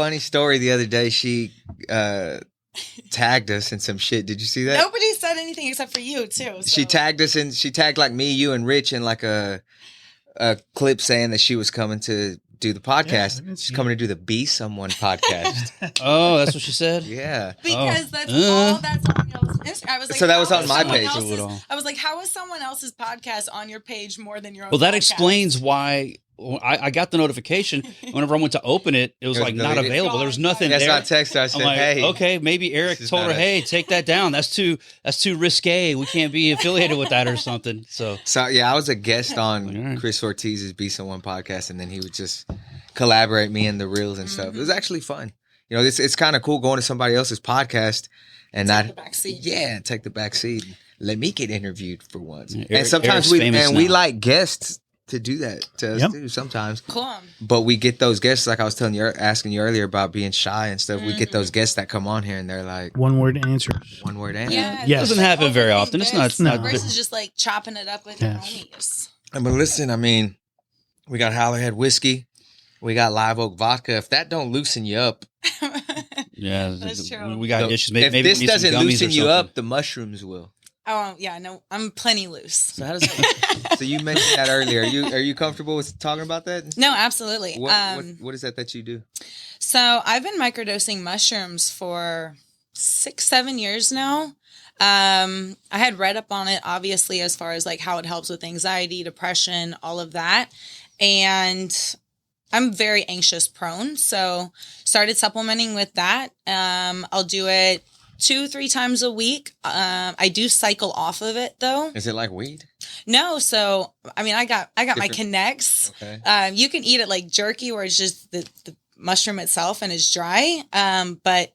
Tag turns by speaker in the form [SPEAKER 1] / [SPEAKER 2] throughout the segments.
[SPEAKER 1] funny story the other day. She tagged us in some shit. Did you see that?
[SPEAKER 2] Nobody said anything except for you too. So.
[SPEAKER 1] She tagged us in. She tagged like me, you, and Rich in like a clip saying that she was coming to do the podcast. Yeah, she's coming to do the Be Someone podcast.
[SPEAKER 3] Oh, that's what she said?
[SPEAKER 1] Yeah.
[SPEAKER 2] Because that's all that's on y'all's Instagram. I was like,
[SPEAKER 1] so that was on my page.
[SPEAKER 2] I was like, how is someone else's podcast on your page more than your own?
[SPEAKER 3] Well, that
[SPEAKER 2] podcast?
[SPEAKER 3] Explains why. I got the notification. Whenever I went to open it, it was like not available. There was nothing there.
[SPEAKER 1] That's not text. I said,
[SPEAKER 3] like,
[SPEAKER 1] hey.
[SPEAKER 3] Okay, maybe Eric told her, hey, take that down. That's too risque. We can't be affiliated with that or something. So
[SPEAKER 1] yeah, I was a guest on Chris Ortiz's Be Someone podcast, and then he would just collaborate me in the reels and stuff. It was actually fun. You know, it's kind of cool going to somebody else's podcast and take the back seat. Yeah, take the back seat. Let me get interviewed for once. And sometimes we like guests to do that to us too sometimes. Cool. But we get those guests, like I was asking you earlier about being shy and stuff. We get those guests that come on here and they're like
[SPEAKER 4] one word answers.
[SPEAKER 2] Yeah.
[SPEAKER 3] It doesn't happen very often. It's not
[SPEAKER 2] versus just like chopping it up with your homies.
[SPEAKER 1] But listen, I mean, we got Howlerhead whiskey, we got Live Oak vodka. If that don't loosen you up,
[SPEAKER 3] yeah,
[SPEAKER 2] that's true.
[SPEAKER 3] We got issues. Maybe
[SPEAKER 1] if this doesn't loosen you up, the mushrooms will.
[SPEAKER 2] Oh yeah, no, I'm plenty loose.
[SPEAKER 1] So how does that? So you mentioned that earlier. Are you comfortable with talking about that?
[SPEAKER 2] No, absolutely.
[SPEAKER 1] What is that you do?
[SPEAKER 2] So I've been microdosing mushrooms for 6-7 years now. I had read up on it, obviously, as far as like how it helps with anxiety, depression, all of that, and I'm very anxious prone. So started supplementing with that. I'll do it 2-3 times a week. I do cycle off of it though.
[SPEAKER 1] Is it like weed?
[SPEAKER 2] No. So, I mean, I got my connects. Okay. You can eat it like jerky where it's just the mushroom itself and it's dry. But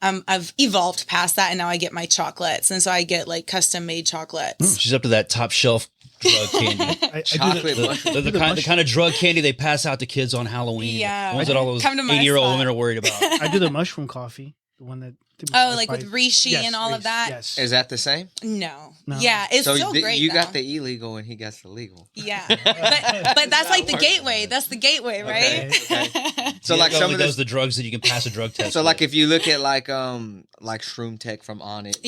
[SPEAKER 2] I've evolved past that and now I get my chocolates. And so I get like custom made chocolates.
[SPEAKER 3] She's up to that top shelf drug candy.
[SPEAKER 1] Chocolate mushroom.
[SPEAKER 3] The kind of drug candy they pass out to kids on Halloween.
[SPEAKER 2] Yeah.
[SPEAKER 3] The ones that all those 80-year-old women are worried about.
[SPEAKER 4] I do the mushroom coffee. The one that
[SPEAKER 2] like with reishi and all of that.
[SPEAKER 1] Yes. Is that the same?
[SPEAKER 2] No. Yeah, it's so still great.
[SPEAKER 1] You got the illegal and he got the legal.
[SPEAKER 2] Yeah, but that's like the gateway. That's the gateway, right?
[SPEAKER 1] Okay. So like some of
[SPEAKER 3] those the drugs that you can pass a drug test.
[SPEAKER 1] So like if you look at like Shroom Tech from On It,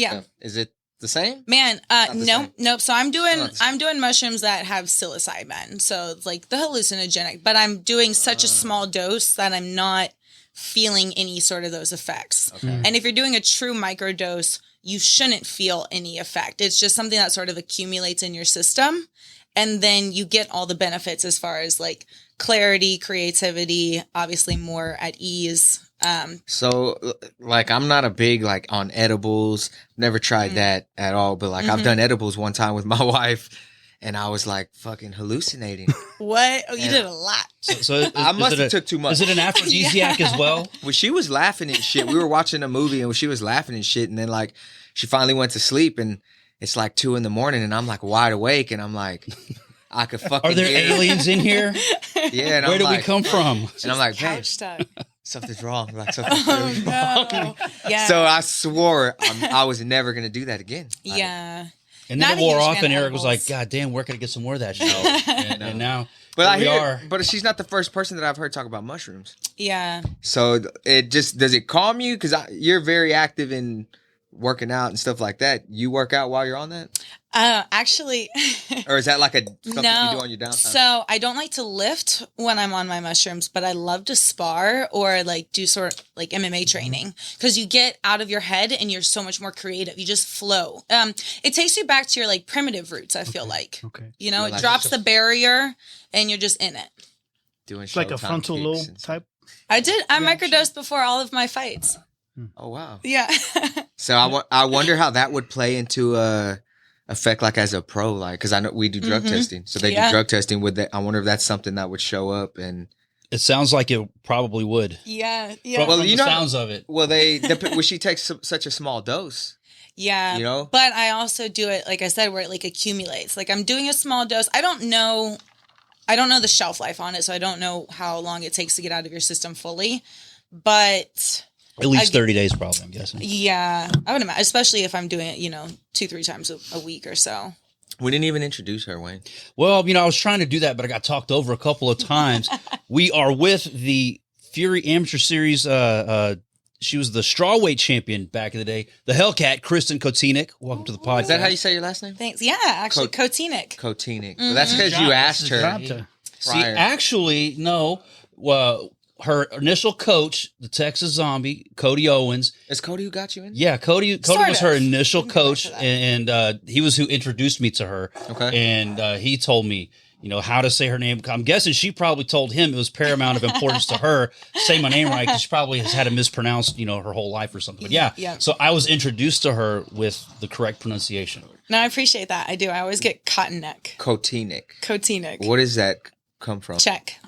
[SPEAKER 1] is it the same?
[SPEAKER 2] Man, nope. So I'm doing mushrooms that have psilocybin, so it's like the hallucinogenic. But I'm doing such a small dose that I'm not feeling any sort of those effects. Okay. And if you're doing a true microdose, you shouldn't feel any effect. It's just something that sort of accumulates in your system. And then you get all the benefits as far as like clarity, creativity, obviously more at ease.
[SPEAKER 1] So like I'm not a big like on edibles, never tried that at all. But like I've done edibles one time with my wife. And I was like fucking hallucinating.
[SPEAKER 2] What? Oh, you did a lot.
[SPEAKER 3] So
[SPEAKER 1] I must have took too much.
[SPEAKER 3] Is it an aphrodisiac as well?
[SPEAKER 1] Well, she was laughing at shit. We were watching a movie and she was laughing and shit. And then like she finally went to sleep and it's like 2 a.m. and I'm like wide awake and I'm like, I could fucking.
[SPEAKER 3] Are there aliens in here?
[SPEAKER 1] Yeah. And
[SPEAKER 3] where do we come from?
[SPEAKER 1] And I'm like,
[SPEAKER 2] babe,
[SPEAKER 1] something's wrong. Like something's really wrong.
[SPEAKER 2] Yeah.
[SPEAKER 1] So I swore I was never gonna do that again.
[SPEAKER 2] Yeah.
[SPEAKER 3] And then it wore off, and Eric was like, "God damn, where can I get some more of that shit?" and now,
[SPEAKER 1] but she's not the first person that I've heard talk about mushrooms.
[SPEAKER 2] Yeah.
[SPEAKER 1] So it just does it calm you? Because you're very active in working out and stuff like that. You work out while you're on that?
[SPEAKER 2] Actually.
[SPEAKER 1] Or is that like something you do on your downtime?
[SPEAKER 2] So I don't like to lift when I'm on my mushrooms, but I love to spar or like do sort of like MMA training because you get out of your head and you're so much more creative. You just flow. It takes you back to your like primitive roots, I feel like. Okay. You know, it drops the barrier and you're just in it.
[SPEAKER 1] Doing
[SPEAKER 4] like a frontal lobe type?
[SPEAKER 2] I microdosed before all of my fights.
[SPEAKER 1] Oh, wow.
[SPEAKER 2] Yeah.
[SPEAKER 1] So I wonder how that would play into effect like as a pro, like, because I know we do drug testing. So they do drug testing with that. I wonder if that's something that would show up. And
[SPEAKER 3] it sounds like it probably would.
[SPEAKER 2] Yeah.
[SPEAKER 3] Well, the sounds of it.
[SPEAKER 1] Well, she takes such a small dose.
[SPEAKER 2] Yeah.
[SPEAKER 1] You know?
[SPEAKER 2] But I also do it, like I said, where it like accumulates. Like I'm doing a small dose. I don't know the shelf life on it, so I don't know how long it takes to get out of your system fully. But
[SPEAKER 3] at least 30 days, probably, I'm guessing.
[SPEAKER 2] Yeah, I would imagine, especially if I'm doing it, 2-3 times a week or so.
[SPEAKER 1] We didn't even introduce her, Wayne.
[SPEAKER 3] Well, I was trying to do that, but I got talked over a couple of times. We are with the Fury Amateur Series. She was the strawweight champion back in the day. The Hellcat, Kristin Kotinek. Welcome to the podcast.
[SPEAKER 1] Is that how you say your last name?
[SPEAKER 2] Thanks. Yeah, actually, Kotinek.
[SPEAKER 1] Kotinek. Well, that's because you asked her.
[SPEAKER 3] See, actually, no. Well, her initial coach, the Texas Zombie, Cody Owens.
[SPEAKER 1] Is Cody who got you in?
[SPEAKER 3] Yeah, Cody was her initial coach, and he was who introduced me to her.
[SPEAKER 1] Okay.
[SPEAKER 3] And he told me, how to say her name. I'm guessing she probably told him it was paramount of importance to her say my name right, because she probably has had it mispronounced, her whole life or something. But yeah. So I was introduced to her with the correct pronunciation.
[SPEAKER 2] No, I appreciate that. I do. I always get Kotinek.
[SPEAKER 1] Kotinek. What does that come from?
[SPEAKER 2] Czech.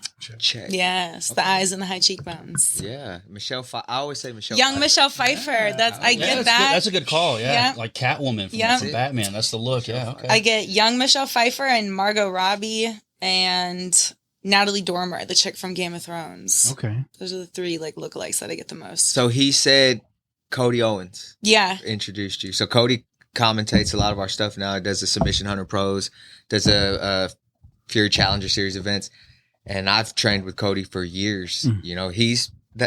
[SPEAKER 2] Yes,
[SPEAKER 1] okay.
[SPEAKER 2] The eyes and the high cheekbones.
[SPEAKER 1] Yeah, I always say Michelle.
[SPEAKER 2] Young
[SPEAKER 1] Pfeiffer.
[SPEAKER 2] Michelle Pfeiffer. I get that.
[SPEAKER 3] That's a good call. Yeah, like Catwoman from Batman. That's the look. Yeah, okay.
[SPEAKER 2] I get young Michelle Pfeiffer and Margot Robbie and Natalie Dormer, the chick from Game of Thrones.
[SPEAKER 4] Okay,
[SPEAKER 2] those are the three lookalikes that I get the most.
[SPEAKER 1] So he said Cody Owens.
[SPEAKER 2] Yeah,
[SPEAKER 1] introduced you. So Cody commentates a lot of our stuff now. He does the Submission Hunter Pros, does a Fury Challenger Series events. And I've trained with Cody for years.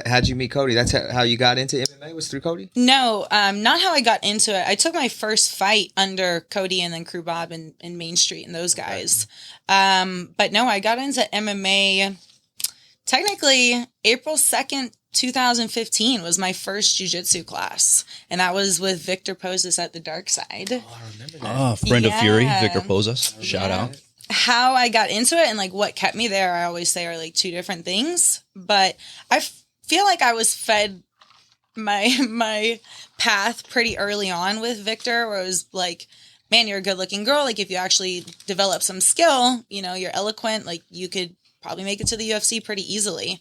[SPEAKER 1] How'd you meet Cody? That's how you got into MMA, was through Cody?
[SPEAKER 2] No, not how I got into it. I took my first fight under Cody and then Crew Bob and Main Street and those guys. But no, I got into MMA technically April 2nd, 2015 was my first jiu-jitsu class. And that was with Victor Posas at the Dark Side. Oh,
[SPEAKER 3] I remember that. Friend of Fury, Victor Posas. Shout out.
[SPEAKER 2] How I got into it and what kept me there, I always say, are two different things. But I feel like I was fed my path pretty early on with Victor, where it was man, you're a good looking girl. If you actually develop some skill, you're eloquent, you could probably make it to the UFC pretty easily.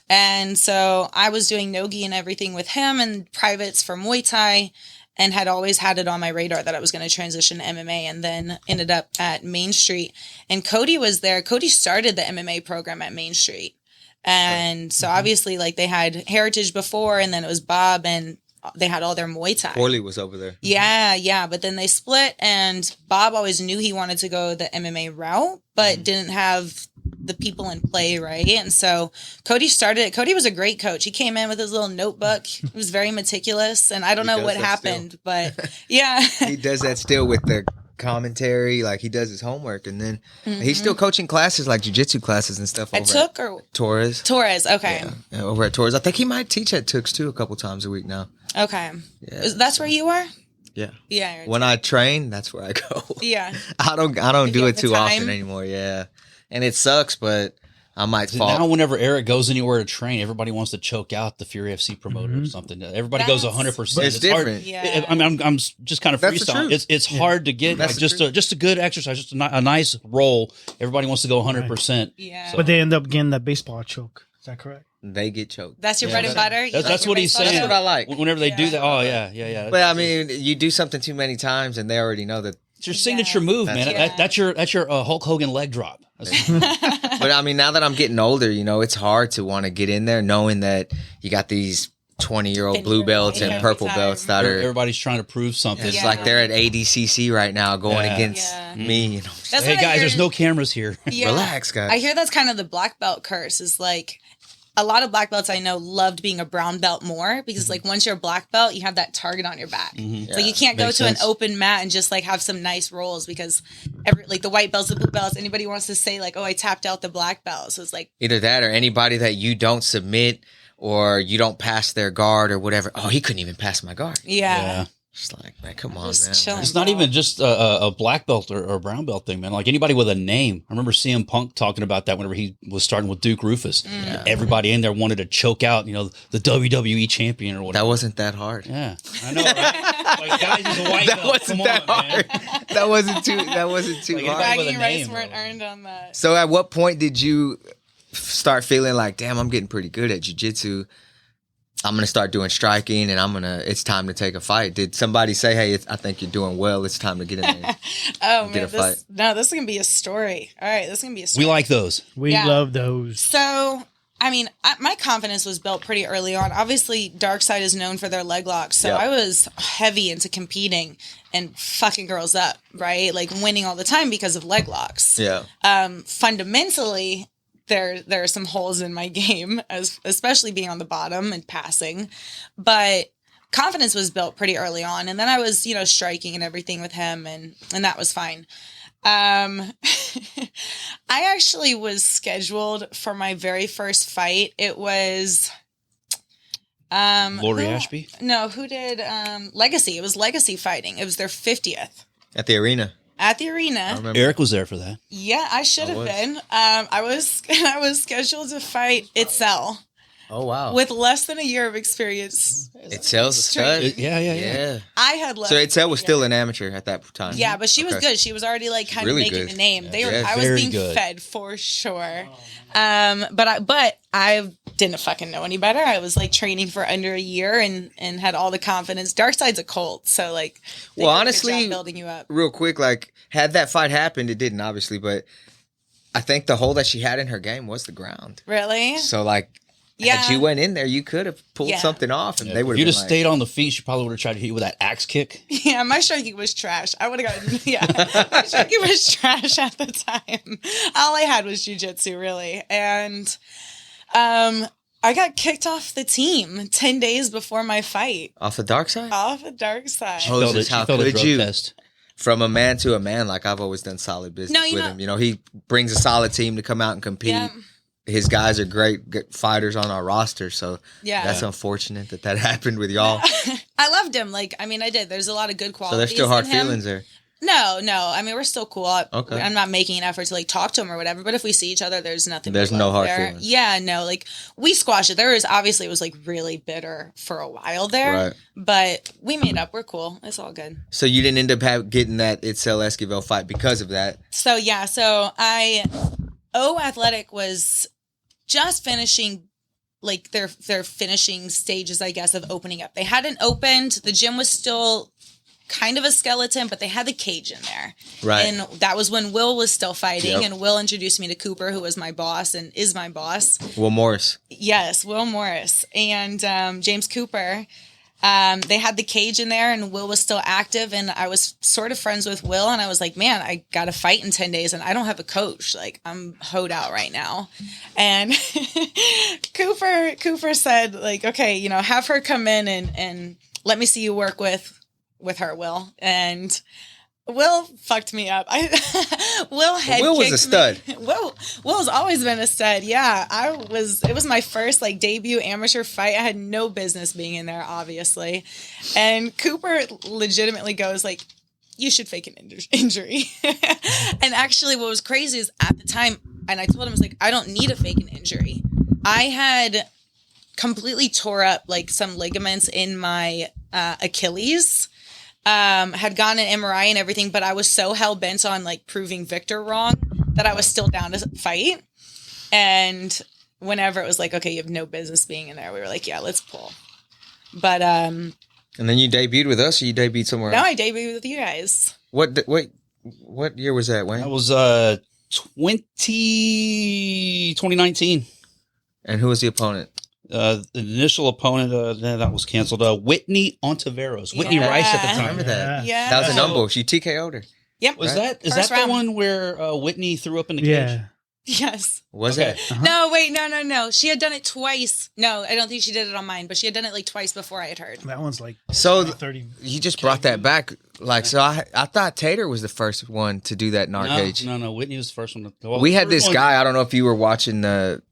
[SPEAKER 2] And so I was doing no-gi and everything with him and privates for Muay Thai, and had always had it on my radar that I was going to transition to MMA, and then ended up at Main Street. And Cody was there. Cody started the MMA program at Main Street. And so obviously they had Heritage before, and then it was Bob, and they had all their Muay Thai.
[SPEAKER 1] Orly was over there.
[SPEAKER 2] Yeah. But then they split, and Bob always knew he wanted to go the MMA route, but didn't have the people in play, right? And so Cody started it. Cody was a great coach. He came in with his little notebook. He was very meticulous, and I don't know what happened, but yeah.
[SPEAKER 1] He does that still with the commentary. He does his homework, and then he's still coaching classes, jiu-jitsu classes and stuff. Torres.
[SPEAKER 2] Okay.
[SPEAKER 1] Yeah, over at Torres. I think he might teach at Tooks too a couple times a week now.
[SPEAKER 2] Okay.
[SPEAKER 1] Yeah.
[SPEAKER 2] That's where you are?
[SPEAKER 1] Yeah.
[SPEAKER 2] Yeah.
[SPEAKER 1] When I train, that's where I go.
[SPEAKER 2] Yeah.
[SPEAKER 1] I don't do it too often anymore. Yeah. And it sucks, but I might fall.
[SPEAKER 3] Now, whenever Eric goes anywhere to train, everybody wants to choke out the Fury FC promoter or something. Everybody goes 100%.
[SPEAKER 1] It's different.
[SPEAKER 3] Hard. Yeah. I'm just kind of freestyling. It's hard to get just a good exercise, just a nice roll. Everybody wants to go 100%.
[SPEAKER 2] Yeah.
[SPEAKER 3] So.
[SPEAKER 4] But they end up getting that baseball choke. Is that correct?
[SPEAKER 1] They get choked.
[SPEAKER 2] That's your bread and butter?
[SPEAKER 3] That's what he's saying.
[SPEAKER 1] That's what I like.
[SPEAKER 3] Whenever they do that, oh, yeah.
[SPEAKER 1] But I mean, you do something too many times, and they already know that.
[SPEAKER 3] It's your signature move, man. That's your Hulk Hogan leg drop.
[SPEAKER 1] But I mean, now that I'm getting older, it's hard to want to get in there knowing that you got these 20-year-old blue belts and purple belts that are.
[SPEAKER 3] Everybody's trying to prove something.
[SPEAKER 1] It's like they're at ADCC right now going against me.
[SPEAKER 3] Hey, guys, there's no cameras here.
[SPEAKER 1] Relax, guys.
[SPEAKER 2] I hear that's kind of the black belt curse, is a lot of black belts I know loved being a brown belt more, because once you're a black belt, you have that target on your back. So you can't go to an open mat and just have some nice rolls, because the white belts, the blue belts, anybody wants to say oh, I tapped out the black belt. So it's
[SPEAKER 1] either that or anybody that you don't submit or you don't pass their guard or whatever. Oh, he couldn't even pass my guard.
[SPEAKER 2] Yeah.
[SPEAKER 1] It's man, come on, man.
[SPEAKER 3] It's not even just a black belt or a brown belt thing, man. Anybody with a name. I remember CM Punk talking about that whenever he was starting with Duke Rufus. Everybody in there wanted to choke out, the WWE champion or whatever.
[SPEAKER 1] That wasn't that hard.
[SPEAKER 3] Yeah, I know, right? Guys, he's a white belt.
[SPEAKER 1] Wasn't that hard. Man. That wasn't too hard.
[SPEAKER 2] Bragging rights weren't earned on that.
[SPEAKER 1] So at what point did you start feeling damn, I'm getting pretty good at jiu-jitsu? I'm going to start doing striking, and it's time to take a fight. Did somebody say, hey, I think you're doing well, it's time to get in there get a fight?
[SPEAKER 2] This is going to be a story. All right, this is going to be a story.
[SPEAKER 3] We like those.
[SPEAKER 4] We love those.
[SPEAKER 2] So, I mean, my confidence was built pretty early on. Obviously, Dark Side is known for their leg locks, so I was heavy into competing and fucking girls up, right? Winning all the time because of leg locks.
[SPEAKER 1] Yeah.
[SPEAKER 2] Fundamentally, there are some holes in my game, especially being on the bottom and passing. But confidence was built pretty early on. And then I was, striking and everything with him, and that was fine. I actually was scheduled for my very first fight. It was
[SPEAKER 3] Lori Ashby?
[SPEAKER 2] No, who did Legacy? It was Legacy fighting. It was their 50th.
[SPEAKER 1] At the arena.
[SPEAKER 2] At the arena.
[SPEAKER 3] Eric was there for that.
[SPEAKER 2] Yeah, I should have been. I was scheduled to fight Itzel.
[SPEAKER 1] Oh, wow.
[SPEAKER 2] With less than a year of experience.
[SPEAKER 1] Itzel's a stud.
[SPEAKER 3] Yeah.
[SPEAKER 2] I had less.
[SPEAKER 1] So Itzel was still an amateur at that time.
[SPEAKER 2] Yeah, but she was good. She was already like kind of making a name. I was being fed for sure. But I didn't fucking know any better. I was like training for under a year and had all the confidence. Darkside's a cult, so like.
[SPEAKER 1] Well, honestly,
[SPEAKER 2] building you up
[SPEAKER 1] real quick, like had that fight happened, it didn't obviously, but I think the hole that she had in her game was the ground.
[SPEAKER 2] Really?
[SPEAKER 1] So like. Yeah. Had you went in there, you could have pulled something off, and they would have.
[SPEAKER 3] If you just stayed on the feet, she probably would have tried to hit you with that axe kick.
[SPEAKER 2] Yeah, my striking was trash. I would have gotten. Yeah, my striking was trash at the time. All I had was jiu-jitsu, really, and I got kicked off the team 10 days before my fight.
[SPEAKER 1] Off the dark side.
[SPEAKER 2] Off the dark side.
[SPEAKER 1] How could you? Test. From a man to a man, like I've always done solid business with him. He brings a solid team to come out and compete. Yeah. His guys are great fighters on our roster, so that's unfortunate that happened with y'all.
[SPEAKER 2] I loved him. I did. There's a lot of good qualities.
[SPEAKER 1] So there's still hard feelings there.
[SPEAKER 2] No. I mean, we're still cool. Okay. I'm not making an effort to talk to him or whatever. But if we see each other, there's nothing.
[SPEAKER 1] There's no hard feelings.
[SPEAKER 2] Yeah, no. We squashed it. It was really bitter for a while there.
[SPEAKER 1] Right.
[SPEAKER 2] But we made up. We're cool. It's all good.
[SPEAKER 1] So you didn't end up getting that Itzel Esquivel fight because of that.
[SPEAKER 2] So yeah. O Athletik was just finishing their finishing stages, I guess, of opening up. They hadn't opened. The gym was still kind of a skeleton, but they had the cage in there.
[SPEAKER 1] Right.
[SPEAKER 2] And that was when Will was still fighting.
[SPEAKER 1] Yep.
[SPEAKER 2] And Will introduced me to Cooper, who was my boss and is my boss.
[SPEAKER 1] Will Morris.
[SPEAKER 2] Yes, Will Morris. And James Cooper. They had the cage in there, and Will was still active, and I was sort of friends with Will, and I was like, man, I got to fight in 10 days, and I don't have a coach. I'm hoed out right now. And Cooper said, okay, have her come in and let me see you work with her, Will. And Will fucked me up. Will was a stud. Will's always been a stud. Yeah, it was my first debut amateur fight. I had no business being in there, obviously. And Cooper legitimately goes you should fake an injury. And actually, what was crazy is at the time, and I told him, I was I don't need to fake an injury. I had completely tore up some ligaments in my Achilles. Had gone an MRI and everything, but I was so hell bent on proving Victor wrong that I was still down to fight. And whenever it was okay, you have no business being in there, we were yeah, let's pull. But
[SPEAKER 1] and then you debuted with us, or you debuted somewhere else?
[SPEAKER 2] No, I debuted with you guys.
[SPEAKER 1] What year was that, Wayne?
[SPEAKER 3] That was 2019.
[SPEAKER 1] And who was the opponent?
[SPEAKER 3] The initial opponent that was canceled. Whitney Ontiveros. Whitney Rice at the time.
[SPEAKER 1] I remember that.
[SPEAKER 2] Yeah.
[SPEAKER 1] That was an umbo. She TKO'd her.
[SPEAKER 2] Yep.
[SPEAKER 3] Is that the one where Whitney threw up in the cage?
[SPEAKER 2] Yes.
[SPEAKER 1] Was it?
[SPEAKER 2] Uh-huh. No, wait, no. She had done it twice. No, I don't think she did it on mine, but she had done it twice before I had heard.
[SPEAKER 4] That one's
[SPEAKER 1] 30. You just brought that back. So I thought Tater was the first one to do that in our cage.
[SPEAKER 3] No. Whitney was the first one.
[SPEAKER 1] We had this guy. I don't know if you were watching the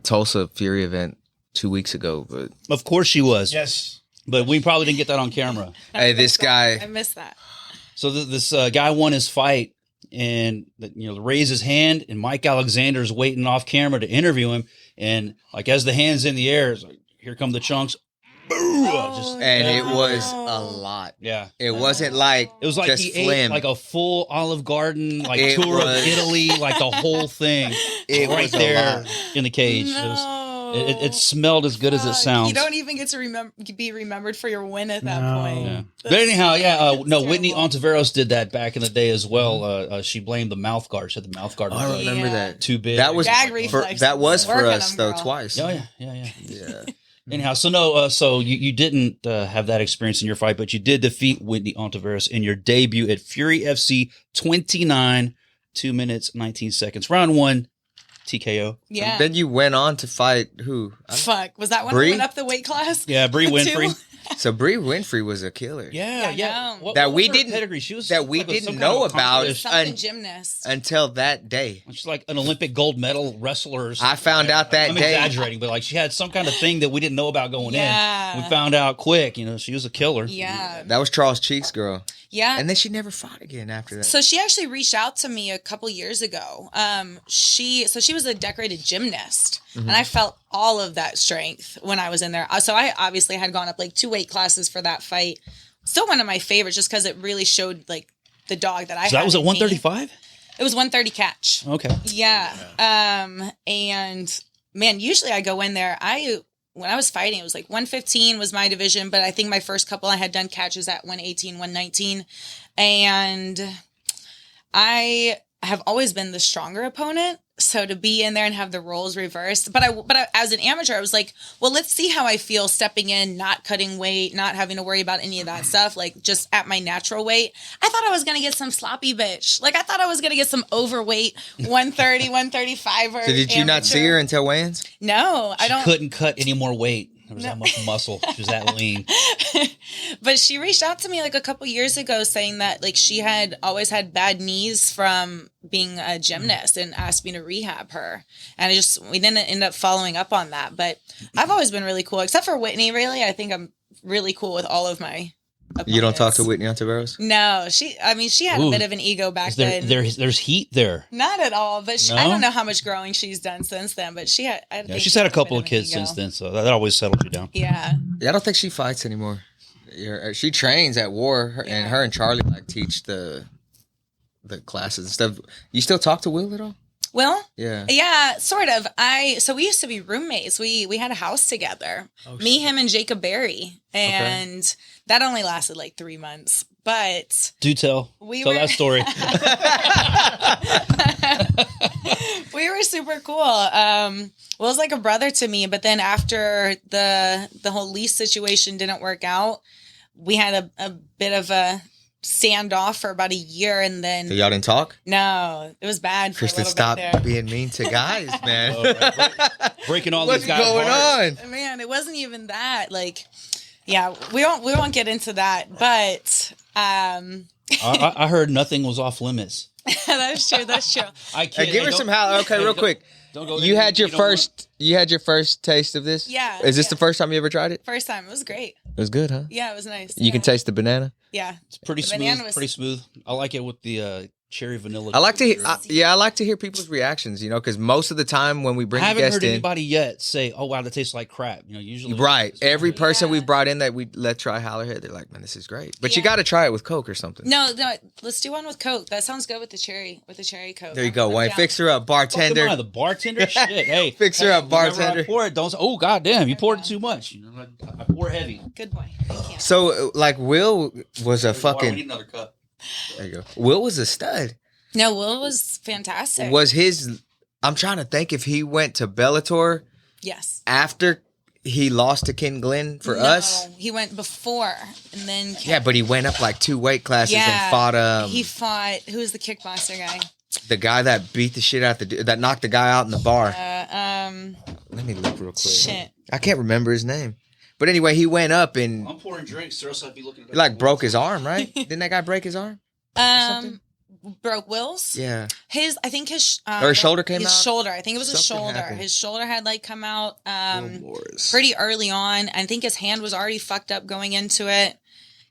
[SPEAKER 1] Tulsa Fury event 2 weeks ago, but
[SPEAKER 3] of course she was.
[SPEAKER 4] Yes.
[SPEAKER 3] But we probably didn't get that on camera.
[SPEAKER 1] Hey, this guy.
[SPEAKER 2] I missed that.
[SPEAKER 3] So this guy won his fight and raised his hand, and Mike Alexander's waiting off camera to interview him, and as the hand's in the air, it's here come the chunks.
[SPEAKER 1] It was a lot.
[SPEAKER 3] Yeah.
[SPEAKER 1] It wasn't
[SPEAKER 3] it was
[SPEAKER 1] just
[SPEAKER 3] he
[SPEAKER 1] phlegm.
[SPEAKER 3] ate a full Olive Garden tour of Italy, the whole thing. It right was there in the cage.
[SPEAKER 2] No.
[SPEAKER 3] It smelled as good as it sounds.
[SPEAKER 2] You don't even get to be remembered for your win at that point.
[SPEAKER 3] Yeah. But anyhow, Whitney Ontiveros did that back in the day as well. She blamed the mouth guard. She had the mouth guard.
[SPEAKER 1] I remember that.
[SPEAKER 3] Too big.
[SPEAKER 1] That was for us
[SPEAKER 2] them,
[SPEAKER 1] though twice.
[SPEAKER 3] Oh yeah. Anyhow, so you didn't have that experience in your fight, but you did defeat Whitney Ontiveros in your debut at Fury FC 29, 2 minutes 19 seconds. Round 1, TKO.
[SPEAKER 2] Yeah.
[SPEAKER 1] And then you went on to fight who?
[SPEAKER 2] Fuck. Was that when
[SPEAKER 1] Bree?
[SPEAKER 2] I went up the weight class?
[SPEAKER 3] Yeah, Bree Winfrey.
[SPEAKER 1] So Bree Winfrey was a killer.
[SPEAKER 3] Yeah.
[SPEAKER 1] That we
[SPEAKER 3] was her
[SPEAKER 1] didn't-
[SPEAKER 3] pedigree? She was
[SPEAKER 1] that we
[SPEAKER 3] like some
[SPEAKER 1] didn't
[SPEAKER 3] kind
[SPEAKER 1] know
[SPEAKER 3] of
[SPEAKER 1] about.
[SPEAKER 3] accomplished-
[SPEAKER 2] Something gymnast.
[SPEAKER 1] Until that day.
[SPEAKER 3] She's like an Olympic gold medal wrestler.
[SPEAKER 1] I found out that
[SPEAKER 3] I'm
[SPEAKER 1] day.
[SPEAKER 3] exaggerating, but like she had some kind of thing that we didn't know about going
[SPEAKER 2] Yeah.
[SPEAKER 3] in. We found out quick. She was a killer.
[SPEAKER 2] Yeah.
[SPEAKER 1] That was Charles Cheek's girl.
[SPEAKER 2] Yeah.
[SPEAKER 1] And then she never fought again after that.
[SPEAKER 2] So she actually reached out to me a couple years ago. She was a decorated gymnast, and I felt all of that strength when I was in there. So I obviously had gone up like 2 weight classes for that fight. Still one of my favorites, just because it really showed like the dog that I.
[SPEAKER 3] So that was at 135.
[SPEAKER 2] It was 130 catch.
[SPEAKER 3] Okay.
[SPEAKER 2] Yeah. And man, usually I go in there. When I was fighting, it was like 115 was my division, but I think my first couple I had done catches at 118, 119. And I have always been the stronger opponent. So to be in there and have the roles reversed, but I, as an amateur, I was like, well, let's see how I feel stepping in, not cutting weight, not having to worry about any of that stuff, like just at my natural weight. I thought I was going to get some sloppy bitch. Like I thought I was going to get some overweight 130, 135.
[SPEAKER 1] So did you not see her until weigh-ins?
[SPEAKER 2] No, I don't.
[SPEAKER 3] Couldn't cut any more weight. There was that much muscle. She was that lean.
[SPEAKER 2] But she reached out to me like a couple years ago saying that like she had always had bad knees from being a gymnast and asked me to rehab her. And we didn't end up following up on that. But I've always been really cool, except for Whitney, really. I think I'm really cool with all of my opponents.
[SPEAKER 1] You don't talk to Whitney Ontiveros?
[SPEAKER 2] No, she had a bit of an ego back then.
[SPEAKER 3] There's heat there.
[SPEAKER 2] Not at all, but
[SPEAKER 3] No?
[SPEAKER 2] I don't know how much growing she's done since then, but she had.
[SPEAKER 3] She's had a couple of kids since then, so that always settles you down.
[SPEAKER 2] Yeah.
[SPEAKER 1] Yeah, I don't think she fights anymore. She trains at War, and her and Charlie like teach the classes and stuff. You still talk to Will at all?
[SPEAKER 2] Will?
[SPEAKER 1] Yeah.
[SPEAKER 2] Yeah, sort of. So we used to be roommates. We had a house together. Me, him, and Jacob Berry. And that only lasted like 3 months. But
[SPEAKER 3] Do tell. Tell that story.
[SPEAKER 2] we were super cool. Will's like a brother to me, but then after the whole lease situation didn't work out, we had a bit of a standoff for about a year, and then
[SPEAKER 1] So y'all didn't talk?
[SPEAKER 2] no, it was bad. For
[SPEAKER 1] Kristen, stop being mean to guys, man.
[SPEAKER 3] Breaking all
[SPEAKER 1] What's
[SPEAKER 3] these guys'
[SPEAKER 1] going
[SPEAKER 3] hearts.
[SPEAKER 1] on?
[SPEAKER 2] Man, it wasn't even that. Like, yeah, we won't get into that, but
[SPEAKER 3] I heard nothing was off limits.
[SPEAKER 2] that's true.
[SPEAKER 3] I can't.
[SPEAKER 1] Hey, give her some how. Okay, real quick.
[SPEAKER 3] Don't go.
[SPEAKER 1] You had your first taste of this?
[SPEAKER 2] Yeah,
[SPEAKER 1] Is this
[SPEAKER 2] yeah.
[SPEAKER 1] the first time you ever tried it?
[SPEAKER 2] First time. It was great.
[SPEAKER 1] It was good, huh?
[SPEAKER 2] Yeah, it was nice.
[SPEAKER 1] You can taste the banana?
[SPEAKER 2] Yeah.
[SPEAKER 3] It's pretty
[SPEAKER 2] The banana
[SPEAKER 3] smooth.
[SPEAKER 2] was-
[SPEAKER 3] Pretty smooth. I like it with the cherry vanilla.
[SPEAKER 1] I like to hear, I like to hear people's reactions, because most of the time when we bring
[SPEAKER 3] I
[SPEAKER 1] a
[SPEAKER 3] haven't
[SPEAKER 1] guest
[SPEAKER 3] heard
[SPEAKER 1] in,
[SPEAKER 3] anybody yet say, "Oh wow, that tastes like crap." Usually
[SPEAKER 1] right? Every person
[SPEAKER 2] Yeah.
[SPEAKER 1] we've brought in that we let try Hallerhead, they're like, "Man, this is great." But you
[SPEAKER 2] Yeah.
[SPEAKER 1] got to try it with Coke or something.
[SPEAKER 2] No, let's do one with Coke. That sounds good with the cherry Coke.
[SPEAKER 1] There you go,
[SPEAKER 2] I'm
[SPEAKER 1] Wayne.
[SPEAKER 2] down.
[SPEAKER 1] Fix her up, bartender.
[SPEAKER 3] The bartender, shit. Hey,
[SPEAKER 1] Fix her up,
[SPEAKER 3] whenever
[SPEAKER 1] bartender.
[SPEAKER 3] I pour it, don't. Oh goddamn, you poured too much. I pour heavy.
[SPEAKER 2] Good boy. Thank you.
[SPEAKER 1] So, like, Will was a
[SPEAKER 3] We need
[SPEAKER 1] fucking.
[SPEAKER 3] another cup.
[SPEAKER 1] There you go. Will was a stud.
[SPEAKER 2] No, Will was fantastic.
[SPEAKER 1] Was his? I'm trying to think if he went to Bellator
[SPEAKER 2] Yes.
[SPEAKER 1] after he lost to Ken Glenn for us.
[SPEAKER 2] No, he went before and then.
[SPEAKER 1] Yeah, but he went up like 2 weight classes and fought
[SPEAKER 2] he fought. Who was the kickboxer guy?
[SPEAKER 1] the guy that beat the shit out that knocked the guy out in the bar.
[SPEAKER 2] Let
[SPEAKER 1] me look real quick.
[SPEAKER 2] Shit.
[SPEAKER 1] I can't remember his name. But anyway, he went up and
[SPEAKER 3] I'm pouring drinks, or else I'd be looking at
[SPEAKER 1] he like broke his arm, right? Didn't that guy break his arm? something?
[SPEAKER 2] Broke Will's.
[SPEAKER 1] Yeah.
[SPEAKER 2] I think his
[SPEAKER 1] or his shoulder came out.
[SPEAKER 2] His shoulder. I think it was his
[SPEAKER 1] Something
[SPEAKER 2] shoulder.
[SPEAKER 1] happened.
[SPEAKER 2] His shoulder had like come out
[SPEAKER 1] Morris.
[SPEAKER 2] pretty early on. I think his hand was already fucked up going into it.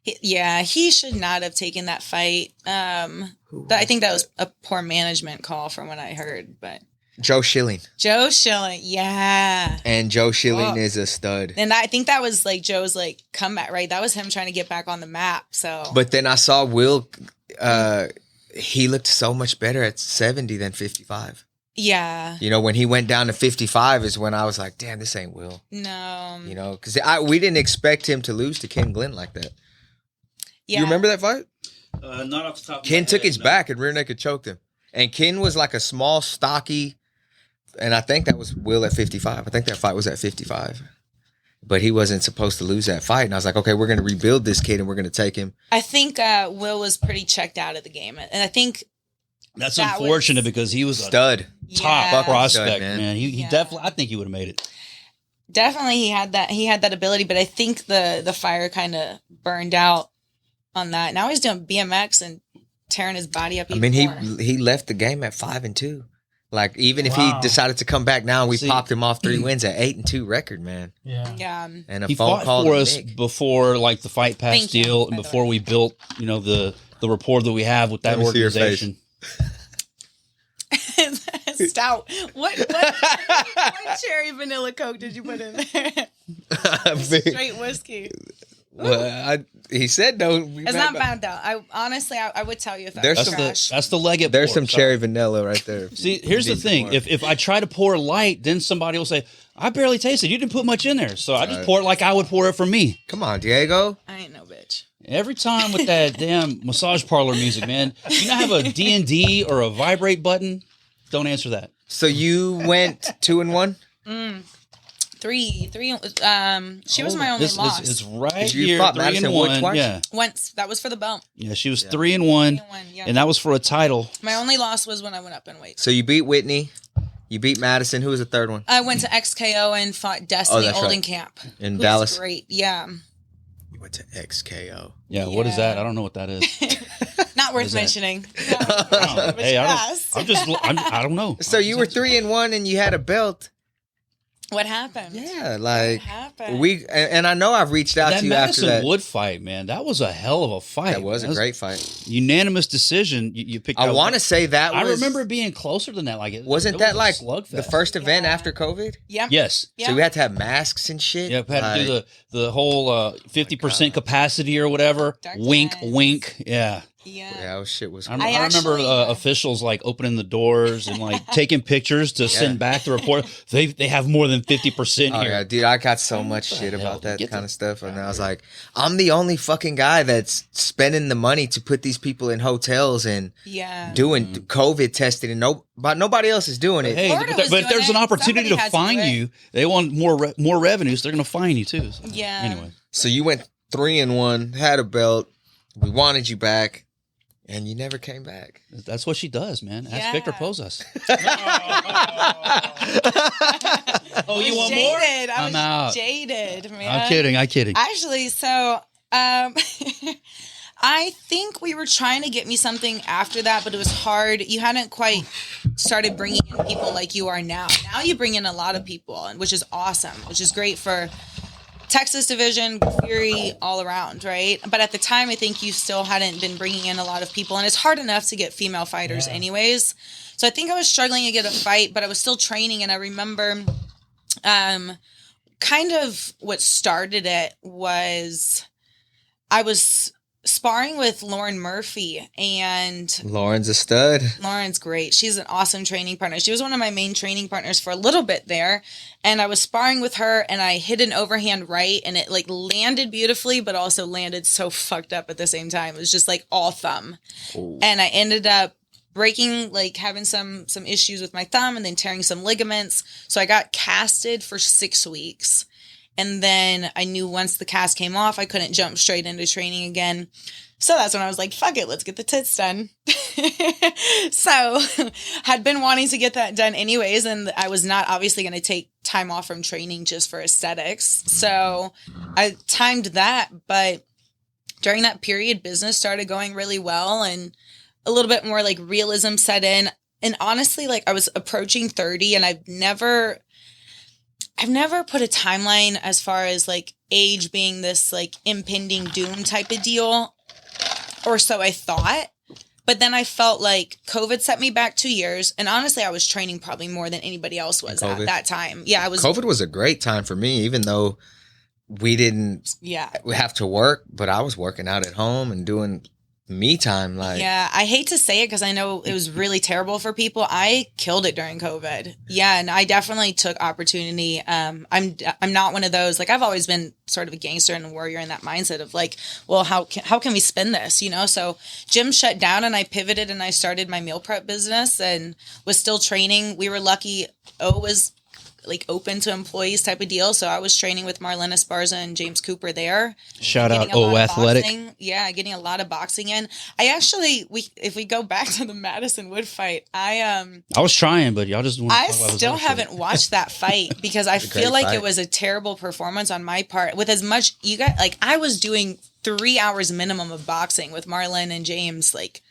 [SPEAKER 2] He should not have taken that fight. I think that was a poor management call from what I heard. But
[SPEAKER 1] Joe Schilling.
[SPEAKER 2] Joe Schilling, yeah.
[SPEAKER 1] And Joe Schilling is a stud.
[SPEAKER 2] And I think that was like Joe's like comeback, right? That was him trying to get back on the map. So,
[SPEAKER 1] But then I saw Will. He looked so much better at 70 than 55.
[SPEAKER 2] yeah,
[SPEAKER 1] You know, when he went down to 55 is when I was like, damn, this ain't Will.
[SPEAKER 2] no,
[SPEAKER 1] You know, because we didn't expect him to lose to Ken Glenn like that.
[SPEAKER 2] yeah.
[SPEAKER 1] You remember that fight?
[SPEAKER 3] Not off the top of my
[SPEAKER 1] Ken
[SPEAKER 3] head,
[SPEAKER 1] took his
[SPEAKER 3] no.
[SPEAKER 1] back and rear naked choked him. And Ken was like a small, stocky, and I think that was Will at 55. I think that fight was at 55. But he wasn't supposed to lose that fight. And I was like, okay, we're going to rebuild this kid and we're going to take him.
[SPEAKER 2] I think Will was pretty checked out of the game, and I think
[SPEAKER 3] That's
[SPEAKER 2] that
[SPEAKER 3] unfortunate
[SPEAKER 2] was-
[SPEAKER 3] because he was
[SPEAKER 1] Stud.
[SPEAKER 3] top prospect, man. He definitely, I think he would have made it.
[SPEAKER 2] Definitely he had that ability, but I think the fire kind of burned out on that. Now he's doing BMX and tearing his body up even more.
[SPEAKER 1] He left the game at 5-2. Like, even if he decided to come back now, we popped him off 3 wins at 8-2 record, man.
[SPEAKER 2] Yeah.
[SPEAKER 1] And
[SPEAKER 3] he phone call for us before, like, the Fight Pass deal, and before we built, the rapport that we have with that organization.
[SPEAKER 2] Stout. What cherry vanilla Coke did you put in there? Straight whiskey.
[SPEAKER 1] Well, he said no.
[SPEAKER 2] It's not bad though. I would tell you if that's trash.
[SPEAKER 3] That's the Leggett.
[SPEAKER 1] There's some cherry vanilla right there.
[SPEAKER 3] See, here's the thing: if I try to pour light, then somebody will say, "I barely tasted. You didn't put much in there." So I just pour it like I would pour it for me.
[SPEAKER 1] Come on, Diego.
[SPEAKER 2] I ain't no bitch.
[SPEAKER 3] Every time with that damn massage parlor music, man. You not have a D&D or a vibrate button? Don't answer that.
[SPEAKER 1] So you went 2-1.
[SPEAKER 2] Three. She was my only loss.
[SPEAKER 3] It's right
[SPEAKER 1] you
[SPEAKER 3] here.
[SPEAKER 1] Fought Madison Wood twice?
[SPEAKER 3] Yeah.
[SPEAKER 2] Once. That was for the belt.
[SPEAKER 3] Yeah, she was 3-1, and that was for a title.
[SPEAKER 2] My only loss was when I went up in weight.
[SPEAKER 1] So you beat Whitney. You beat Madison. Who was the third one?
[SPEAKER 2] I went to XKO and fought Destiny Oldenkamp.
[SPEAKER 1] In Dallas.
[SPEAKER 2] Great. Yeah.
[SPEAKER 1] You went to XKO.
[SPEAKER 3] Yeah, what is that? I don't know what that is.
[SPEAKER 2] Not worth mentioning.
[SPEAKER 3] Hey, I don't know.
[SPEAKER 1] So you were 3-1 and you had a belt.
[SPEAKER 2] What happened?
[SPEAKER 1] Yeah, like
[SPEAKER 2] what happened?
[SPEAKER 1] and I know I've reached out to you after that.
[SPEAKER 3] Madison Wood fight, man, that was a hell of a fight.
[SPEAKER 1] That was a great fight.
[SPEAKER 3] Unanimous decision. You picked.
[SPEAKER 1] I want to say that was.
[SPEAKER 3] I remember it being closer than that. Like,
[SPEAKER 1] wasn't that like the first event after COVID?
[SPEAKER 2] Yeah.
[SPEAKER 3] Yes.
[SPEAKER 1] So we had to have masks and shit.
[SPEAKER 3] Yep. Had to do the whole 50% capacity or whatever. Wink, wink. Yeah.
[SPEAKER 2] Yeah,
[SPEAKER 1] shit was.
[SPEAKER 3] I remember officials like opening the doors and like taking pictures to send back the report. They have more than 50% here.
[SPEAKER 1] Yeah, dude, I got so much shit about that kind of stuff, and I was like, I'm the only fucking guy that's spending the money to put these people in hotels and doing COVID testing, and nobody else is doing it.
[SPEAKER 3] Hey, but if there's an opportunity to fine you, they want more revenue, so they're going to fine you too. So, anyway,
[SPEAKER 1] so you went 3-1, had a belt. We wanted you back. And you never came back.
[SPEAKER 3] That's what she does, man. Ask Victor Posas. Oh, you want more?
[SPEAKER 2] I'm out. Jaded, man.
[SPEAKER 3] I'm kidding.
[SPEAKER 2] Actually, so I think we were trying to get me something after that, but it was hard. You hadn't quite started bringing in people like you are now. Now you bring in a lot of people, which is awesome, which is great for Texas division, Fury, all around, right? But at the time, I think you still hadn't been bringing in a lot of people, and it's hard enough to get female fighters anyways. So I think I was struggling to get a fight, but I was still training, and I remember kind of what started it was I was sparring with Lauren Murphy, and
[SPEAKER 1] Lauren's a stud.
[SPEAKER 2] Lauren's great. She's an awesome training partner. She was one of my main training partners for a little bit there, and I was sparring with her, and I hit an overhand right, and it like landed beautifully, but also landed so fucked up at the same time. It was just like all thumb. Ooh. And I ended up breaking, like having some issues with my thumb, and then tearing some ligaments. So I got casted for 6 weeks. And then I knew once the cast came off, I couldn't jump straight into training again. So that's when I was like, fuck it, let's get the tits done. So had been wanting to get that done anyways. And I was not obviously going to take time off from training just for aesthetics. So I timed that. But during that period, business started going really well. And a little bit more like realism set in. And honestly, like I was approaching 30, and I've never put a timeline as far as like age being this like impending doom type of deal, or so I thought. But then I felt like COVID set me back 2 years. And honestly, I was training probably more than anybody else was at that time. Yeah,
[SPEAKER 1] COVID was a great time for me, even though we didn't have to work, but I was working out at home and doing me time. Like,
[SPEAKER 2] yeah, I hate to say it because I know it was really terrible for people. I killed it during COVID. Yeah, and I definitely took opportunity. I'm not one of those, like I've always been sort of a gangster and a warrior in that mindset of like, well, how can we spin this, you know? So gym shut down, and I pivoted, and I started my meal prep business and was still training. We were lucky. O was like open to employees type of deal. So I was training with Marlena Esparza and James Cooper there.
[SPEAKER 3] Shout out O Athletic.
[SPEAKER 2] Yeah, getting a lot of boxing in. I actually, if we go back to the Madison Wood fight, I
[SPEAKER 3] was trying, but y'all just.
[SPEAKER 2] I still haven't watched that fight because I feel like it was a terrible performance on my part. With as much you got, like I was doing 3 hours minimum of boxing with Marlon and James, like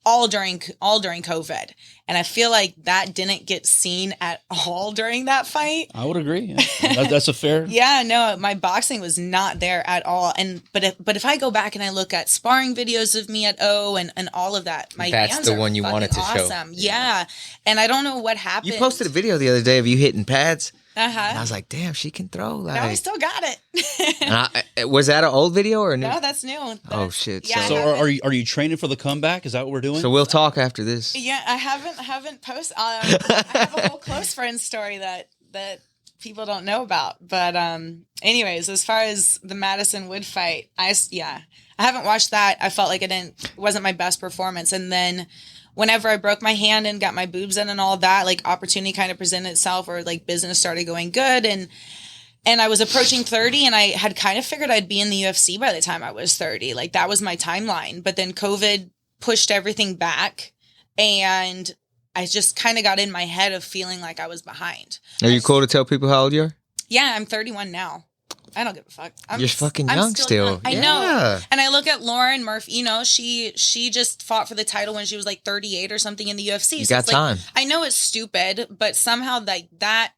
[SPEAKER 2] all during COVID. And I feel like that didn't get seen at all during that fight.
[SPEAKER 3] I would agree. Yeah. That's a fair.
[SPEAKER 2] Yeah, no, my boxing was not there at all. And but if I go back and I look at sparring videos of me at O and all of that,
[SPEAKER 1] that's the one you wanted to
[SPEAKER 2] awesome. Show. Yeah. And I don't know what happened.
[SPEAKER 1] You posted a video the other day of you hitting pads.
[SPEAKER 2] And
[SPEAKER 1] I was like, damn, she can throw. Like,
[SPEAKER 2] no, I still got
[SPEAKER 1] it. Was that an old video or new?
[SPEAKER 2] No, that's new.
[SPEAKER 1] Oh shit!
[SPEAKER 2] Yeah,
[SPEAKER 3] so are you training for the comeback? Is that what we're doing?
[SPEAKER 1] So we'll talk after this.
[SPEAKER 2] Yeah, I haven't posted. I have a whole close friend story that people don't know about. But anyways, as far as the Madison Wood fight, I haven't watched that. I felt like it wasn't my best performance, and then. Whenever I broke my hand and got my boobs in and all that, like opportunity kind of presented itself or like business started going good. And I was approaching 30 and I had kind of figured I'd be in the UFC by the time I was 30. Like that was my timeline. But then COVID pushed everything back and I just kind of got in my head of feeling like I was behind.
[SPEAKER 1] Are you cool to tell people how old you are?
[SPEAKER 2] Yeah, I'm 31 now. I don't give a fuck.
[SPEAKER 1] You're fucking young still.
[SPEAKER 2] Young. I know. And I look at Lauren Murphy, she just fought for the title when she was like 38 or something in the UFC.
[SPEAKER 1] You got time.
[SPEAKER 2] Like, I know it's stupid, but somehow like that,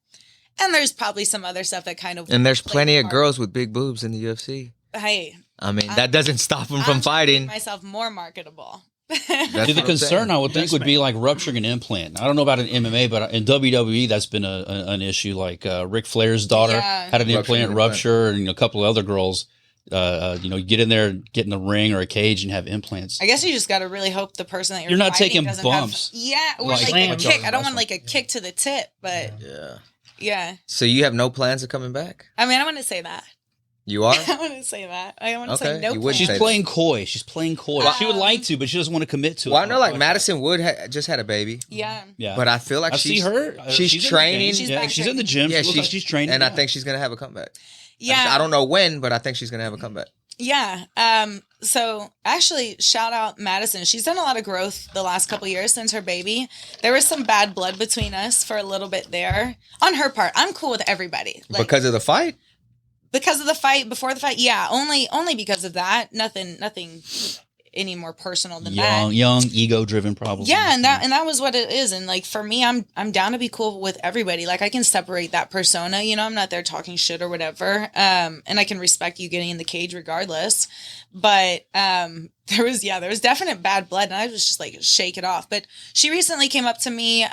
[SPEAKER 2] and there's probably some other stuff that kind of.
[SPEAKER 1] And there's plenty of girls with big boobs in the UFC.
[SPEAKER 2] Hey.
[SPEAKER 1] I mean, that doesn't stop them from fighting.
[SPEAKER 2] Myself more marketable.
[SPEAKER 3] See, the concern I would think would be like rupturing an implant. I don't know about an MMA, but in WWE that's been an issue. Like Ric Flair's daughter had an implant rupture, and a couple of other girls. You get in there, get in the ring or a cage, and have implants.
[SPEAKER 2] I guess you just got to really hope the person that
[SPEAKER 3] you're not taking bumps.
[SPEAKER 2] Or like a kick. I don't want like a kick to the tip, but yeah.
[SPEAKER 1] So you have no plans of coming back?
[SPEAKER 2] I mean, I want to say that.
[SPEAKER 1] You are?
[SPEAKER 2] I want to say that. I want to say no.
[SPEAKER 3] She's playing coy. She's playing coy. She would like to, but she doesn't want to commit to it.
[SPEAKER 1] Well, I know like Madison Wood just had a baby.
[SPEAKER 2] Yeah.
[SPEAKER 1] But I feel like
[SPEAKER 3] she's
[SPEAKER 1] training.
[SPEAKER 3] She's in the gym. Yeah, she's training.
[SPEAKER 1] And I think she's going to have a comeback.
[SPEAKER 2] Yeah.
[SPEAKER 1] I don't know when, but I think she's going to have a comeback.
[SPEAKER 2] Yeah. So actually, shout out Madison. She's done a lot of growth the last couple years since her baby. There was some bad blood between us for a little bit there. On her part, I'm cool with everybody.
[SPEAKER 1] Like, because of the fight?
[SPEAKER 2] Because of the fight, before the fight, yeah, only because of that. Nothing any more personal than that.
[SPEAKER 3] Young, ego-driven problems.
[SPEAKER 2] Yeah, and that was what it is. And like for me, I'm down to be cool with everybody. Like I can separate that persona. I'm not there talking shit or whatever. And I can respect you getting in the cage regardless. But there was definite bad blood, and I was just like shake it off. But she recently came up to me.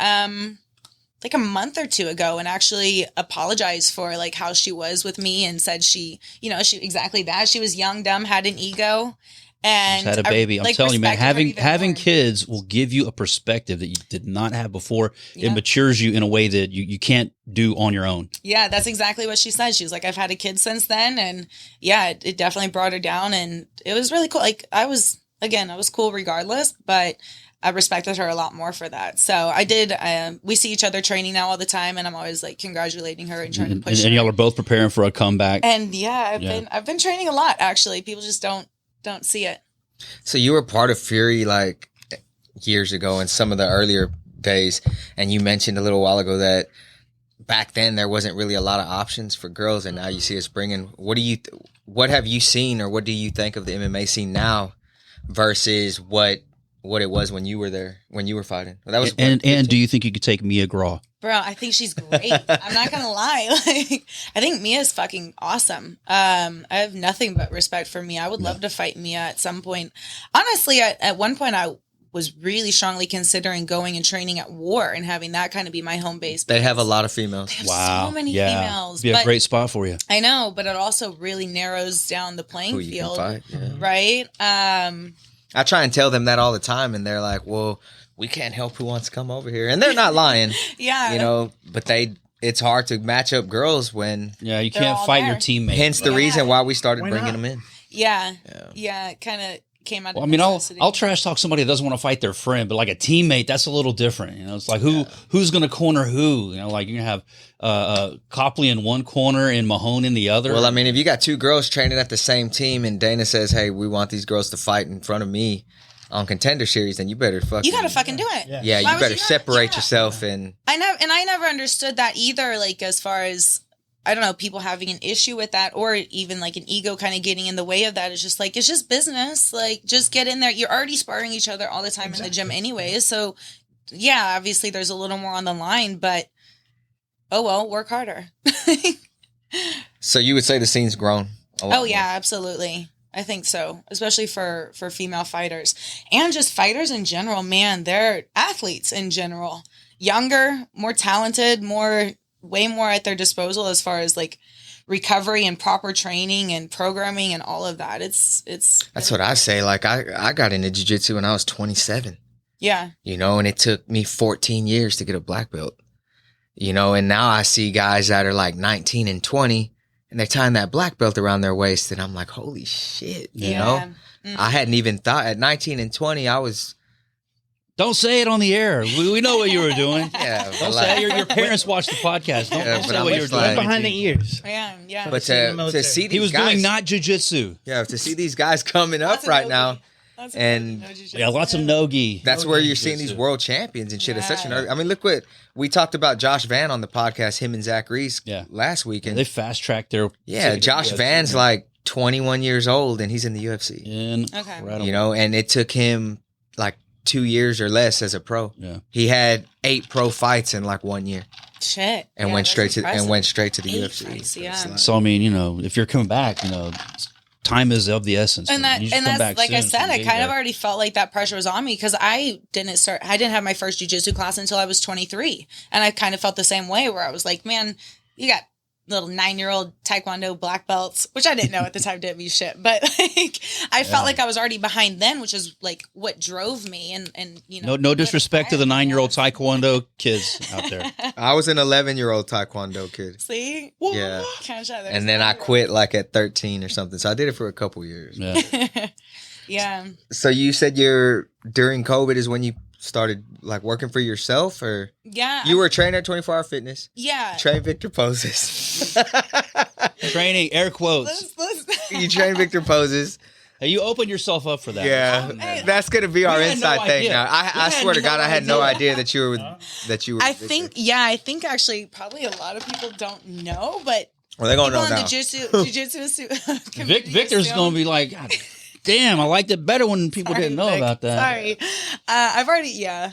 [SPEAKER 2] Like a month or two ago and actually apologized for like how she was with me and said she exactly that. She was young, dumb, had an ego and
[SPEAKER 3] had a baby. I'm telling you, man, having kids will give you a perspective that you did not have before. Yeah. It matures you in a way that you can't do on your own. Yeah,
[SPEAKER 2] that's exactly what she said. She was like, I've had a kid since then. And yeah, it definitely brought her down and it was really cool. Like I was cool regardless, but I respected her a lot more for that. So I did. We see each other training now all the time, and I'm always like congratulating her and trying to push her.
[SPEAKER 3] And y'all are both preparing for a comeback.
[SPEAKER 2] And I've been training a lot actually. People just don't see it.
[SPEAKER 1] So you were part of Fury like years ago in some of the earlier days, and you mentioned a little while ago that back then there wasn't really a lot of options for girls, and now you see us bringing. What have you seen, or what do you think of the MMA scene now versus what it was when you were there, when you were fighting? Well, that was
[SPEAKER 3] and do you think you could take Mia Graw?
[SPEAKER 2] Bro, I think she's great. I'm not gonna lie. Like, I think Mia's fucking awesome. I have nothing but respect for Mia. I would love to fight Mia at some point. Honestly, at one point I was really strongly considering going and training at War and having that kind of be my home base.
[SPEAKER 1] They have a lot of females.
[SPEAKER 2] Wow. So many females.
[SPEAKER 3] It'd be a great spot for you.
[SPEAKER 2] I know, but it also really narrows down the playing field.
[SPEAKER 1] Can fight,
[SPEAKER 2] right?
[SPEAKER 1] I try and tell them that all the time, and they're like, well, we can't help who wants to come over here. And they're not lying.
[SPEAKER 2] Yeah.
[SPEAKER 1] But it's hard to match up girls when...
[SPEAKER 3] Yeah, you can't fight your teammate.
[SPEAKER 1] Hence the reason why we started bringing them in.
[SPEAKER 2] Yeah. Kind came out of
[SPEAKER 3] Well, I mean,
[SPEAKER 2] necessity.
[SPEAKER 3] I'll trash talk somebody that doesn't want to fight their friend, but like a teammate, that's a little different. You know, it's like who's going to corner who? You know, like you're going to have Copley in one corner and Mahone in the other.
[SPEAKER 1] Well, I mean, if you got two girls training at the same team and Dana says, hey, we want these girls to fight in front of me on Contender Series, then you better
[SPEAKER 2] you gotta fucking do it.
[SPEAKER 1] Yeah, you better separate yourself. And
[SPEAKER 2] I never understood that either. Like as far as I don't know, people having an issue with that, or even like an ego kind of getting in the way of that. It's just like it's just business. Like just get in there. You're already sparring each other all the time in the gym, anyways. So yeah, obviously there's a little more on the line, but oh well, work harder.
[SPEAKER 1] So you would say the scene's grown a lot
[SPEAKER 2] Oh yeah,
[SPEAKER 1] more.
[SPEAKER 2] absolutely. I think so, especially for female fighters and just fighters in general. Man, they're athletes in general, younger, more talented, way more at their disposal as far as like recovery and proper training and programming and all of that. It's
[SPEAKER 1] That's what I say. Like I got into jiu-jitsu when I was 27,
[SPEAKER 2] yeah.
[SPEAKER 1] you know, and it took me 14 years to get a black belt, you know, and now I see guys that are like 19 and 20 and they're tying that black belt around their waist. And I'm like, holy shit, you know, I hadn't even thought at 19 and 20, I was.
[SPEAKER 3] Don't say it on the air. We know what you were doing.
[SPEAKER 1] Yeah.
[SPEAKER 3] Don't say it. Your parents watch the podcast. Don't
[SPEAKER 1] but
[SPEAKER 3] say
[SPEAKER 1] I'm
[SPEAKER 3] what you were
[SPEAKER 1] just
[SPEAKER 3] doing.
[SPEAKER 1] like-
[SPEAKER 4] Behind the ears.
[SPEAKER 2] Yeah.
[SPEAKER 1] But to see these
[SPEAKER 3] He was
[SPEAKER 1] guys,
[SPEAKER 3] doing not jujitsu.
[SPEAKER 1] yeah, to see these guys coming up
[SPEAKER 2] Lots of
[SPEAKER 1] right
[SPEAKER 2] no-gi.
[SPEAKER 1] now,
[SPEAKER 2] Lots of
[SPEAKER 1] and
[SPEAKER 2] no jiu-jitsu.
[SPEAKER 3] Yeah, lots of no-gi.
[SPEAKER 1] that's where you're seeing these world champions and shit. It's such an.
[SPEAKER 2] Yeah.
[SPEAKER 1] I mean, look what we talked about. Josh Van on the podcast, him and Zach Reese last weekend.
[SPEAKER 3] They fast-tracked their...
[SPEAKER 1] Yeah, Josh Van's like 21 years old and he's in the UFC.
[SPEAKER 3] Incredible.
[SPEAKER 1] You know, and it took him like 2 years or less as a pro.
[SPEAKER 3] Yeah.
[SPEAKER 1] He had 8 pro fights in like 1 year
[SPEAKER 2] Shit.
[SPEAKER 1] and
[SPEAKER 2] Yeah,
[SPEAKER 1] went
[SPEAKER 2] that's
[SPEAKER 1] straight
[SPEAKER 2] impressive.
[SPEAKER 1] to the
[SPEAKER 2] 8
[SPEAKER 1] UFC.
[SPEAKER 2] fights, yeah.
[SPEAKER 1] It's like-
[SPEAKER 3] So, I mean, you know, if you're coming back, you know, time is of the essence.
[SPEAKER 2] And
[SPEAKER 3] You just come
[SPEAKER 2] that's
[SPEAKER 3] back
[SPEAKER 2] like I
[SPEAKER 3] soon,
[SPEAKER 2] said,
[SPEAKER 3] so
[SPEAKER 2] I
[SPEAKER 3] you
[SPEAKER 2] kind of
[SPEAKER 3] get
[SPEAKER 2] already felt like that pressure was on me because I didn't have my first jiu-jitsu class until I was 23. And I kind of felt the same way where I was like, man, you got little 9-year-old taekwondo black belts, which I didn't know at the time didn't mean shit, but like I felt like I was already behind then, which is like what drove me and you know.
[SPEAKER 3] No disrespect to the 9-year-old taekwondo kids out there.
[SPEAKER 1] I was an 11-year-old taekwondo kid.
[SPEAKER 2] See?
[SPEAKER 1] Yeah.
[SPEAKER 2] Gosh,
[SPEAKER 1] And then I quit like at 13 or something. So I did it for a couple years.
[SPEAKER 3] Yeah.
[SPEAKER 2] Yeah.
[SPEAKER 1] So you said during COVID is when you started like working for yourself, or
[SPEAKER 2] Yeah.
[SPEAKER 1] you were a trainer at 24 Hour Fitness?
[SPEAKER 2] Yeah.
[SPEAKER 1] Train Victor Poses.
[SPEAKER 3] Training, air quotes.
[SPEAKER 1] You train Victor Poses.
[SPEAKER 3] Hey, you open yourself up for that.
[SPEAKER 1] Yeah,
[SPEAKER 2] hey,
[SPEAKER 1] that's gonna be our
[SPEAKER 3] we had
[SPEAKER 1] inside
[SPEAKER 3] no
[SPEAKER 1] thing
[SPEAKER 3] idea.
[SPEAKER 1] now. I
[SPEAKER 3] We
[SPEAKER 1] swear to
[SPEAKER 3] had
[SPEAKER 1] God,
[SPEAKER 3] no
[SPEAKER 1] I had no
[SPEAKER 3] idea.
[SPEAKER 1] idea that you were
[SPEAKER 2] I
[SPEAKER 1] Victor.
[SPEAKER 2] think actually probably a lot of people don't know, but
[SPEAKER 1] Well, they're gonna
[SPEAKER 2] people
[SPEAKER 1] know
[SPEAKER 2] in
[SPEAKER 1] now.
[SPEAKER 2] the jiu-jitsu community
[SPEAKER 3] Victor's
[SPEAKER 2] assume-
[SPEAKER 3] going to be like, God damn, I liked it better when people
[SPEAKER 2] Sorry,
[SPEAKER 3] didn't know
[SPEAKER 2] Vic.
[SPEAKER 3] about that.
[SPEAKER 2] Sorry. I've already, yeah.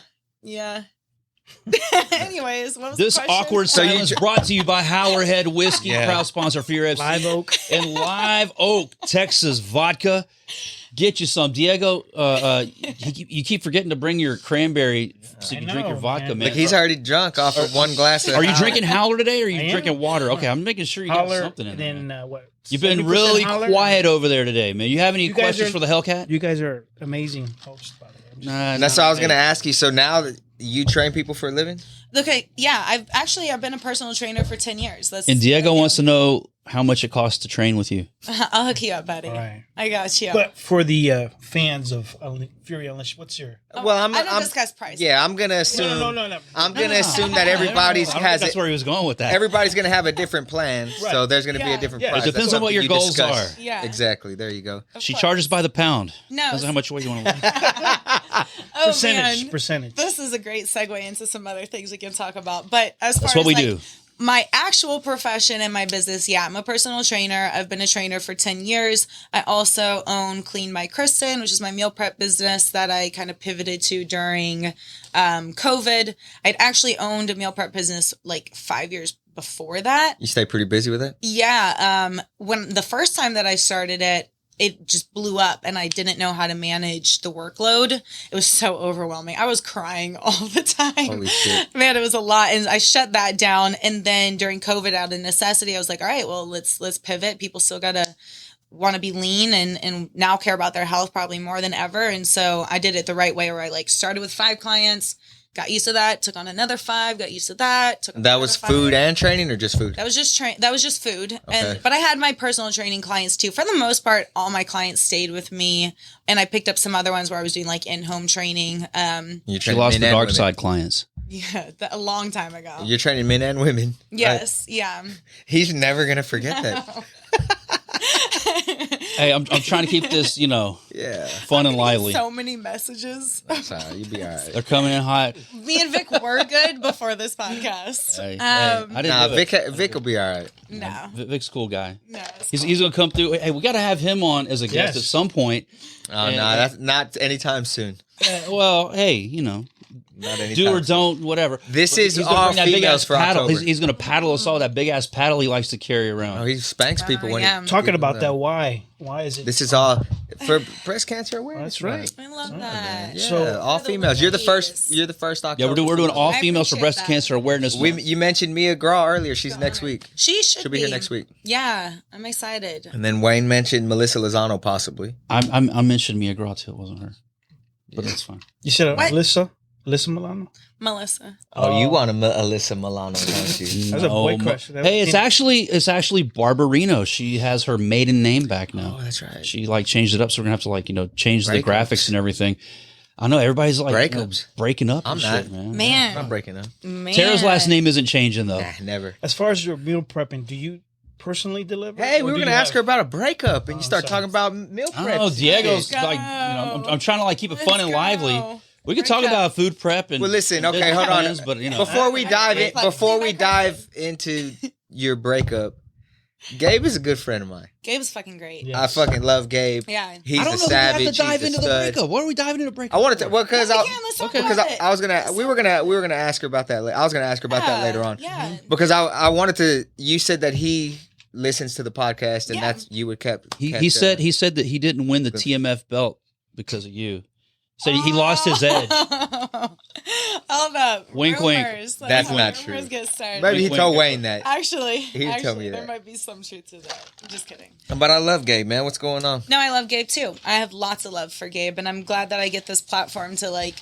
[SPEAKER 2] Anyways, what was
[SPEAKER 3] This
[SPEAKER 2] the question?
[SPEAKER 3] awkward
[SPEAKER 1] So you
[SPEAKER 3] silence brought to you by Howardhead Whiskey,
[SPEAKER 1] Yeah.
[SPEAKER 3] proud sponsor for your FC.
[SPEAKER 4] Live Oak.
[SPEAKER 3] And Live Oak, Texas vodka. Get you some. Diego, you keep forgetting to bring your cranberry so you
[SPEAKER 4] I
[SPEAKER 3] can drink your
[SPEAKER 4] know,
[SPEAKER 3] vodka,
[SPEAKER 4] man.
[SPEAKER 3] man.
[SPEAKER 1] Like he's already drunk off of one glass.
[SPEAKER 3] Are you drinking Howler today, or are
[SPEAKER 4] I
[SPEAKER 3] you
[SPEAKER 4] am.
[SPEAKER 3] drinking water? Okay, I'm making sure you got
[SPEAKER 4] Holler,
[SPEAKER 3] something in
[SPEAKER 4] and
[SPEAKER 3] there.
[SPEAKER 4] then
[SPEAKER 3] man.
[SPEAKER 4] what?
[SPEAKER 3] You've been
[SPEAKER 4] 70%
[SPEAKER 3] really
[SPEAKER 4] Holler?
[SPEAKER 3] quiet over there today, man. You have any
[SPEAKER 4] You guys
[SPEAKER 3] questions
[SPEAKER 4] are-
[SPEAKER 3] for the Hellcat?
[SPEAKER 4] You guys are amazing hosts, by the way. I'm just-
[SPEAKER 1] And that's what I was gonna ask you. So now that you train people for a living,
[SPEAKER 2] Okay, yeah, I've been a personal trainer for 10 years. That's
[SPEAKER 3] And Diego wants to know how much it costs to train with you.
[SPEAKER 2] I'll hook you up, buddy.
[SPEAKER 4] All right.
[SPEAKER 2] I got you.
[SPEAKER 4] But for the fans of Fury Unleashed, what's your?
[SPEAKER 1] well,
[SPEAKER 2] I don't discuss price.
[SPEAKER 1] Yeah, I'm gonna assume.
[SPEAKER 4] No.
[SPEAKER 1] I'm gonna assume that everybody's
[SPEAKER 3] I don't
[SPEAKER 1] has
[SPEAKER 3] think that's
[SPEAKER 1] it.
[SPEAKER 3] where he was going with that.
[SPEAKER 1] Everybody's gonna have a different plan,
[SPEAKER 4] Right.
[SPEAKER 1] so there's gonna be a
[SPEAKER 2] Yeah.
[SPEAKER 1] different
[SPEAKER 4] Yeah.
[SPEAKER 1] price.
[SPEAKER 3] It depends
[SPEAKER 1] That's
[SPEAKER 3] on what your
[SPEAKER 1] something you
[SPEAKER 3] goals
[SPEAKER 1] discuss.
[SPEAKER 3] are.
[SPEAKER 2] Yeah.
[SPEAKER 1] Exactly. There you go.
[SPEAKER 2] Of
[SPEAKER 3] She
[SPEAKER 2] course.
[SPEAKER 3] charges by the pound.
[SPEAKER 2] No.
[SPEAKER 3] Depends on how much weight you want to lift.
[SPEAKER 2] Oh,
[SPEAKER 4] Percentage.
[SPEAKER 2] This is a great segue into some other things we can talk about. But as far
[SPEAKER 3] That's what
[SPEAKER 2] as
[SPEAKER 3] we
[SPEAKER 2] like,
[SPEAKER 3] do.
[SPEAKER 2] my actual profession and my business, yeah, I'm a personal trainer. I've been a trainer for 10 years. I also own Clean by Kristin, which is my meal prep business that I kind of pivoted to during COVID. I'd actually owned a meal prep business like 5 years before that.
[SPEAKER 1] You stay pretty busy with it.
[SPEAKER 2] Yeah. When the first time that I started it, it just blew up and I didn't know how to manage the workload. It was so overwhelming. I was crying all the time.
[SPEAKER 1] Holy shit.
[SPEAKER 2] Man, it was a lot. And I shut that down. And then during COVID, out of necessity, I was like, all right, well, let's pivot. People still gotta want to be lean and now care about their health probably more than ever. And so I did it the right way where I like started with 5 clients, got used to that, took on another 5, got used to that.
[SPEAKER 1] That was food and training or just food?
[SPEAKER 2] That was just food. Okay. But I had my personal training clients too. For the most part, all my clients stayed with me, and I picked up some other ones where I was doing like in-home training.
[SPEAKER 3] She lost the dark side clients.
[SPEAKER 2] Yeah, a long time ago.
[SPEAKER 1] You're training men and women.
[SPEAKER 2] Yes,
[SPEAKER 1] right?
[SPEAKER 2] yeah.
[SPEAKER 1] He's never going to forget that.
[SPEAKER 3] Hey, I'm trying to keep this, fun and lively.
[SPEAKER 2] So many messages.
[SPEAKER 1] That's all right. You'll be all right.
[SPEAKER 3] They're coming in hot.
[SPEAKER 2] Me and Vic were good before this podcast.
[SPEAKER 3] I didn't
[SPEAKER 1] Vic will be all right.
[SPEAKER 2] No.
[SPEAKER 3] Vic's a cool guy.
[SPEAKER 2] No,
[SPEAKER 3] he's going to come through. Hey, we got to have him on as a guest at some point.
[SPEAKER 1] Oh, no, that's not anytime soon.
[SPEAKER 3] Well, hey,
[SPEAKER 1] Not anytime
[SPEAKER 3] do or
[SPEAKER 1] soon.
[SPEAKER 3] don't, whatever.
[SPEAKER 1] This is all females for
[SPEAKER 3] paddle.
[SPEAKER 1] October.
[SPEAKER 3] He's going to paddle us all, that big-ass paddle he likes to carry around.
[SPEAKER 1] Oh, he spanks people when he...
[SPEAKER 4] Talking about that, why is it?
[SPEAKER 1] This is all for breast cancer awareness.
[SPEAKER 4] That's right.
[SPEAKER 2] I love that.
[SPEAKER 1] Yeah,
[SPEAKER 4] So
[SPEAKER 1] all females. You're the first October.
[SPEAKER 3] Yeah, we're doing all females for breast
[SPEAKER 2] that.
[SPEAKER 3] cancer awareness.
[SPEAKER 1] You mentioned Mia Graw earlier. She's next week.
[SPEAKER 2] She'll
[SPEAKER 1] be here next week.
[SPEAKER 2] Yeah, I'm excited.
[SPEAKER 1] And then Wayne mentioned Melissa Lozano possibly.
[SPEAKER 3] I mentioned Mia Graw too. It wasn't her, but that's fine.
[SPEAKER 4] You said
[SPEAKER 2] What?
[SPEAKER 4] Alyssa Milano?
[SPEAKER 2] Melissa.
[SPEAKER 1] Oh, you want Alyssa Milano, don't you?
[SPEAKER 4] That's a boy crush.
[SPEAKER 3] Hey, it's actually Barbarino. She has her maiden name back now.
[SPEAKER 1] Oh, that's right.
[SPEAKER 3] She changed it up, so we're gonna have to change the
[SPEAKER 1] Breakups.
[SPEAKER 3] graphics and everything. I know everybody's
[SPEAKER 1] breakups.
[SPEAKER 3] Breaking up.
[SPEAKER 1] I'm
[SPEAKER 3] and
[SPEAKER 1] not.
[SPEAKER 3] shit, man.
[SPEAKER 2] Man.
[SPEAKER 1] I'm not breaking up.
[SPEAKER 2] Man.
[SPEAKER 3] Tara's last name isn't changing though.
[SPEAKER 1] Nah, never.
[SPEAKER 4] As far as your meal prepping, do you personally deliver?
[SPEAKER 1] Hey,
[SPEAKER 4] or
[SPEAKER 1] we were
[SPEAKER 4] do
[SPEAKER 1] gonna
[SPEAKER 4] you
[SPEAKER 1] ask her
[SPEAKER 4] have-
[SPEAKER 1] about a breakup, and you start
[SPEAKER 4] sorry.
[SPEAKER 1] talking about meal
[SPEAKER 3] I
[SPEAKER 1] prep.
[SPEAKER 3] don't know. Diego's
[SPEAKER 2] Let's
[SPEAKER 3] like,
[SPEAKER 2] go.
[SPEAKER 3] I'm trying to keep it fun and
[SPEAKER 2] Let's
[SPEAKER 3] lively.
[SPEAKER 2] go.
[SPEAKER 3] We could talk about food prep and
[SPEAKER 1] Well, listen.
[SPEAKER 3] and
[SPEAKER 1] Okay, hold on.
[SPEAKER 3] plans, but
[SPEAKER 1] Before we dive into your breakup, Gabe is a good friend of mine.
[SPEAKER 2] Gabe's fucking great.
[SPEAKER 4] Yeah.
[SPEAKER 1] I fucking love Gabe.
[SPEAKER 2] Yeah.
[SPEAKER 1] He's
[SPEAKER 3] I don't
[SPEAKER 1] a
[SPEAKER 3] know if
[SPEAKER 1] savage.
[SPEAKER 3] we have to dive
[SPEAKER 1] He's a
[SPEAKER 3] into the
[SPEAKER 1] stud.
[SPEAKER 3] breakup. What are we diving into the breakup?
[SPEAKER 1] I wanted to because
[SPEAKER 2] No, we can. Let's talk about it.
[SPEAKER 1] I was gonna we were gonna ask her about that. I was gonna ask her about that later on.
[SPEAKER 2] Yeah.
[SPEAKER 1] Because I wanted to. You said that he listens to the podcast, and
[SPEAKER 2] Yeah.
[SPEAKER 1] that's you would kept.
[SPEAKER 3] He said that he didn't win the TMF belt because of you. So he lost his edge.
[SPEAKER 2] Hold up.
[SPEAKER 3] Wink, wink.
[SPEAKER 2] Rumors.
[SPEAKER 1] That's not
[SPEAKER 2] rumors
[SPEAKER 1] true.
[SPEAKER 2] Get started.
[SPEAKER 1] Maybe he
[SPEAKER 3] Wink,
[SPEAKER 1] told
[SPEAKER 3] wink.
[SPEAKER 1] Wayne that.
[SPEAKER 2] Actually,
[SPEAKER 1] He told me
[SPEAKER 2] there
[SPEAKER 1] that.
[SPEAKER 2] might be some truth to that. I'm just kidding.
[SPEAKER 1] But I love Gabe, man. What's going on?
[SPEAKER 2] No, I love Gabe too. I have lots of love for Gabe, and I'm glad that I get this platform to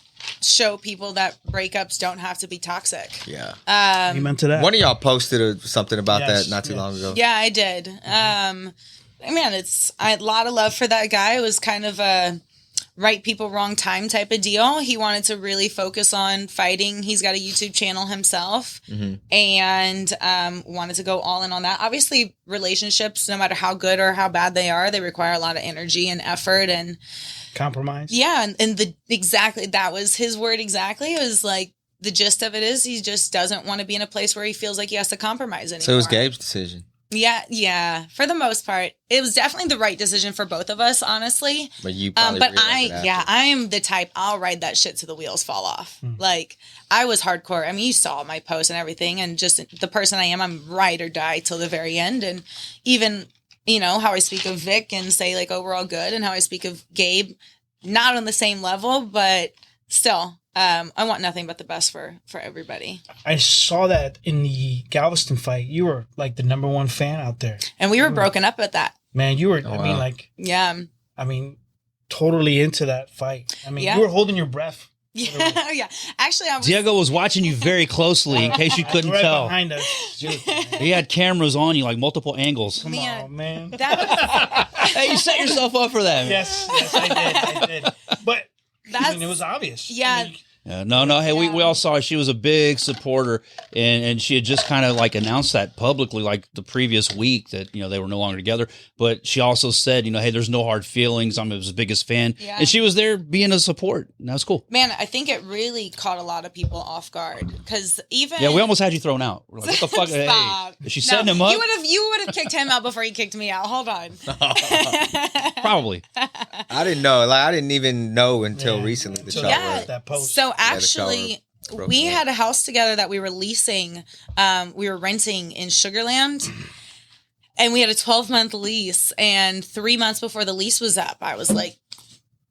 [SPEAKER 2] show people that breakups don't have to be toxic.
[SPEAKER 1] Yeah.
[SPEAKER 4] Amen to that.
[SPEAKER 1] One of y'all posted something about
[SPEAKER 4] Yes,
[SPEAKER 1] that not too long ago.
[SPEAKER 2] Yeah, I did. Man, I had a lot of love for that guy. It was kind of a right people, wrong time type of deal. He wanted to really focus on fighting. He's got a YouTube channel himself and wanted to go all in on that. Obviously, relationships, no matter how good or how bad they are, they require a lot of energy and effort and
[SPEAKER 4] Compromise.
[SPEAKER 2] yeah. And that was his word exactly. It was the gist of it is he just doesn't want to be in a place where he feels like he has to compromise anymore.
[SPEAKER 1] So it was Gabe's decision.
[SPEAKER 2] Yeah. For the most part, it was definitely the right decision for both of us, honestly.
[SPEAKER 1] But you probably
[SPEAKER 2] But
[SPEAKER 1] realized it after.
[SPEAKER 2] I am the type, I'll ride that shit till the wheels fall off. I was hardcore. I mean, you saw my posts and everything, and just the person I am, I'm ride or die till the very end. And even, how I speak of Vic and say we're all good, and how I speak of Gabe, not on the same level, but still, I want nothing but the best for everybody.
[SPEAKER 4] I saw that in the Galveston fight. You were the number one fan out there.
[SPEAKER 2] And we were broken up at that.
[SPEAKER 4] Man, you were,
[SPEAKER 1] wow.
[SPEAKER 2] Yeah.
[SPEAKER 4] Totally into that fight.
[SPEAKER 2] Yeah.
[SPEAKER 4] You were holding your breath.
[SPEAKER 2] Yeah. Yeah. Actually, I was.
[SPEAKER 3] Diego was watching you very closely in case you couldn't
[SPEAKER 4] right
[SPEAKER 3] tell.
[SPEAKER 4] behind us. Dude, man.
[SPEAKER 3] He had cameras on you, multiple angles.
[SPEAKER 4] Come on, man.
[SPEAKER 2] That was,
[SPEAKER 3] Hey, you set yourself up for that. Man.
[SPEAKER 4] Yes, I did. But
[SPEAKER 2] That's-
[SPEAKER 4] it was obvious.
[SPEAKER 2] yeah.
[SPEAKER 3] Yeah, no. Hey, we all saw her. She was a big supporter, and she had just kind of announced that publicly the previous week that they were no longer together. But she also said, hey, there's no hard feelings. I'm his biggest fan,
[SPEAKER 2] Yeah.
[SPEAKER 3] and she was there being a support. And that's cool.
[SPEAKER 2] Man, I think it really caught a lot of people off guard because even
[SPEAKER 3] Yeah, we almost had you thrown out. We're like, what the fuck?
[SPEAKER 2] Stop.
[SPEAKER 3] Hey, is she setting him up?
[SPEAKER 2] You would have kicked him out before he kicked me out. Hold on.
[SPEAKER 3] Probably.
[SPEAKER 1] I didn't know. I didn't even know until recently the
[SPEAKER 4] Until
[SPEAKER 1] show.
[SPEAKER 2] Yeah.
[SPEAKER 4] that post.
[SPEAKER 2] So
[SPEAKER 1] the
[SPEAKER 2] actually,
[SPEAKER 1] shower
[SPEAKER 2] we
[SPEAKER 1] broke
[SPEAKER 2] had a house together that we were leasing. We were renting in Sugarland. And we had a 12-month lease. And 3 months before the lease was up, I was like,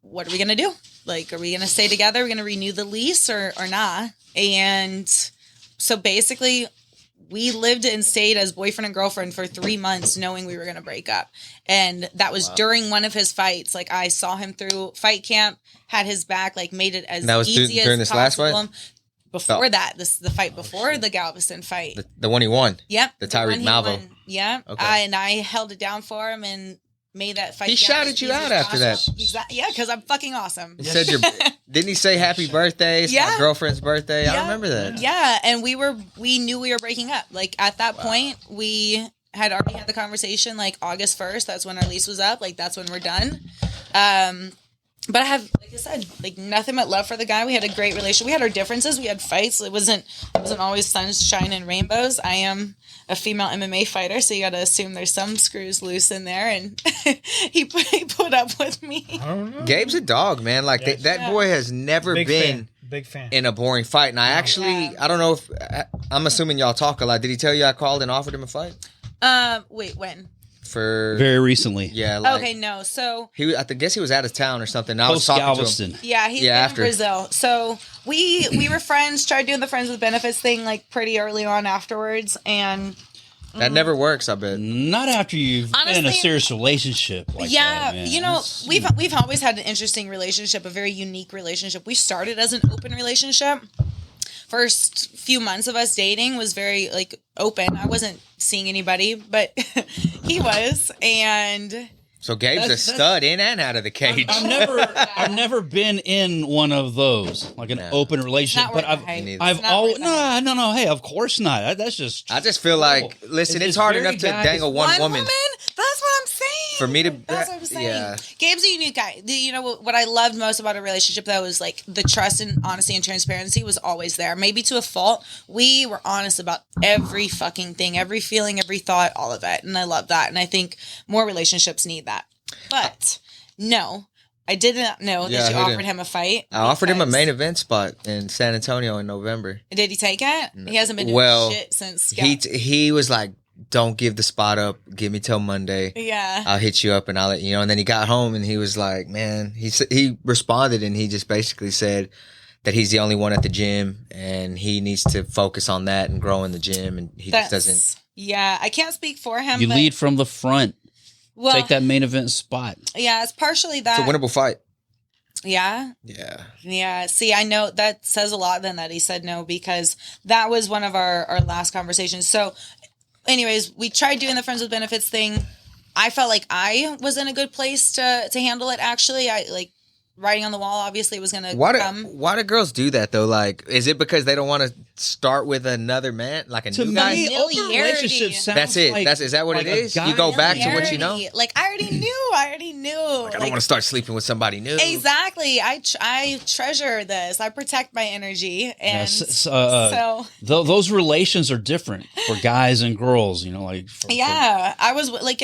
[SPEAKER 2] what are we going to do? Are we going to stay together? Are we going to renew the lease or not? And so basically, we lived and stayed as boyfriend and girlfriend for 3 months knowing we were going to break up. And that was during one of his fights. I saw him through fight camp, had his back, made it as
[SPEAKER 1] That was
[SPEAKER 2] easy as
[SPEAKER 1] during this last
[SPEAKER 2] possible.
[SPEAKER 1] fight?
[SPEAKER 2] before that. This is the fight before the Galveston fight.
[SPEAKER 1] The one he won.
[SPEAKER 2] Yep.
[SPEAKER 1] The Tyreek Malvo.
[SPEAKER 2] Yeah.
[SPEAKER 1] Okay.
[SPEAKER 2] And I held it down for him and made that fight.
[SPEAKER 1] He shouted you out after that.
[SPEAKER 2] Yeah, because I'm fucking awesome.
[SPEAKER 1] He said didn't he say happy birthday? It's my girlfriend's birthday. I remember that.
[SPEAKER 2] Yeah, and we knew we were breaking up. Like at that point, we had already had the conversation. Like August 1st, that's when our lease was up. Like that's when we're done. But I have, like I said, like nothing but love for the guy. We had a great relationship. We had our differences. We had fights. It wasn't always sunshine and rainbows. I am a female MMA fighter, so you got to assume there's some screws loose in there. And he put up with me.
[SPEAKER 4] I don't know.
[SPEAKER 1] Gabe's a dog, man. Like that boy has never been
[SPEAKER 4] big fan
[SPEAKER 1] in a boring fight. And I actually, I don't know if I'm assuming y'all talk a lot. Did he tell you I called and offered him a fight?
[SPEAKER 2] Wait, when?
[SPEAKER 1] For
[SPEAKER 3] very recently.
[SPEAKER 1] Yeah. Like,
[SPEAKER 2] okay, no. So
[SPEAKER 1] I guess he was out of town or something. I was talking
[SPEAKER 3] Galveston.
[SPEAKER 1] to him.
[SPEAKER 2] Yeah, he's in Brazil. So we were friends. Tried doing the friends with benefits thing like pretty early on afterwards, and
[SPEAKER 1] that never works. I bet
[SPEAKER 3] not after you've been in a serious relationship. Like that, man.
[SPEAKER 2] You know, we've always had an interesting relationship, a very unique relationship. We started as an open relationship. First few months of us dating was very like open. I wasn't seeing anybody, but he was, and
[SPEAKER 1] so Gabe's a stud in and out of the cage.
[SPEAKER 3] I've never been in one of those, like an open relationship. But I've always no. Hey, of course not. That's just.
[SPEAKER 1] I just feel like it's hard enough to dangle one woman.
[SPEAKER 2] That's what I'm saying.
[SPEAKER 1] For me to,
[SPEAKER 2] that's what I'm saying.
[SPEAKER 1] Yeah.
[SPEAKER 2] Gabe's a unique guy. You know what I loved most about a relationship though was like the trust and honesty and transparency was always there. Maybe to a fault, we were honest about every fucking thing, every feeling, every thought, all of it, and I love that. And I think more relationships need that. But no, I did not know that you offered him a fight.
[SPEAKER 1] I offered him a main event spot in San Antonio in November.
[SPEAKER 2] Did he take it? No. He hasn't been doing shit since.
[SPEAKER 1] He was like, don't give the spot up. Give me till Monday.
[SPEAKER 2] Yeah.
[SPEAKER 1] I'll hit you up and I'll let you know. And then he got home and he was like, man, he responded and he just basically said that he's the only one at the gym and he needs to focus on that and grow in the gym. And he just doesn't.
[SPEAKER 2] Yeah. I can't speak for him.
[SPEAKER 3] You lead from the front. Well, take that main event spot.
[SPEAKER 2] Yeah. It's partially that.
[SPEAKER 1] It's a winnable fight.
[SPEAKER 2] Yeah.
[SPEAKER 1] Yeah.
[SPEAKER 2] Yeah. See, I know that says a lot then that he said no, because that was one of our last conversations. So anyways, we tried doing the friends with benefits thing. I felt like I was in a good place to handle it. Actually, I like writing on the wall. Obviously, was going to come.
[SPEAKER 1] Why do girls do that though? Like, is it because they don't want to start with another man, like a new guy? That's it.
[SPEAKER 2] Like,
[SPEAKER 1] is that what it is? You go back to what you know.
[SPEAKER 2] Like I already knew.
[SPEAKER 1] Like, I don't want to start sleeping with somebody new.
[SPEAKER 2] Exactly. I treasure this. I protect my energy, and
[SPEAKER 3] so those relations are different for guys and girls. You know, like
[SPEAKER 2] I was like,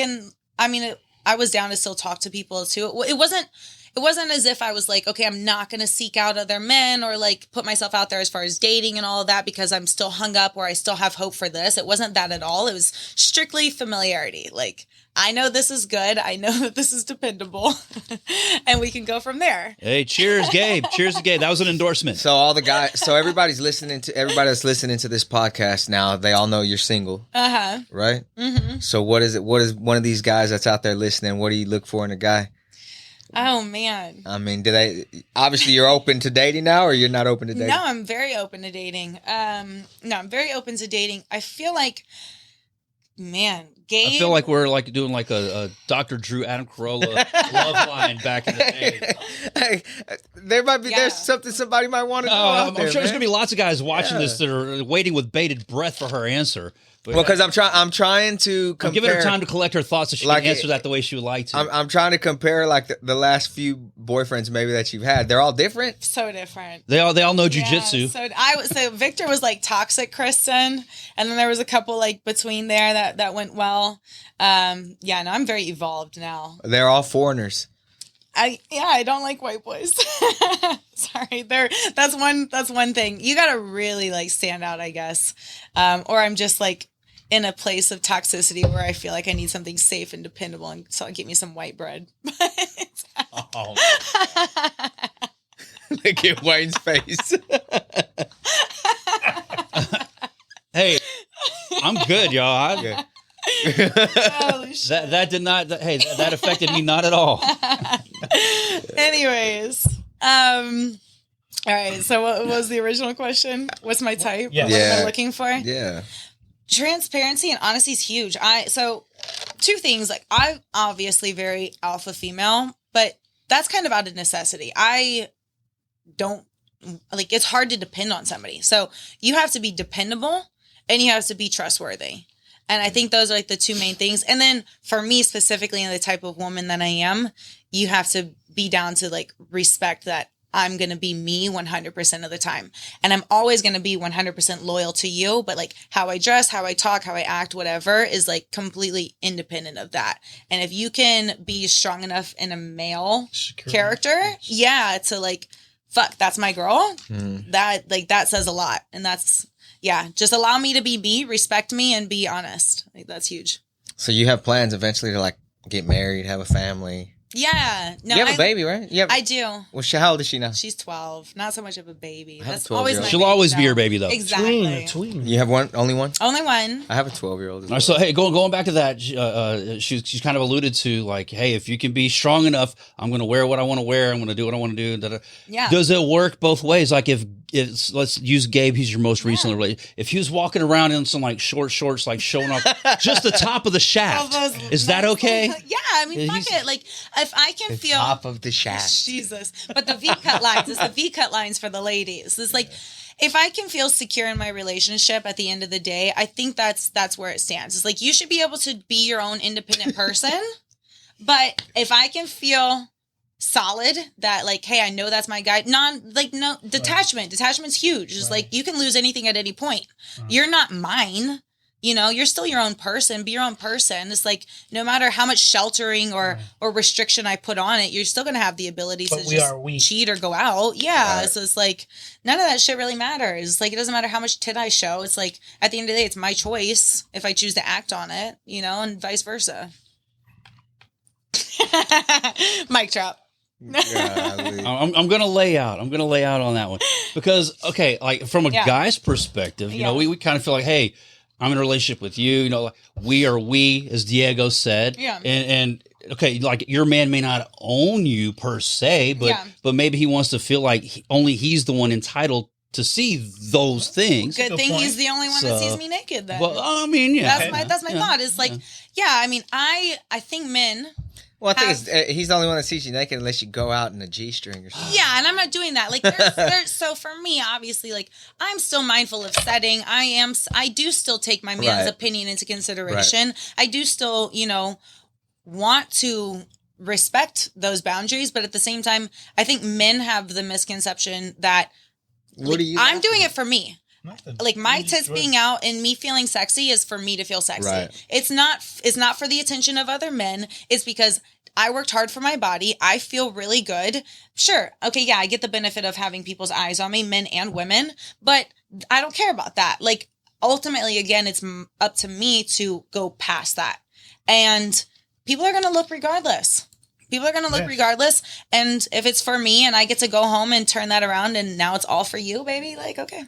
[SPEAKER 2] I was down to still talk to people too. It wasn't as if I was like, okay, I'm not going to seek out other men or like put myself out there as far as dating and all of that because I'm still hung up or I still have hope for this. It wasn't that at all. It was strictly familiarity. Like, I know this is good. I know that this is dependable and we can go from there.
[SPEAKER 3] Hey, cheers, Gabe. Cheers to Gabe. That was an endorsement.
[SPEAKER 1] So everybody that's listening to this podcast now, they all know you're single.
[SPEAKER 2] Uh-huh.
[SPEAKER 1] Right?
[SPEAKER 2] Mm-hmm.
[SPEAKER 1] So what is one of these guys that's out there listening? What do you look for in a guy?
[SPEAKER 2] Oh, man.
[SPEAKER 1] I mean, obviously you're open to dating now or you're not open to dating?
[SPEAKER 2] No, I'm very open to dating. I'm very open to dating. I feel like, man, Gabe.
[SPEAKER 3] I feel like we're like doing like a Dr. Drew, Adam Carolla love line back in the day.
[SPEAKER 1] Hey, there's something somebody might want to do out there,
[SPEAKER 3] I'm sure there's going to be lots of guys watching this that are waiting with bated breath for her answer. But
[SPEAKER 1] because I'm trying to compare.
[SPEAKER 3] I'm giving her time to collect her thoughts so she can answer that the way she would like to.
[SPEAKER 1] I'm trying to compare like the last few boyfriends maybe that you've had. They're all different.
[SPEAKER 2] So different.
[SPEAKER 3] They all know jujitsu.
[SPEAKER 2] So Victor was like toxic Kristin, and then there was a couple like between there that went well. I'm very evolved now.
[SPEAKER 1] They're all foreigners.
[SPEAKER 2] I don't like white boys. Sorry, that's one thing. You gotta really like stand out, I guess. Or I'm just like in a place of toxicity where I feel like I need something safe and dependable, and so I'll get me some white bread.
[SPEAKER 1] Look at Wayne's face.
[SPEAKER 3] Hey, I'm good, y'all.
[SPEAKER 2] Holy shit.
[SPEAKER 3] That did not. That affected me not at all.
[SPEAKER 2] Anyways, All right. So what was the original question? What's my type?
[SPEAKER 4] Yeah.
[SPEAKER 2] What am I looking for?
[SPEAKER 1] Yeah.
[SPEAKER 2] Transparency and honesty is huge. So two things. Like, I'm obviously very alpha female, but that's kind of out of necessity. I don't like, it's hard to depend on somebody. So you have to be dependable and you have to be trustworthy. And I think those are like the two main things. And then for me specifically, and the type of woman that I am, you have to be down to like respect that I'm going to be me 100% of the time. And I'm always going to be 100% loyal to you. But like how I dress, how I talk, how I act, whatever is like completely independent of that. And if you can be strong enough in a male character, yeah, to like, fuck, that's my girl. That says a lot. And that's, yeah, just allow me to be me, respect me, and be honest. Like, that's huge.
[SPEAKER 1] So you have plans eventually to like get married, have a family?
[SPEAKER 2] Yeah. No,
[SPEAKER 1] you have a baby, right?
[SPEAKER 2] I do.
[SPEAKER 1] Well, how old is she now?
[SPEAKER 2] She's 12. Not so much of a baby. That's
[SPEAKER 1] 12-year-old.
[SPEAKER 2] always my
[SPEAKER 3] She'll
[SPEAKER 2] baby,
[SPEAKER 3] always be
[SPEAKER 2] though.
[SPEAKER 3] your baby, though.
[SPEAKER 2] Exactly.
[SPEAKER 4] Tween.
[SPEAKER 1] You have one? Only one?
[SPEAKER 2] Only one.
[SPEAKER 1] I have a 12-year-old as well.
[SPEAKER 3] So, hey, going back to that, she's kind of alluded to, like, hey, if you can be strong enough, I'm going to wear what I want to wear. I'm going to do what I want to do.
[SPEAKER 2] Yeah.
[SPEAKER 3] Does it work both ways? Like, if let's use Gabe, he's your most recent related. If he was walking around in some, like, short shorts, like, showing off just the top of the shaft, is that okay?
[SPEAKER 2] Yeah, I mean, fuck it. Like, if I can feel...
[SPEAKER 1] top of the shaft.
[SPEAKER 2] Jesus. But the V-cut lines, it's the V-cut lines for the ladies. It's like, if I can feel secure in my relationship at the end of the day, I think that's where it stands. It's like, you should be able to be your own independent person. But if I can feel solid that like, hey, I know that's my guy. Detachment. Detachment's huge. It's like, you can lose anything at any point. You're not mine. You know, you're still your own person. Be your own person. It's like, no matter how much sheltering or restriction I put on it, you're still going to have the ability to just cheat or go out. Yeah. Right. So it's like, none of that shit really matters. It's like, it doesn't matter how much tit I show. It's like, at the end of the day, it's my choice if I choose to act on it, you know, and vice versa. Mic drop.
[SPEAKER 3] I'm gonna lay out on that one because, okay, like from a guy's perspective, you know, we kind of feel like, hey, I'm in a relationship with you, you know, like we, as Diego said, and okay, like your man may not own you per se, but maybe he wants to feel like only he's the one entitled to see those things.
[SPEAKER 2] Good thing he's the only one that sees me naked then.
[SPEAKER 3] Well, I mean, yeah.
[SPEAKER 2] That's my thought. It's like, I mean, I think men...
[SPEAKER 1] Well, I think he's the only one that sees you naked unless you go out in a G-string or something.
[SPEAKER 2] Yeah, and I'm not doing that. Like, there's so for me, obviously, like, I'm still mindful of setting. I do still take my man's opinion into consideration. Right. I do still, you know, want to respect those boundaries, but at the same time, I think men have the misconception that I'm doing it for me. Like, my tits being out and me feeling sexy is for me to feel sexy. Right. It's not for the attention of other men. It's because I worked hard for my body. I feel really good. Sure. Okay. Yeah. I get the benefit of having people's eyes on me, men and women, but I don't care about that. Like, ultimately, again, it's up to me to go past that. And people are going to look regardless. Regardless. And if it's for me and I get to go home and turn that around and now it's all for you, baby, like, okay.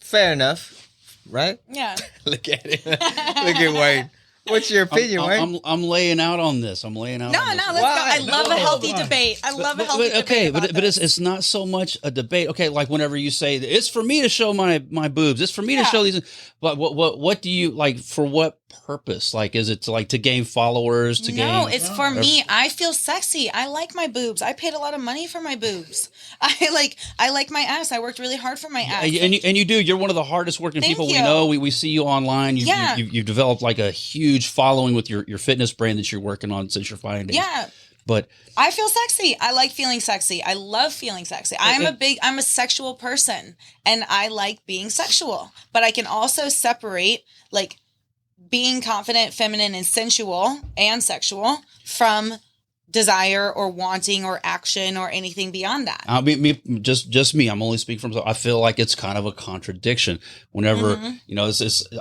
[SPEAKER 1] Fair enough, right?
[SPEAKER 2] Yeah.
[SPEAKER 1] Look at it. Look at Wayne. What's your opinion, Wayne?
[SPEAKER 3] I'm laying out on this.
[SPEAKER 2] No, let's go. I love a healthy debate.
[SPEAKER 3] Okay, but it's not so much a debate. Okay, like whenever you say it's for me to show my boobs, it's for me to show these. But what do you like? For what purpose? Like, is it to gain followers?
[SPEAKER 2] No, it's for me. I feel sexy. I like my boobs. I paid a lot of money for my boobs. I like my ass. I worked really hard for my ass.
[SPEAKER 3] And you do. You're one of the hardest working people we know. We see you online. You've developed like a huge following with your fitness brand that you're working on since your fighting days.
[SPEAKER 2] Yeah.
[SPEAKER 3] But
[SPEAKER 2] I feel sexy. I like feeling sexy. I love feeling sexy. I'm a sexual person and I like being sexual, but I can also separate like being confident, feminine, and sensual and sexual from desire or wanting or action or anything beyond that.
[SPEAKER 3] I mean, just me. I'm only speaking from. I feel like it's kind of a contradiction. Whenever you know,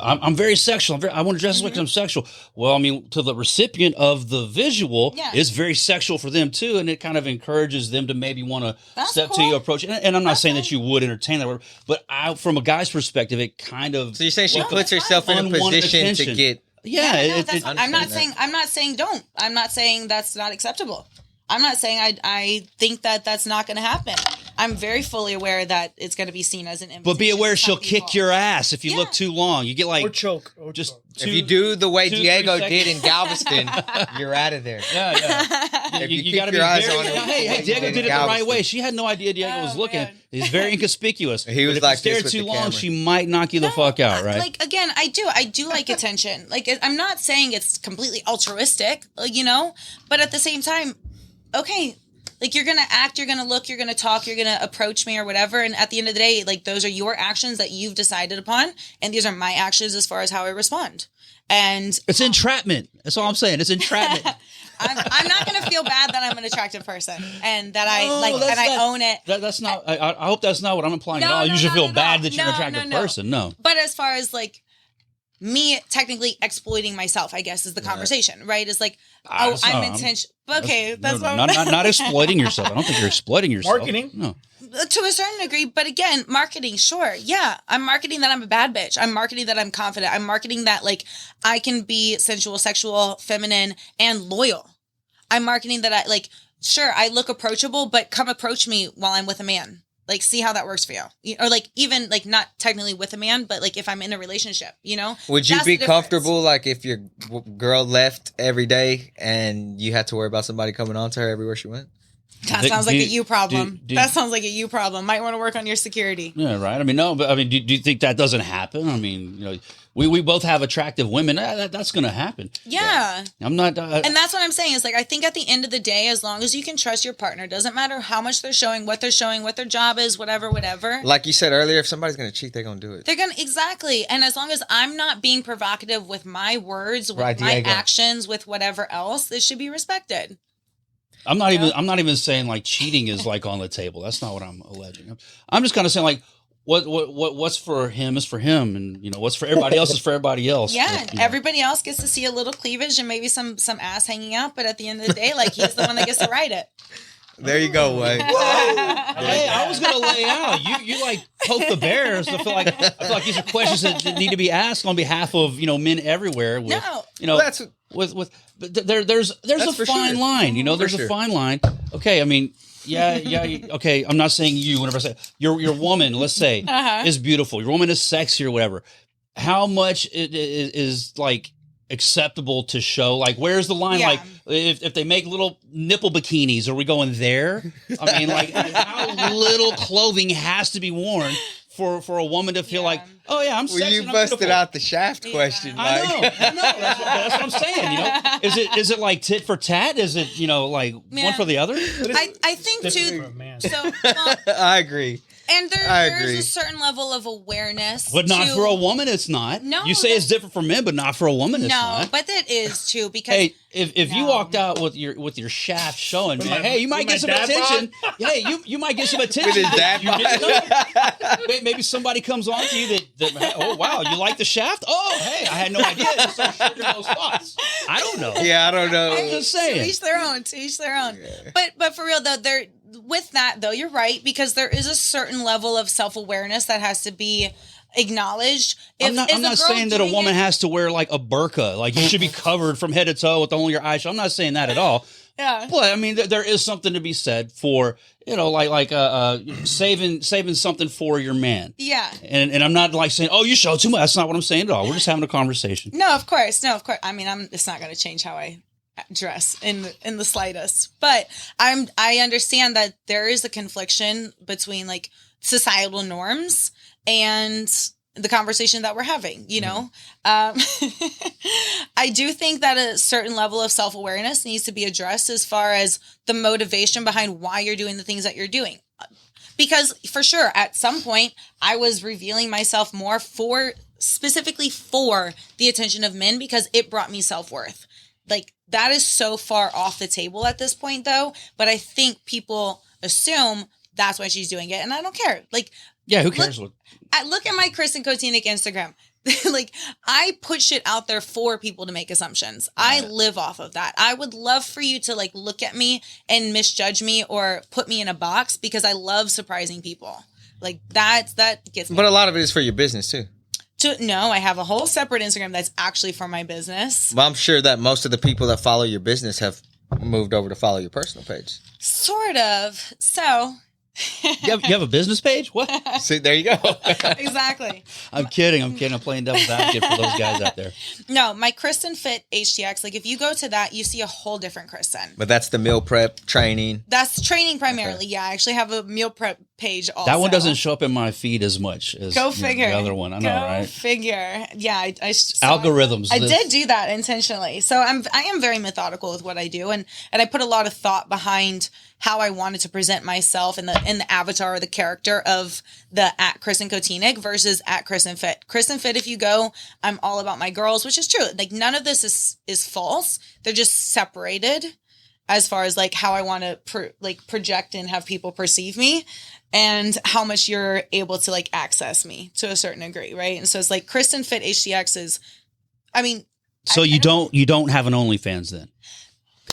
[SPEAKER 3] I'm very sexual. I want to dress like I'm sexual. Well, I mean, to the recipient of the visual, it's very sexual for them too, and it kind of encourages them to maybe want to step to your approach. And I'm not saying that you would entertain that, but from a guy's perspective, it kind of.
[SPEAKER 1] So you're saying she puts herself in a position to get.
[SPEAKER 2] I'm not saying don't. I'm not saying that's not acceptable. I'm not saying I think that that's not going to happen. I'm very fully aware that it's going to be seen as an invitation.
[SPEAKER 3] But be aware she'll kick your ass if you look too long. You get like
[SPEAKER 4] or choke.
[SPEAKER 1] If you do the way Diego did in Galveston, you're out of there.
[SPEAKER 3] Yeah. You got to be
[SPEAKER 1] eyes
[SPEAKER 3] very.
[SPEAKER 1] on him,
[SPEAKER 3] Hey, Diego did it the right way. She had no idea Diego was looking. Man. He's very inconspicuous.
[SPEAKER 1] He was
[SPEAKER 3] if
[SPEAKER 1] like,
[SPEAKER 3] you stare too long, she might knock you the fuck out, right?
[SPEAKER 2] Like again, I do like attention. Like I'm not saying it's completely altruistic, you know, but at the same time, okay. Like, you're going to act, you're going to look, you're going to talk, you're going to approach me or whatever. And at the end of the day, like, those are your actions that you've decided upon. And these are my actions as far as how I respond. And
[SPEAKER 3] it's entrapment. That's all I'm saying. It's entrapment.
[SPEAKER 2] I'm not going to feel bad that I'm an attractive person and that I own it.
[SPEAKER 3] That's not, I hope that's not what I'm implying at all. You should feel bad that you're an attractive person. No.
[SPEAKER 2] But as far as like, me technically exploiting myself, I guess, is the conversation, right? It's like, I'm intentional. Okay, that's
[SPEAKER 3] not exploiting yourself. I don't think you're exploiting yourself.
[SPEAKER 4] Marketing,
[SPEAKER 3] no,
[SPEAKER 2] to a certain degree. But again, marketing, sure, yeah. I'm marketing that I'm a bad bitch. I'm marketing that I'm confident. I'm marketing that like I can be sensual, sexual, feminine, and loyal. I'm marketing that sure, I look approachable, but come approach me while I'm with a man. Like, see how that works for you. Or, like, even, like, not technically with a man, but, like, if I'm in a relationship, you know?
[SPEAKER 1] Would you be comfortable, like, if your girl left every day and you had to worry about somebody coming on to her everywhere she went?
[SPEAKER 2] That sounds like a you problem. That sounds like a you problem. Might want to work on your security.
[SPEAKER 3] Yeah, right. I mean, no, but, I mean, do you think that doesn't happen? I mean, you know, we both have attractive women. That's going to happen.
[SPEAKER 2] Yeah.
[SPEAKER 3] I'm not.
[SPEAKER 2] And that's what I'm saying is, like, I think at the end of the day, as long as you can trust your partner, doesn't matter how much they're showing, what their job is, whatever.
[SPEAKER 1] Like you said earlier, if somebody's going to cheat, they're going to do it.
[SPEAKER 2] They're going to, exactly. And as long as I'm not being provocative with my words, with my actions, with whatever else, it should be respected.
[SPEAKER 3] I'm not even saying like cheating is like on the table. That's not what I'm alleging. I'm just kind of saying like what's for him is for him, and you know what's for everybody else is for everybody else.
[SPEAKER 2] Yeah, everybody else gets to see a little cleavage and maybe some ass hanging out, but at the end of the day, like he's the one that gets to write it.
[SPEAKER 1] There you go, Wade.
[SPEAKER 3] Hey, I was gonna lay out. You like poke the bears. I feel like these are questions that need to be asked on behalf of men everywhere. With, there's a fine line. You know, there's a fine line. Okay, I mean, yeah. Okay, I'm not saying you. Whenever I say your woman, let's say, is beautiful. Your woman is sexy or whatever. How much it is like acceptable to show? Like, where's the line? Like, if they make little nipple bikinis, are we going there? I mean, like, how little clothing has to be worn for a woman to feel like, oh yeah, I'm sexy.
[SPEAKER 1] Well, you busted out the shaft question.
[SPEAKER 3] I know. That's what I'm saying. You know, is it like tit for tat? Is it like one for the other?
[SPEAKER 2] I think too. So
[SPEAKER 1] I agree.
[SPEAKER 2] And there's a certain level of awareness.
[SPEAKER 3] But not for a woman, it's not. No. You say it's different for men, but not for a woman, it's not.
[SPEAKER 2] No, but it is too, because...
[SPEAKER 3] Hey, if you walked out with your shaft showing, man, hey, you might get some attention. Hey, you might get some attention.
[SPEAKER 1] With his dad bod.
[SPEAKER 3] Maybe somebody comes on to you that, oh, wow, you like the shaft? Oh, hey, I had no idea. So those thoughts. I don't know.
[SPEAKER 1] Yeah, I don't know.
[SPEAKER 3] I'm just saying.
[SPEAKER 2] To each their own. Yeah. But for real, though, with that, though, you're right, because there is a certain level of self-awareness that has to be acknowledged.
[SPEAKER 3] I'm not saying that a woman has to wear like a burqa, like you should be covered from head to toe with only your eyes. I'm not saying that at all.
[SPEAKER 2] Yeah.
[SPEAKER 3] But I mean, there is something to be said for, saving something for your man. Yeah. And I'm not like saying, oh, you show too much. That's not what I'm saying at all. We're just having a conversation.
[SPEAKER 2] No, of course. I mean, it's not going to change how I dress in the slightest, but I understand that there is a confliction between like societal norms and the conversation that we're having, I do think that a certain level of self-awareness needs to be addressed as far as the motivation behind why you're doing the things that you're doing, because for sure at some point I was revealing myself more specifically for the attention of men, because it brought me self-worth. Like, that is so far off the table at this point, though. But I think people assume that's why she's doing it, and I don't care. Like,
[SPEAKER 3] yeah, who cares?
[SPEAKER 2] Look at my Kristin Kotinek Instagram. Like, I put shit out there for people to make assumptions. I live off of that. I would love for you to like look at me and misjudge me or put me in a box, because I love surprising people. Like, that gets me.
[SPEAKER 1] But a lot of it is for your business too.
[SPEAKER 2] No, I have a whole separate Instagram that's actually for my business.
[SPEAKER 1] Well, I'm sure that most of the people that follow your business have moved over to follow your personal page.
[SPEAKER 2] Sort of. So.
[SPEAKER 3] You have a business page? What?
[SPEAKER 1] See, there you go.
[SPEAKER 2] Exactly.
[SPEAKER 3] I'm kidding. I'm playing devil's advocate for those guys out there.
[SPEAKER 2] No, my Kristin Fit HTX, like if you go to that, you see a whole different Kristin.
[SPEAKER 1] But that's the meal prep training.
[SPEAKER 2] That's training primarily. Okay. Yeah, I actually have a meal prep page also.
[SPEAKER 3] That one doesn't show up in my feed as much as
[SPEAKER 2] Go figure.
[SPEAKER 3] The other one. I know, right?
[SPEAKER 2] Go figure. Yeah, I
[SPEAKER 3] algorithms.
[SPEAKER 2] I did do that intentionally. So I am very methodical with what I do, and I put a lot of thought behind how I wanted to present myself in the avatar or the character of the at Kristin Kotinek versus at Kristin Fit. Kristin Fit, if you go, I'm all about my girls, which is true. Like none of this is false. They're just separated as far as like how I want to project and have people perceive me, and how much you're able to like access me to a certain degree, right? And so it's like Kristin Fit HTX is, I mean.
[SPEAKER 3] So you don't have an OnlyFans then?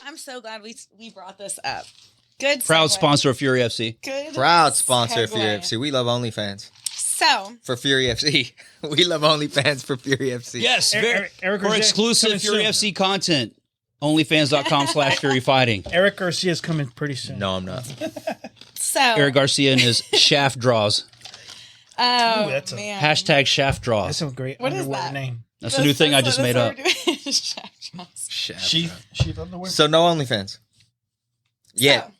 [SPEAKER 2] I'm so glad we brought this up. Good.
[SPEAKER 3] Proud sponsor of Fury FC.
[SPEAKER 2] Good.
[SPEAKER 1] Proud sponsor of Fury FC. We love OnlyFans.
[SPEAKER 2] So
[SPEAKER 1] for Fury FC, we love OnlyFans for Fury FC.
[SPEAKER 3] Yes, for exclusive Fury FC content. OnlyFans.com/Fury Fighting.
[SPEAKER 4] Eric Garcia is coming pretty soon.
[SPEAKER 1] No, I'm not.
[SPEAKER 2] So
[SPEAKER 3] Eric Garcia and his shaft draws.
[SPEAKER 2] Oh,
[SPEAKER 4] that's
[SPEAKER 2] man.
[SPEAKER 3] Hashtag shaft draws.
[SPEAKER 4] That's a great
[SPEAKER 2] what
[SPEAKER 4] underwear
[SPEAKER 2] is that?
[SPEAKER 4] name.
[SPEAKER 3] That's a new thing I just made up.
[SPEAKER 4] Sheath underwear.
[SPEAKER 1] So no OnlyFans. Yeah.
[SPEAKER 2] So,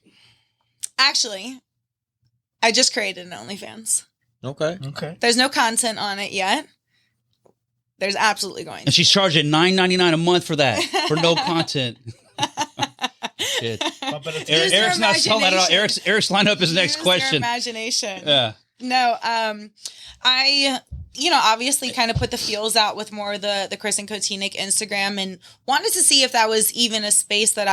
[SPEAKER 2] actually, I just created an OnlyFans.
[SPEAKER 1] Okay.
[SPEAKER 2] There's no content on it yet. There's absolutely going to.
[SPEAKER 3] And she's charging $9.99 a month for that, for no content. Shit. Eric's not selling that at all. Eric's lined up his next question.
[SPEAKER 2] Your imagination.
[SPEAKER 3] Yeah.
[SPEAKER 2] No, I, obviously kind of put the feels out with more of the Kristin Kotinek Instagram and wanted to see if that was even a space that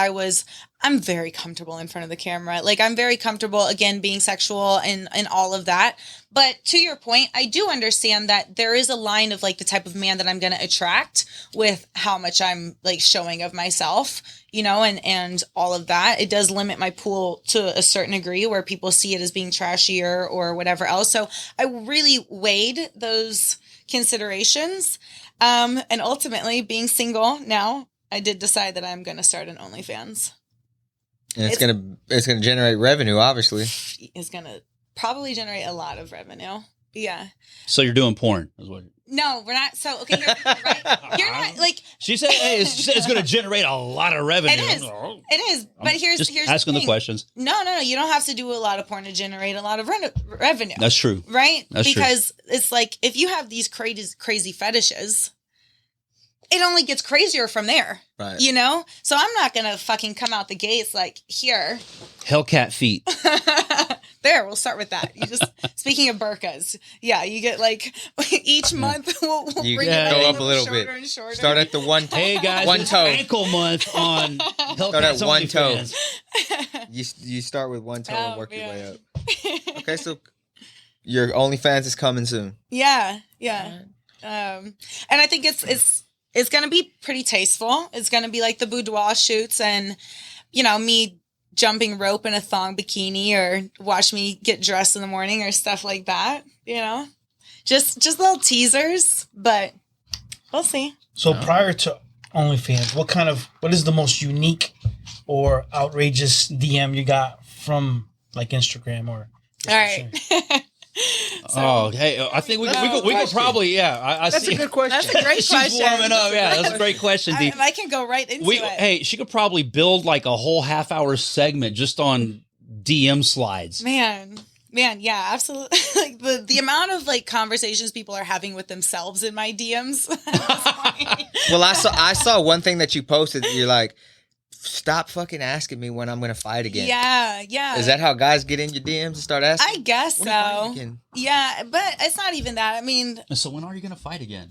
[SPEAKER 2] I'm very comfortable in front of the camera. Like I'm very comfortable, again, being sexual and all of that. But to your point, I do understand that there is a line of like the type of man that I'm going to attract with how much I'm like showing of myself, and all of that. It does limit my pool to a certain degree where people see it as being trashier or whatever else. So I really weighed those considerations. And ultimately being single now, I did decide that I'm going to start an OnlyFans.
[SPEAKER 1] And it's gonna generate revenue, obviously.
[SPEAKER 2] It's gonna probably generate a lot of revenue. Yeah.
[SPEAKER 3] So you're doing porn, is what?
[SPEAKER 2] No, we're not. So okay, right? You're not like.
[SPEAKER 3] She said, "Hey, it's going to generate a lot of revenue."
[SPEAKER 2] It is. But here's
[SPEAKER 3] asking the questions.
[SPEAKER 2] No. You don't have to do a lot of porn to generate a lot of revenue.
[SPEAKER 3] That's true,
[SPEAKER 2] right?
[SPEAKER 3] That's
[SPEAKER 2] because it's like if you have these crazy fetishes. It only gets crazier from there,
[SPEAKER 1] right?
[SPEAKER 2] So I'm not going to fucking come out the gates like here.
[SPEAKER 3] Hellcat feet.
[SPEAKER 2] There, we'll start with that. You just, speaking of burkas, yeah, you get like each month we'll bring it
[SPEAKER 1] go up a little bit.
[SPEAKER 2] And shorter.
[SPEAKER 1] Start at the one.
[SPEAKER 3] Hey guys,
[SPEAKER 1] one toe.
[SPEAKER 3] Ankle month on Hellcat's.
[SPEAKER 1] Start at one toe.
[SPEAKER 3] Fans.
[SPEAKER 1] You start with one toe and work your way up. Okay, so your OnlyFans is coming soon.
[SPEAKER 2] Yeah. And I think it's going to be pretty tasteful. It's going to be like the boudoir shoots and, me jumping rope in a thong bikini or watch me get dressed in the morning or stuff like that, just little teasers, but we'll see.
[SPEAKER 4] So prior to OnlyFans, what is the most unique or outrageous DM you got from like Instagram or?
[SPEAKER 2] All right.
[SPEAKER 3] Hey, I think we could probably, I
[SPEAKER 1] that's
[SPEAKER 3] see.
[SPEAKER 1] A good question.
[SPEAKER 2] That's a great question.
[SPEAKER 3] She's warming up. Yeah, that's a great question.
[SPEAKER 2] I can go right into it.
[SPEAKER 3] Hey, she could probably build like a whole half-hour segment just on DM slides.
[SPEAKER 2] Man, yeah, absolutely. Like the amount of like conversations people are having with themselves in my DMs.
[SPEAKER 1] Well, I saw one thing that you posted. You're like, stop fucking asking me when I'm going to fight again.
[SPEAKER 2] Yeah.
[SPEAKER 1] Is that how guys get in your DMs and start asking?
[SPEAKER 2] I guess so. Yeah, but it's not even that. I mean...
[SPEAKER 3] So when are you going to fight again?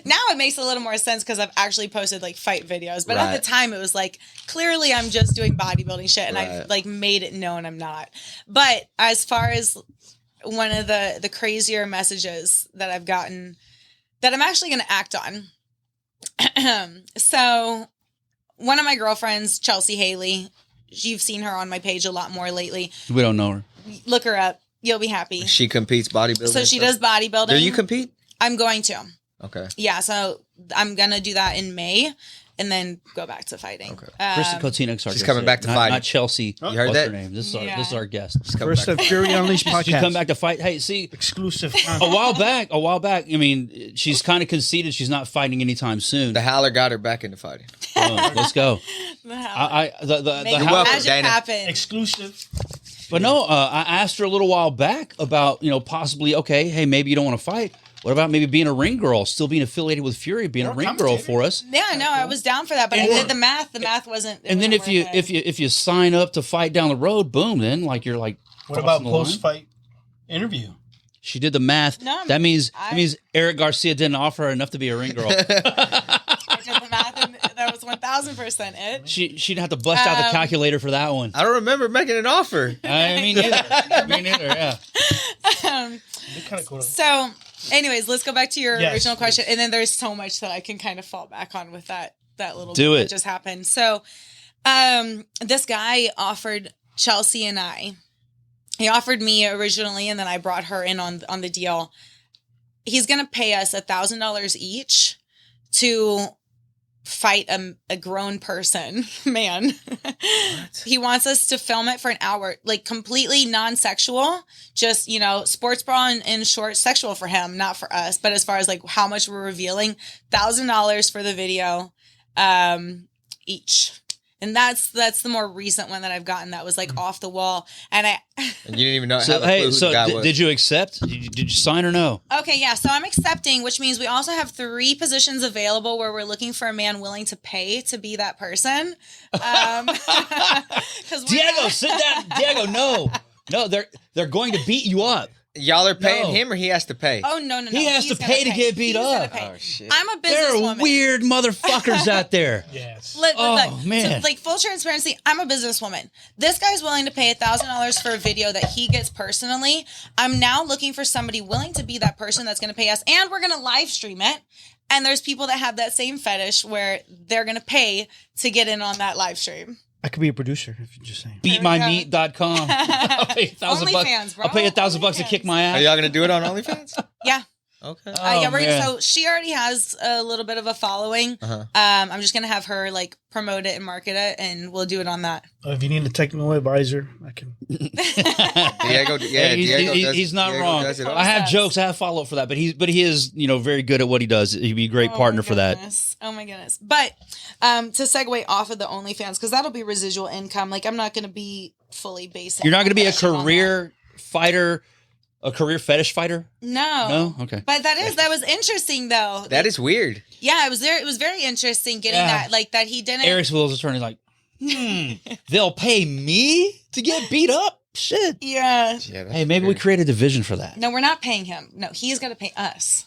[SPEAKER 2] Now it makes a little more sense because I've actually posted like fight videos. But
[SPEAKER 1] right.
[SPEAKER 2] at the time it was like, clearly I'm just doing bodybuilding shit and I've like made it known I'm not. But as far as one of the crazier messages that I've gotten that I'm actually going to act on. So one of my girlfriends, Chelsea Haley, you've seen her on my page a lot more lately.
[SPEAKER 3] We don't know her.
[SPEAKER 2] Look her up. You'll be happy.
[SPEAKER 1] She competes bodybuilding.
[SPEAKER 2] So she does bodybuilding.
[SPEAKER 1] Do you compete?
[SPEAKER 2] I'm going to.
[SPEAKER 1] Okay.
[SPEAKER 2] Yeah. So I'm going to do that in May. and then go back to fighting.
[SPEAKER 1] Okay.
[SPEAKER 3] Kristin Kotinek's our
[SPEAKER 1] She's
[SPEAKER 3] guest
[SPEAKER 1] coming
[SPEAKER 3] today.
[SPEAKER 1] back to fight.
[SPEAKER 3] Not Chelsea.
[SPEAKER 1] You heard
[SPEAKER 3] What's
[SPEAKER 1] that?
[SPEAKER 3] her name? This is our guest.
[SPEAKER 4] First at Fury Unleashed podcast.
[SPEAKER 3] She's come back to fight. Hey, see,
[SPEAKER 4] Exclusive.
[SPEAKER 3] a while back. I mean, she's kind of conceded she's not fighting anytime soon.
[SPEAKER 1] The Howler got her back into fighting.
[SPEAKER 3] Let's go.
[SPEAKER 2] The
[SPEAKER 1] welcome,
[SPEAKER 2] magic
[SPEAKER 1] Dana.
[SPEAKER 2] happen.
[SPEAKER 4] Exclusive.
[SPEAKER 3] But no, I asked her a little while back about, possibly, okay, hey, maybe you don't want to fight. What about maybe being a ring girl, still being affiliated with Fury, being a ring girl for us?
[SPEAKER 2] Yeah, no, I was down for that, but I did the math. The math wasn't.
[SPEAKER 3] And then if you sign up to fight down the road, boom, then you're like.
[SPEAKER 4] What about post-fight interview?
[SPEAKER 3] She did the math.
[SPEAKER 2] No,
[SPEAKER 3] that means Eric Garcia didn't offer her enough to be a ring girl.
[SPEAKER 2] I did the math, and that was 1,000% it.
[SPEAKER 3] She didn't have to bust out the calculator for that one.
[SPEAKER 1] I don't remember making an offer.
[SPEAKER 3] I mean, neither. Me neither. Yeah.
[SPEAKER 4] Kind of cool.
[SPEAKER 2] So, anyways, let's go back to your original question, and then there's so much that I can kind of fall back on with that little bit that just happened. So, this guy offered Chelsea and I. He offered me originally, and then I brought her in on the deal. He's going to pay us $1,000 each to fight a grown person, man. He wants us to film it for an hour, like completely non-sexual, just, sports bra and short, sexual for him, not for us. But as far as like how much we're revealing, $1,000 for the video each. And that's the more recent one that I've gotten that was like off the wall. And you
[SPEAKER 1] didn't even know.
[SPEAKER 3] So, hey, so did you accept? Did you sign or no?
[SPEAKER 2] Okay, yeah. So I'm accepting, which means we also have 3 positions available where we're looking for a man willing to pay to be that person.
[SPEAKER 3] Diego, sit down. Diego, no, they're going to beat you up.
[SPEAKER 1] Y'all are paying him, or he has to pay?
[SPEAKER 2] Oh no!
[SPEAKER 3] He has to pay to get beat up.
[SPEAKER 1] Oh shit!
[SPEAKER 2] I'm a businesswoman.
[SPEAKER 3] There are weird motherfuckers out there.
[SPEAKER 4] Yes.
[SPEAKER 2] Look,
[SPEAKER 3] man!
[SPEAKER 2] So, like full transparency, I'm a businesswoman. This guy's willing to pay $1,000 for a video that he gets personally. I'm now looking for somebody willing to be that person that's going to pay us, and we're going to live stream it. And there's people that have that same fetish where they're going to pay to get in on that live stream.
[SPEAKER 4] I could be a producer if you're just saying.
[SPEAKER 3] Beatmymeat.com. I'll pay $1,000. I'll pay $1,000 to kick my ass.
[SPEAKER 1] Are y'all gonna do it on OnlyFans?
[SPEAKER 2] Yeah.
[SPEAKER 1] Okay.
[SPEAKER 2] So she already has a little bit of a following. I'm just gonna have her like promote it and market it, and we'll do it on that.
[SPEAKER 4] If you need a technical advisor, I can.
[SPEAKER 1] Diego,
[SPEAKER 3] he's not wrong. I have jokes. I have follow up for that, but he is very good at what he does. He'd be a great partner for that.
[SPEAKER 2] Oh my goodness! But to segue off of the OnlyFans, because that'll be residual income. Like I'm not gonna be fully basic.
[SPEAKER 3] You're not gonna be a career fighter. A career fetish fighter?
[SPEAKER 2] No.
[SPEAKER 3] Okay.
[SPEAKER 2] But that was interesting though.
[SPEAKER 1] That is weird.
[SPEAKER 2] Yeah, it was there. It was very interesting getting that he didn't.
[SPEAKER 3] Eric's Will's attorney like, they'll pay me to get beat up? Shit.
[SPEAKER 2] Yeah.
[SPEAKER 3] Hey, maybe we create a division for that.
[SPEAKER 2] No, we're not paying him. No, he's got to pay us.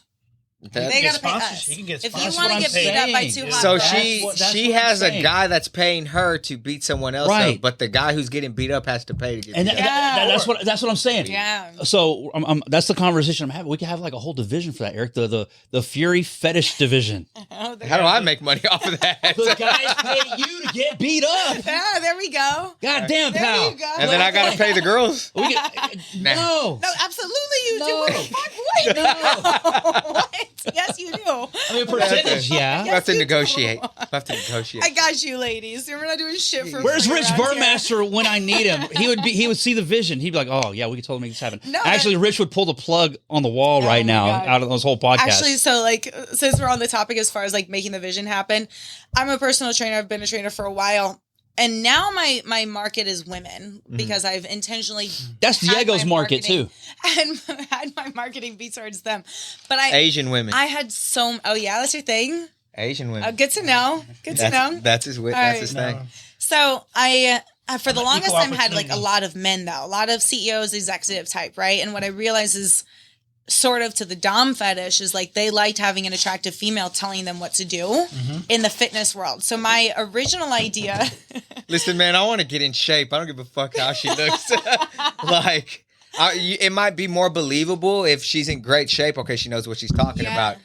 [SPEAKER 2] They got to pay us. If you want to get beat up by 2 hot
[SPEAKER 1] so
[SPEAKER 2] girls,
[SPEAKER 1] she has a guy that's paying her to beat someone else up, but the guy who's getting beat up has to pay to get beat up.
[SPEAKER 3] That's what I'm saying.
[SPEAKER 2] Yeah.
[SPEAKER 3] So that's the conversation I'm having. We could have like a whole division for that, Eric. The Fury fetish division.
[SPEAKER 1] How do I make money off of that?
[SPEAKER 3] The guys pay you to get beat up.
[SPEAKER 2] Yeah, there we go.
[SPEAKER 3] God damn,
[SPEAKER 2] there
[SPEAKER 3] pal.
[SPEAKER 2] You go.
[SPEAKER 1] And then I got to pay the girls?
[SPEAKER 3] No,
[SPEAKER 2] absolutely you do. What the fuck? What?
[SPEAKER 3] No.
[SPEAKER 2] What? Yes, you do.
[SPEAKER 3] I mean, percentage, yeah.
[SPEAKER 1] We have to negotiate. I
[SPEAKER 2] got you, ladies. We're not doing shit for
[SPEAKER 3] Where's
[SPEAKER 2] free
[SPEAKER 3] Rich
[SPEAKER 2] around
[SPEAKER 3] Burmaster when I need him? He would see the vision. He'd be like, oh, yeah, we could totally make this happen.
[SPEAKER 2] No,
[SPEAKER 3] actually, Rich would pull the plug on the wall right now out of this whole podcast.
[SPEAKER 2] Actually, so like, since we're on the topic as far as like making the vision happen, I'm a personal trainer. I've been a trainer for a while. And now my market is women because I've intentionally
[SPEAKER 3] that's Diego's market too,
[SPEAKER 2] and had my marketing be towards them. But
[SPEAKER 1] Asian women.
[SPEAKER 2] I had that's your thing.
[SPEAKER 1] Asian women.
[SPEAKER 2] Good to know.
[SPEAKER 1] That's his thing.
[SPEAKER 2] So I for the longest time had like a lot of men though, a lot of CEOs, executive type, right? And what I realized is, sort of to the dom fetish is like they liked having an attractive female telling them what to do in the fitness world. So my original idea.
[SPEAKER 1] Listen, man, I want to get in shape. I don't give a fuck how she looks. It might be more believable if she's in great shape. Okay, she knows what she's talking about.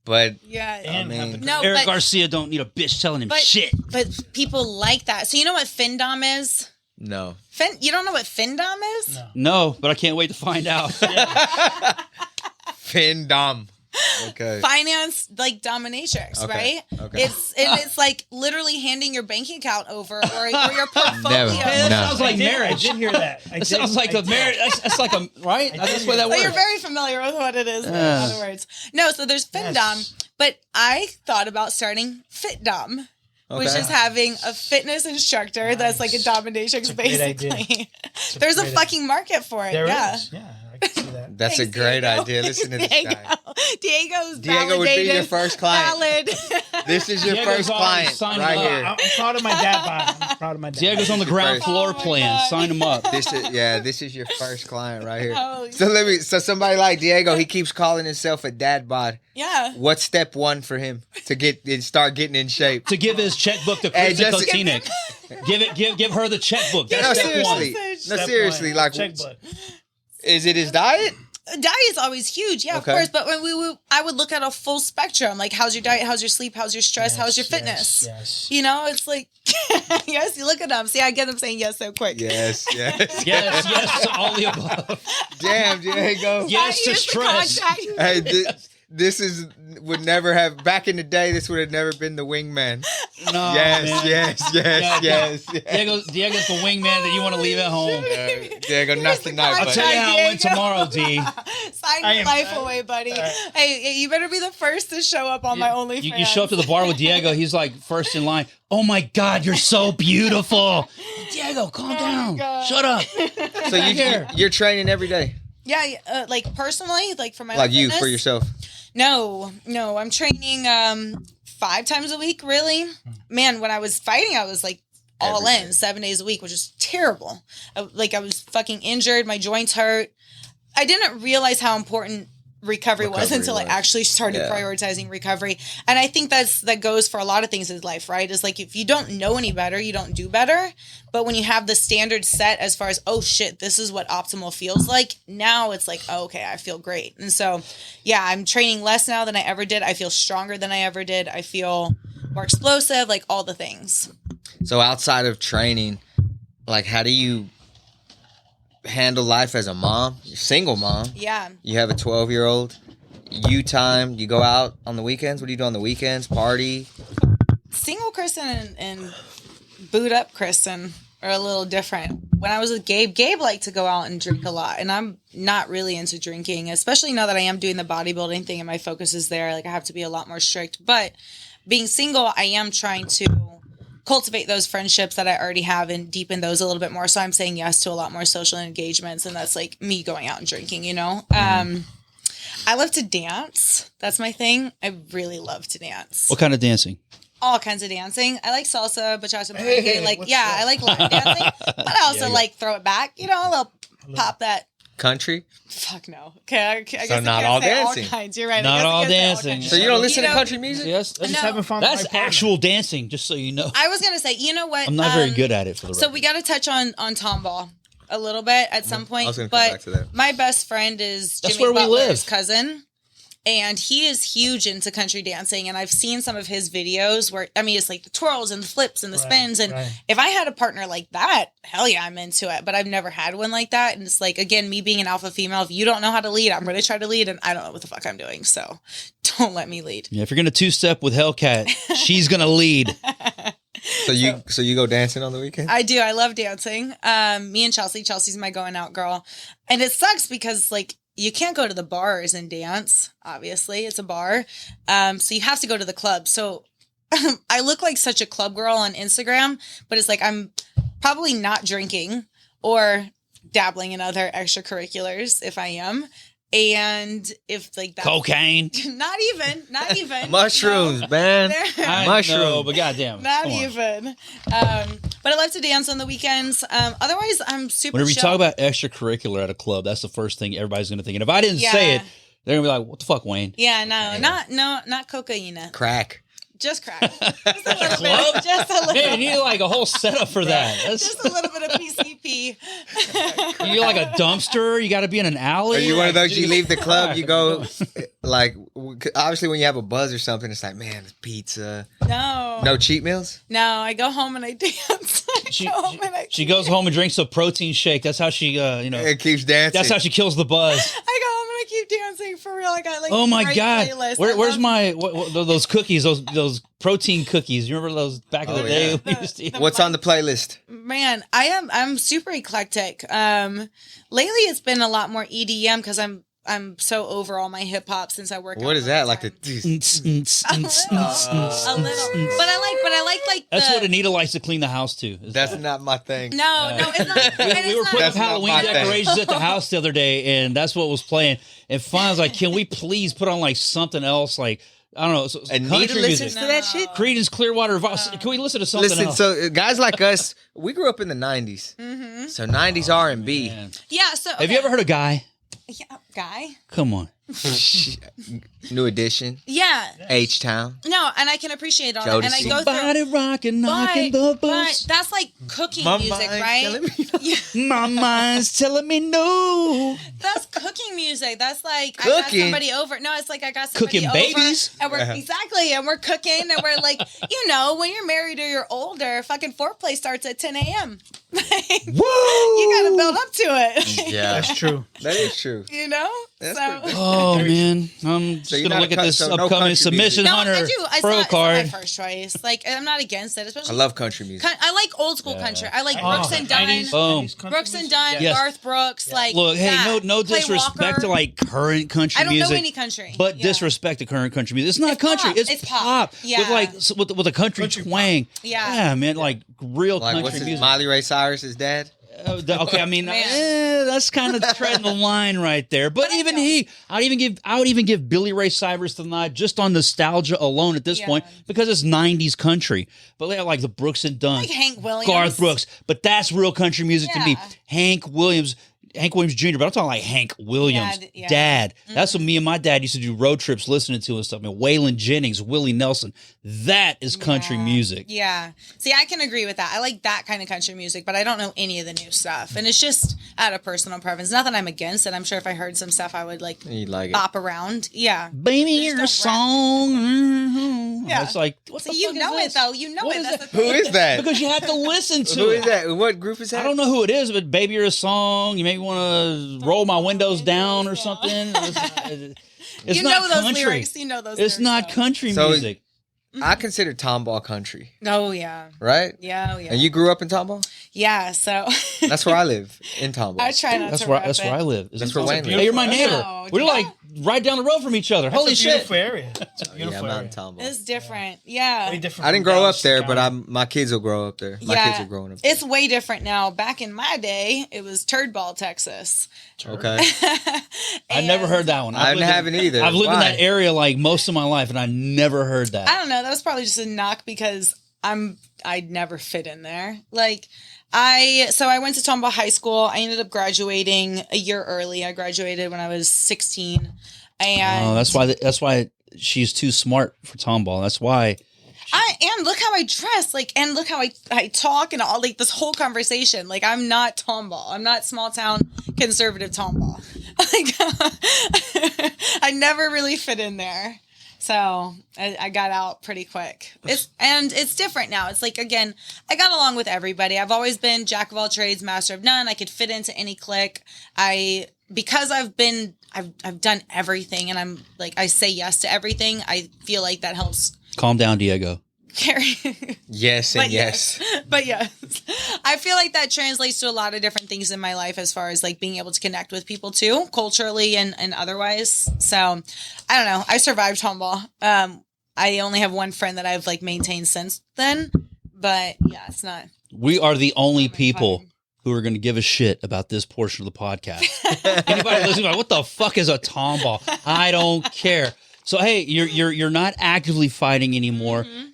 [SPEAKER 1] But
[SPEAKER 3] Eric Garcia don't need a bitch telling him shit.
[SPEAKER 2] But people like that. So you know what Findom is?
[SPEAKER 1] No.
[SPEAKER 2] You don't know what Findom is?
[SPEAKER 3] No, but I can't wait to find out.
[SPEAKER 1] Findom. Okay.
[SPEAKER 2] Finance, like dominatrix, right?
[SPEAKER 1] Okay.
[SPEAKER 2] It's like literally handing your bank account over or your portfolio.
[SPEAKER 1] Never.
[SPEAKER 3] That
[SPEAKER 1] No.
[SPEAKER 3] sounds like marriage.
[SPEAKER 4] I did hear that.
[SPEAKER 3] That sounds like a marriage. That's like a right. That's the way that
[SPEAKER 2] So
[SPEAKER 3] works.
[SPEAKER 2] you're very familiar with what it is. In other words, no. So there's FinDom, but I thought about starting FitDom. Which is having a fitness instructor that's like a dominatrix, basically. There's a fucking market for it.
[SPEAKER 4] There
[SPEAKER 2] yeah.
[SPEAKER 4] is. Yeah, I can see that.
[SPEAKER 1] That's a great idea. Listen to this guy.
[SPEAKER 2] Diego
[SPEAKER 1] would be your first client.
[SPEAKER 2] Valid.
[SPEAKER 1] This is your
[SPEAKER 3] Diego's
[SPEAKER 1] first
[SPEAKER 3] already
[SPEAKER 1] client
[SPEAKER 3] signed
[SPEAKER 1] right
[SPEAKER 3] up.
[SPEAKER 1] here.
[SPEAKER 4] I'm proud of my dad bod. I'm proud of my dad.
[SPEAKER 3] Diego's on the ground
[SPEAKER 1] First.
[SPEAKER 3] floor
[SPEAKER 2] Oh my
[SPEAKER 3] plan.
[SPEAKER 2] God.
[SPEAKER 3] Sign him up.
[SPEAKER 1] This is your first client right here.
[SPEAKER 2] Holy
[SPEAKER 1] So somebody like Diego, he keeps calling himself a dad bod.
[SPEAKER 2] Yeah.
[SPEAKER 1] What's step one for him to start getting in shape?
[SPEAKER 3] To give his checkbook to
[SPEAKER 1] Hey,
[SPEAKER 3] Kristin
[SPEAKER 1] just-
[SPEAKER 3] Kotinek. Give her the checkbook. That's
[SPEAKER 1] No,
[SPEAKER 3] step one.
[SPEAKER 1] seriously.
[SPEAKER 2] Step
[SPEAKER 1] No, seriously. Like,
[SPEAKER 4] check butt.
[SPEAKER 1] is it his diet?
[SPEAKER 2] Diet's always huge, yeah,
[SPEAKER 1] Okay.
[SPEAKER 2] of course. But when I would look at a full spectrum, like how's your diet, how's your sleep, how's your stress, how's your fitness.
[SPEAKER 4] Yes.
[SPEAKER 2] You know, it's like yes. You look at them. See, I get them saying yes so quick.
[SPEAKER 1] Yes.
[SPEAKER 3] Yes to all the above.
[SPEAKER 1] Damn, Diego.
[SPEAKER 3] Yes to
[SPEAKER 2] Use the
[SPEAKER 3] stress.
[SPEAKER 2] contract.
[SPEAKER 1] Hey, this would never have back in the day. This would have never been the wingman.
[SPEAKER 3] No,
[SPEAKER 1] Yes,
[SPEAKER 3] man.
[SPEAKER 1] yes.
[SPEAKER 3] Diego's the wingman that you want to leave at home.
[SPEAKER 1] Diego, not
[SPEAKER 2] the
[SPEAKER 1] tonight.
[SPEAKER 3] I'll
[SPEAKER 1] But
[SPEAKER 3] tell you how it went
[SPEAKER 2] Diego.
[SPEAKER 3] tomorrow, D.
[SPEAKER 2] Sign your life away, buddy. Hey, you better be the first to show up on my OnlyFans.
[SPEAKER 3] You show up to the bar with Diego. He's like first in line. Oh my God, you're so beautiful. Diego, calm down.
[SPEAKER 2] God.
[SPEAKER 3] Shut up.
[SPEAKER 1] so you're training every day,
[SPEAKER 2] Yeah, like personally, like for my
[SPEAKER 1] like
[SPEAKER 2] own
[SPEAKER 1] you
[SPEAKER 2] fitness?
[SPEAKER 1] for yourself.
[SPEAKER 2] No, I'm training 5 times a week, really. Man, when I was fighting, I was like all
[SPEAKER 1] Every
[SPEAKER 2] in 7 days a week, which is terrible. I was fucking injured. My joints hurt. I didn't realize how important recovery was until I actually started prioritizing recovery. And I think that goes for a lot of things in life, right? It's like if you don't know any better, you don't do better. But when you have the standard set as far as, oh shit, this is what optimal feels like, now it's like, oh, okay, I feel great. And so, yeah, I'm training less now than I ever did. I feel stronger than I ever did. I feel more explosive, like all the things.
[SPEAKER 1] So outside of training, like how do you handle life as a mom? You're a single mom.
[SPEAKER 2] Yeah.
[SPEAKER 1] You have a 12-year-old. You go out on the weekends. What do you do on the weekends? Party?
[SPEAKER 2] Single Kristin and boot up Kristin are a little different. When I was with Gabe liked to go out and drink a lot. And I'm not really into drinking, especially now that I am doing the bodybuilding thing and my focus is there. Like I have to be a lot more strict. But being single, I am trying to cultivate those friendships that I already have and deepen those a little bit more. So I'm saying yes to a lot more social engagements. And that's like me going out and drinking, you know? I love to dance. That's my thing. I really love to dance.
[SPEAKER 3] What kind of dancing?
[SPEAKER 2] All kinds of dancing. I like salsa, bachata, merengue. I like line dancing, but I also like throw it back. You know, a little pop that.
[SPEAKER 1] Country?
[SPEAKER 2] Fuck no. Okay, I guess
[SPEAKER 1] So
[SPEAKER 2] I
[SPEAKER 1] not
[SPEAKER 2] can't
[SPEAKER 1] all
[SPEAKER 2] say
[SPEAKER 1] dancing.
[SPEAKER 2] All kinds. You're right.
[SPEAKER 3] Not all
[SPEAKER 2] I guess I can't say
[SPEAKER 3] dancing.
[SPEAKER 2] kinds.
[SPEAKER 1] So you don't listen
[SPEAKER 2] You
[SPEAKER 1] to
[SPEAKER 2] know,
[SPEAKER 1] country music?
[SPEAKER 3] Yes,
[SPEAKER 4] I just
[SPEAKER 2] No.
[SPEAKER 4] haven't found
[SPEAKER 3] that's
[SPEAKER 4] my partner.
[SPEAKER 3] actual dancing. Just so you know,
[SPEAKER 2] I was gonna say, you know what?
[SPEAKER 3] I'm not very good at it. For the
[SPEAKER 2] So
[SPEAKER 3] record.
[SPEAKER 2] we got to touch on tomball a little bit at some point.
[SPEAKER 1] I was gonna come
[SPEAKER 2] but
[SPEAKER 1] back to that.
[SPEAKER 2] my best friend is
[SPEAKER 3] That's
[SPEAKER 2] Jimmy
[SPEAKER 3] where we
[SPEAKER 2] Butler's
[SPEAKER 3] live.
[SPEAKER 2] cousin. And he is huge into country dancing. And I've seen some of his videos where, I mean, it's like the twirls and the flips and the spins. And if I had a partner like that, hell yeah, I'm into it. But I've never had one like that. And it's like, again, me being an alpha female, if you don't know how to lead, I'm going to try to lead. And I don't know what the fuck I'm doing. So don't let me lead.
[SPEAKER 3] Yeah, if you're gonna 2-step with Hellcat, she's gonna lead.
[SPEAKER 1] So you go dancing on the weekend?
[SPEAKER 2] I do. I love dancing. Me and Chelsea's my going out girl. And it sucks because like, you can't go to the bars and dance. Obviously, it's a bar. So you have to go to the club. So I look like such a club girl on Instagram, but it's like I'm probably not drinking or dabbling in other extracurriculars if I am. And if like that,
[SPEAKER 3] Cocaine.
[SPEAKER 2] not even
[SPEAKER 1] Mushrooms,
[SPEAKER 2] No.
[SPEAKER 1] man.
[SPEAKER 3] I
[SPEAKER 1] Mushroom.
[SPEAKER 3] know, but goddamn,
[SPEAKER 2] Not
[SPEAKER 3] come on.
[SPEAKER 2] even. But I love to dance on the weekends. Otherwise, I'm super
[SPEAKER 3] Whenever you
[SPEAKER 2] chill.
[SPEAKER 3] talk about extracurricular at a club, that's the first thing everybody's gonna think. And if I didn't say it, they're gonna be like, "What the fuck, Wayne?"
[SPEAKER 2] Yeah, not cocaine.
[SPEAKER 1] Crack.
[SPEAKER 2] Just crack. Just a little
[SPEAKER 3] club?
[SPEAKER 2] bit. Just a little.
[SPEAKER 3] Man, you need like a whole setup for that. That's,
[SPEAKER 2] Just a little bit of PCP.
[SPEAKER 3] you're like a dumpster. You got to be in an alley.
[SPEAKER 1] Are you one of
[SPEAKER 3] Like,
[SPEAKER 1] those, you
[SPEAKER 3] dude,
[SPEAKER 1] leave the club,
[SPEAKER 3] fuck.
[SPEAKER 1] you go, like, obviously when you have a buzz or something, it's like, man, it's pizza.
[SPEAKER 2] No.
[SPEAKER 1] No cheat meals?
[SPEAKER 2] No, I go home and I dance.
[SPEAKER 3] She goes home and drinks a protein shake. That's how she,
[SPEAKER 1] It keeps dancing.
[SPEAKER 3] that's how she kills the buzz.
[SPEAKER 2] I go home and I keep dancing for real. I got like
[SPEAKER 3] oh my God. Where's my those cookies? Those protein cookies. You remember those back in the day?
[SPEAKER 1] What's on the playlist?
[SPEAKER 2] Man, I'm super eclectic. Lately it's been a lot more EDM because I'm so over all my hip hop since I work.
[SPEAKER 1] What is that? Like the
[SPEAKER 2] a little. But I like
[SPEAKER 3] that's what Anita likes to clean the house to.
[SPEAKER 1] That's not my thing.
[SPEAKER 2] No, it's not.
[SPEAKER 3] We were putting up Halloween decorations at the house the other day, and that's what was playing. And finally, I was like, "Can we please put on like something else?" Like I don't know,
[SPEAKER 1] Anita listens to that shit.
[SPEAKER 3] Creedence Clearwater Voice. Can we listen to something else?
[SPEAKER 1] So guys like us, we grew up in the '90s.
[SPEAKER 2] Mm-hmm.
[SPEAKER 1] So '90s R&B.
[SPEAKER 2] Yeah. So
[SPEAKER 3] have you ever heard of Guy?
[SPEAKER 2] Yeah, Guy.
[SPEAKER 3] Come on.
[SPEAKER 1] New Edition.
[SPEAKER 2] Yeah.
[SPEAKER 1] H-Town.
[SPEAKER 2] No, and I can appreciate all that. And I go
[SPEAKER 3] Somebody rocking, knocking the boots.
[SPEAKER 2] But that's like cooking music, right?
[SPEAKER 3] My mind's telling me no.
[SPEAKER 2] That's cooking music. That's like
[SPEAKER 1] cooking.
[SPEAKER 2] I got somebody over. No, it's like I got somebody
[SPEAKER 3] cooking
[SPEAKER 2] over.
[SPEAKER 3] Babies.
[SPEAKER 2] And we're and we're cooking and we're like, when you're married or you're older, fucking foreplay starts at 10 a.m.
[SPEAKER 3] Woo!
[SPEAKER 2] You gotta build up to it.
[SPEAKER 1] Yeah,
[SPEAKER 4] that's true.
[SPEAKER 1] That is true.
[SPEAKER 2] That's
[SPEAKER 3] oh man, I'm just gonna look at this upcoming Submission Hunter Pro card.
[SPEAKER 2] It's my first choice. Like, I'm not against it. Especially
[SPEAKER 1] I love country music.
[SPEAKER 2] I like old school country. I like Brooks and Dunn.
[SPEAKER 3] Boom.
[SPEAKER 2] Brooks and Dunn, Garth Brooks. Yeah. Like,
[SPEAKER 3] look, hey, no disrespect to like current country music.
[SPEAKER 2] I don't know any country,
[SPEAKER 3] but disrespect to current country music. It's not country. It's pop. Yeah. With like with a country twang.
[SPEAKER 2] Yeah,
[SPEAKER 3] man, like real country
[SPEAKER 1] what's
[SPEAKER 3] music.
[SPEAKER 1] Miley Ray Cyrus's dad.
[SPEAKER 3] Okay, I mean, that's kind of treading the line right there. But even I would even give Billy Ray Cyrus the nod just on nostalgia alone at this point because it's '90s country. But like the Brooks and Dunn,
[SPEAKER 2] like Hank Williams,
[SPEAKER 3] Garth Brooks. But that's real country music to me. Hank Williams Jr., but I'm talking like Hank Williams, Dad. Mm-hmm. That's what me and my dad used to do road trips listening to and stuff. I mean, Waylon Jennings, Willie Nelson. That is country music.
[SPEAKER 2] Yeah. See, I can agree with that. I like that kind of country music, but I don't know any of the new stuff. And it's just out of personal preference. Nothing I'm against it. I'm sure if I heard some stuff, I would like bop around. Yeah.
[SPEAKER 3] Baby, your song. Mm-hmm.
[SPEAKER 2] Yeah.
[SPEAKER 3] It's like, what the fuck
[SPEAKER 2] you know
[SPEAKER 3] is
[SPEAKER 2] it, though. You know
[SPEAKER 3] what
[SPEAKER 2] it.
[SPEAKER 3] That's
[SPEAKER 1] Who is that?
[SPEAKER 3] Because you have to listen to it.
[SPEAKER 1] Who is that? What group is that?
[SPEAKER 3] I don't know who it is, but Baby, you're a song. You maybe want to roll my windows down or something. It's
[SPEAKER 2] you
[SPEAKER 3] not
[SPEAKER 2] know those
[SPEAKER 3] country.
[SPEAKER 2] lyrics. You know those
[SPEAKER 3] It's
[SPEAKER 2] lyrics,
[SPEAKER 3] not country music.
[SPEAKER 1] I consider Tomball country.
[SPEAKER 2] Oh, yeah.
[SPEAKER 1] Right?
[SPEAKER 2] Yeah, yeah.
[SPEAKER 1] And you grew up in Tomball?
[SPEAKER 2] Yeah, so.
[SPEAKER 1] That's where I live, in Tomball.
[SPEAKER 2] I try not
[SPEAKER 3] that's
[SPEAKER 2] to
[SPEAKER 3] where That's where I live.
[SPEAKER 1] That's where Wayne lives.
[SPEAKER 3] Hey, you're my neighbor.
[SPEAKER 2] Oh,
[SPEAKER 3] we're like right down the road from each other.
[SPEAKER 4] That's
[SPEAKER 3] Holy shit.
[SPEAKER 4] Area. It's a beautiful
[SPEAKER 1] I'm
[SPEAKER 4] area.
[SPEAKER 1] not in Tomball.
[SPEAKER 2] It's different. Yeah.
[SPEAKER 4] Way different
[SPEAKER 1] I didn't grow up there, but my kids will grow up there. My kids are growing up there.
[SPEAKER 2] It's way different now. Back in my day, it was Turdball, Texas.
[SPEAKER 1] Okay.
[SPEAKER 3] I never heard that one.
[SPEAKER 1] I haven't either.
[SPEAKER 3] I've lived in that area like most of my life, and I never heard that.
[SPEAKER 2] I don't know. That was probably just a knock because I'd never fit in there. Like, I went to Tomball High School. I ended up graduating a year early. I graduated when I was 16. And
[SPEAKER 3] that's why she's too smart for Tomball. That's why.
[SPEAKER 2] And look how I dress, like, and look how I talk and all, like, this whole conversation. Like, I'm not Tomball. I'm not small town conservative Tomball. Like, I never really fit in there. So I got out pretty quick. It's different now. It's like, again, I got along with everybody. I've always been jack of all trades, master of none. I could fit into any clique. Because I've done everything, and I'm like, I say yes to everything. I feel like that helps.
[SPEAKER 3] Calm down, Diego.
[SPEAKER 2] Carry.
[SPEAKER 1] Yes and yes.
[SPEAKER 2] But yes. I feel like that translates to a lot of different things in my life as far as like being able to connect with people too, culturally and otherwise. So I don't know. I survived Tomball. I only have one friend that I've like maintained since then. But yeah, it's not.
[SPEAKER 3] We are the only people who are going to give a shit about this portion of the podcast. Anybody listening, like, what the fuck is a Tomball? I don't care. So hey, you're not actively fighting anymore. Mm-hmm.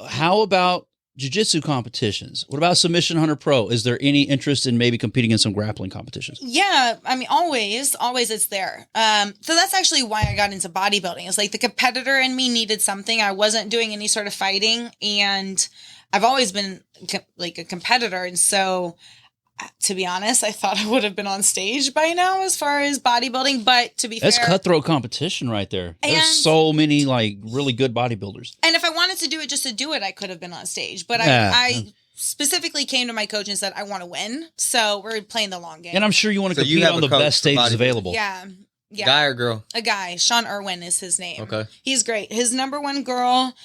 [SPEAKER 3] How about jiu-jitsu competitions? What about Submission Hunter Pro? Is there any interest in maybe competing in some grappling competitions?
[SPEAKER 2] Yeah, I mean, always it's there. So that's actually why I got into bodybuilding. It's like the competitor in me needed something. I wasn't doing any sort of fighting, and I've always been like a competitor, and so. To be honest, I thought I would have been on stage by now as far as bodybuilding, but to be fair...
[SPEAKER 3] That's cutthroat competition right there. There's so many, like, really good bodybuilders.
[SPEAKER 2] And if I wanted to do it just to do it, I could have been on stage. But I specifically came to my coach and said, I want to win, so we're playing the long game.
[SPEAKER 3] And I'm sure you want to compete on the best stages available.
[SPEAKER 2] Yeah. Yeah.
[SPEAKER 1] Guy or girl?
[SPEAKER 2] A guy. Sean Irwin is his name.
[SPEAKER 1] Okay.
[SPEAKER 2] He's great. His number one girl,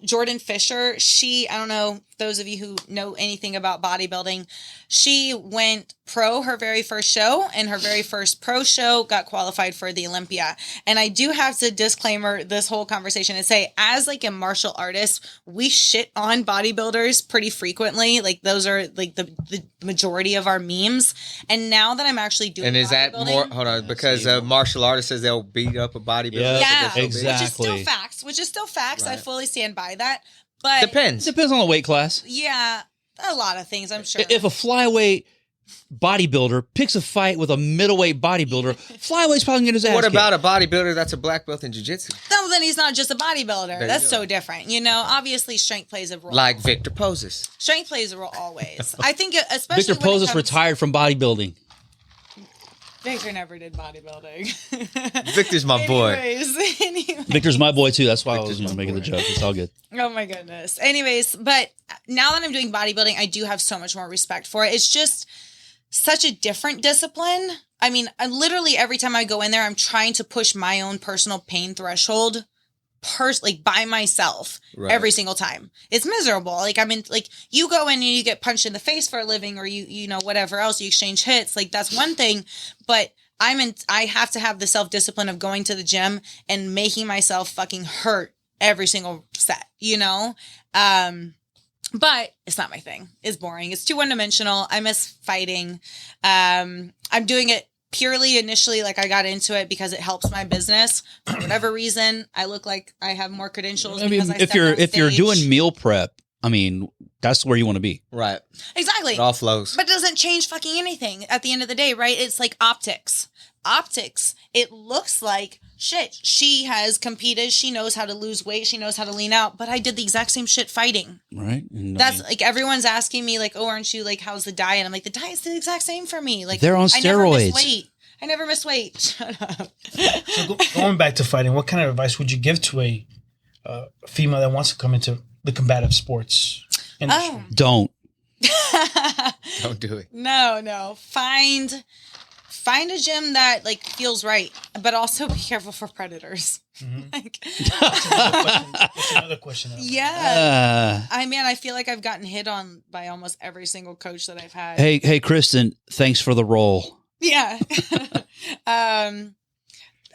[SPEAKER 2] Jordan Fisher, I don't know, those of you who know anything about bodybuilding, she went pro her very first show, and her very first pro show got qualified for the Olympia. And I do have to disclaimer this whole conversation and say, as like a martial artist, we shit on bodybuilders pretty frequently. Like those are like the majority of our memes. And now that I'm actually doing
[SPEAKER 1] And is that more, hold on, because a martial artist says they'll beat up a bodybuilder?
[SPEAKER 2] Yeah,
[SPEAKER 3] exactly.
[SPEAKER 2] Which is still facts.
[SPEAKER 1] Right.
[SPEAKER 2] I fully stand by that. But
[SPEAKER 1] Depends
[SPEAKER 3] on the weight class.
[SPEAKER 2] Yeah, a lot of things, I'm sure.
[SPEAKER 3] If a flyweight bodybuilder picks a fight with a middleweight bodybuilder, flyweight's probably going to get his ass
[SPEAKER 1] What
[SPEAKER 3] kicked.
[SPEAKER 1] about a bodybuilder that's a black belt in jiu-jitsu?
[SPEAKER 2] No, then he's not just a bodybuilder.
[SPEAKER 1] There
[SPEAKER 2] That's
[SPEAKER 1] you go.
[SPEAKER 2] so different. You know, obviously strength plays a role.
[SPEAKER 1] Like Victor Poses.
[SPEAKER 2] Strength plays a role always. I think especially
[SPEAKER 3] Victor Poses retired from bodybuilding.
[SPEAKER 2] Victor never did bodybuilding.
[SPEAKER 1] Victor's my boy.
[SPEAKER 2] Anyways.
[SPEAKER 3] Victor's my boy too. That's why
[SPEAKER 1] Victor's
[SPEAKER 3] I was
[SPEAKER 1] my
[SPEAKER 3] making the
[SPEAKER 1] boy.
[SPEAKER 3] joke. It's all good.
[SPEAKER 2] Oh my goodness. Anyways, but now that I'm doing bodybuilding, I do have so much more respect for it. It's just such a different discipline. I mean, literally every time I go in there, I'm trying to push my own personal pain threshold like by myself every single time. It's miserable. Like, I mean, like you go in and you get punched in the face for a living, or you know, whatever else, you exchange hits. Like that's one thing, but I have to have the self-discipline of going to the gym and making myself fucking hurt every single set, you know? But it's not my thing. It's boring. It's too one-dimensional. I miss fighting. I'm doing it purely initially, like I got into it because it helps my business. For whatever reason, I look like I have more credentials.
[SPEAKER 3] I mean,
[SPEAKER 2] because I
[SPEAKER 3] if you're doing meal prep, I mean, that's where you want to be.
[SPEAKER 1] Right.
[SPEAKER 2] Exactly.
[SPEAKER 1] It all flows.
[SPEAKER 2] But it doesn't change fucking anything at the end of the day, right? It's like optics. It looks like shit. She has competed. She knows how to lose weight. She knows how to lean out. But I did the exact same shit fighting.
[SPEAKER 3] Right. And
[SPEAKER 2] That's like everyone's asking me like, oh, aren't you like, how's the diet? I'm like, the diet's the exact same for me. Like
[SPEAKER 3] they're on steroids.
[SPEAKER 2] I never miss weight. Shut up.
[SPEAKER 4] So going back to fighting, what kind of advice would you give to a female that wants to come into the combative sports industry?
[SPEAKER 3] Don't
[SPEAKER 1] do it.
[SPEAKER 2] No. Find a gym that like feels right, but also be careful for predators.
[SPEAKER 4] Mm-hmm.
[SPEAKER 2] Like,
[SPEAKER 4] That's another question.
[SPEAKER 2] yeah. I feel like I've gotten hit on by almost every single coach that I've had.
[SPEAKER 3] Hey, Kristin, thanks for the role.
[SPEAKER 2] Yeah.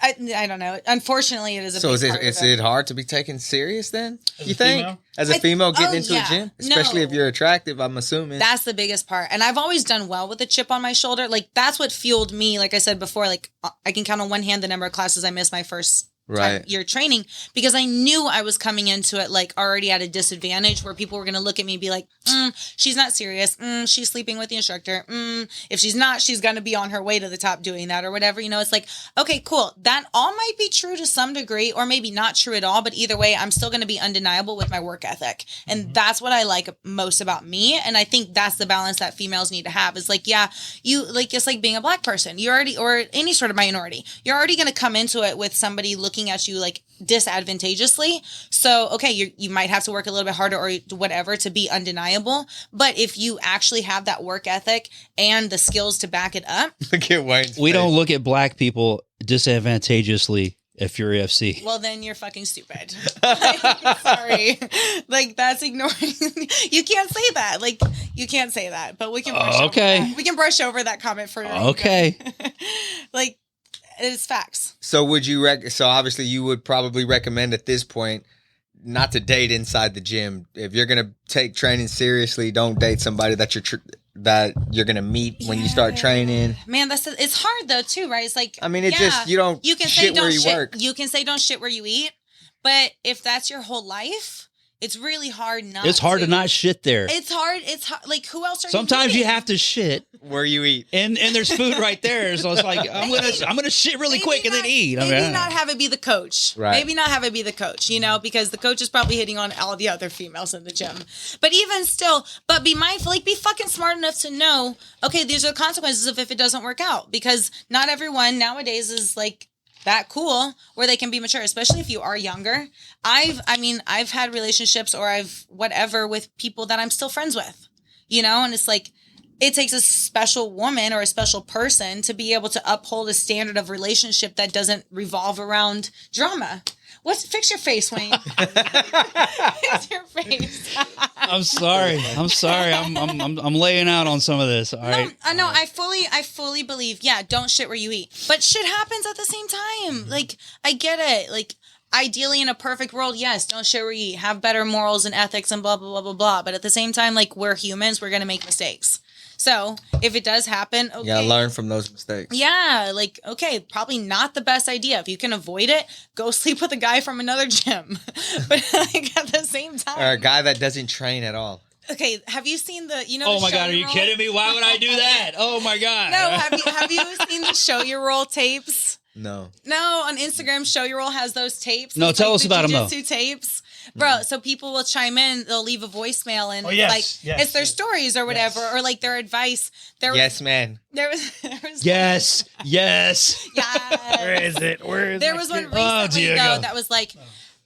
[SPEAKER 2] I don't know. Unfortunately, it is a
[SPEAKER 1] So
[SPEAKER 2] big part
[SPEAKER 1] is
[SPEAKER 2] of
[SPEAKER 1] it hard to be taken serious then?
[SPEAKER 4] As
[SPEAKER 1] You
[SPEAKER 4] a
[SPEAKER 1] think?
[SPEAKER 4] female?
[SPEAKER 1] As a female getting
[SPEAKER 2] oh,
[SPEAKER 1] into
[SPEAKER 2] yeah.
[SPEAKER 1] a gym? Especially
[SPEAKER 2] No.
[SPEAKER 1] if you're attractive, I'm assuming.
[SPEAKER 2] That's the biggest part. And I've always done well with a chip on my shoulder. Like, that's what fueled me. Like I said before, like, I can count on one hand the number of classes I missed my first year training, because I knew I was coming into it like already at a disadvantage, where people were going to look at me and be like, she's not serious. She's sleeping with the instructor. If she's not, she's going to be on her way to the top doing that or whatever. You know, it's like, okay, cool. That all might be true to some degree, or maybe not true at all. But either way, I'm still going to be undeniable with my work ethic. And that's what I like most about me. And I think that's the balance that females need to have. Is like, yeah, you like, it's like being a black person. You already, or any sort of minority, you're already going to come into it with somebody looking at you like disadvantageously. So, okay, you might have to work a little bit harder or whatever to be undeniable. But if you actually have that work ethic and the skills to back it up.
[SPEAKER 1] Look at Wayne's
[SPEAKER 3] We
[SPEAKER 1] face.
[SPEAKER 3] don't look at black people disadvantageously if you're UFC.
[SPEAKER 2] Well, then you're fucking stupid. Like, sorry. Like, that's ignoring. You can't say that. Like, you can't say that. But we can brush over that. We can brush over that comment for
[SPEAKER 3] okay.
[SPEAKER 2] Like, it's facts.
[SPEAKER 1] So would you so obviously you would probably recommend at this point not to date inside the gym. If you're going to take training seriously, don't date somebody that you're going to meet when you start training.
[SPEAKER 2] Man, it's hard though too, right? It's like,
[SPEAKER 1] I mean, you can
[SPEAKER 2] say
[SPEAKER 1] where you work.
[SPEAKER 2] You can say don't shit where you eat, but if that's your whole life, it's really hard not.
[SPEAKER 3] It's hard to not shit there.
[SPEAKER 2] It's hard. Like, who else are
[SPEAKER 3] Sometimes
[SPEAKER 2] you
[SPEAKER 3] you have to shit
[SPEAKER 1] where you eat,
[SPEAKER 3] and there's food right there. So it's like I'm gonna shit really quick and then eat.
[SPEAKER 2] Maybe not have it be the coach.
[SPEAKER 1] Right.
[SPEAKER 2] Maybe not have it be the coach. You know, because the coach is probably hitting on all the other females in the gym. But even still, be mindful. Like, be fucking smart enough to know. Okay, these are the consequences of if it doesn't work out. Because not everyone nowadays is like that cool where they can be mature, especially if you are younger. I've had relationships or I've whatever with people that I'm still friends with, you know, and it's like, it takes a special woman or a special person to be able to uphold a standard of relationship that doesn't revolve around drama. Fix your face, Wayne. Fix your face.
[SPEAKER 3] I'm sorry. I'm laying out on some of this. All right.
[SPEAKER 2] No, I fully believe. Yeah, don't shit where you eat. But shit happens at the same time. Like, I get it. Like, ideally, in a perfect world, yes, don't shit where you eat. Have better morals and ethics and blah blah blah blah blah. But at the same time, like, we're humans. We're gonna make mistakes. So if it does happen, okay.
[SPEAKER 1] You gotta learn from those mistakes.
[SPEAKER 2] Yeah, like, okay, probably not the best idea. If you can avoid it, go sleep with a guy from another gym. But like at the same time.
[SPEAKER 1] Or a guy that doesn't train at all.
[SPEAKER 2] Okay, have you seen the,
[SPEAKER 3] Oh my God, are you kidding me? Why would I do that? Oh my God.
[SPEAKER 2] No, have you seen the Show Your Roll tapes?
[SPEAKER 1] No,
[SPEAKER 2] on Instagram, Show Your Roll has those tapes.
[SPEAKER 3] No, tell us about them though.
[SPEAKER 2] Jiu-jitsu tapes. Bro, so people will chime in, they'll leave a voicemail and it's their stories or whatever, or like their advice. There was
[SPEAKER 1] man.
[SPEAKER 2] There was
[SPEAKER 3] Yes.
[SPEAKER 4] Where is it?
[SPEAKER 2] There was one recently though that was like,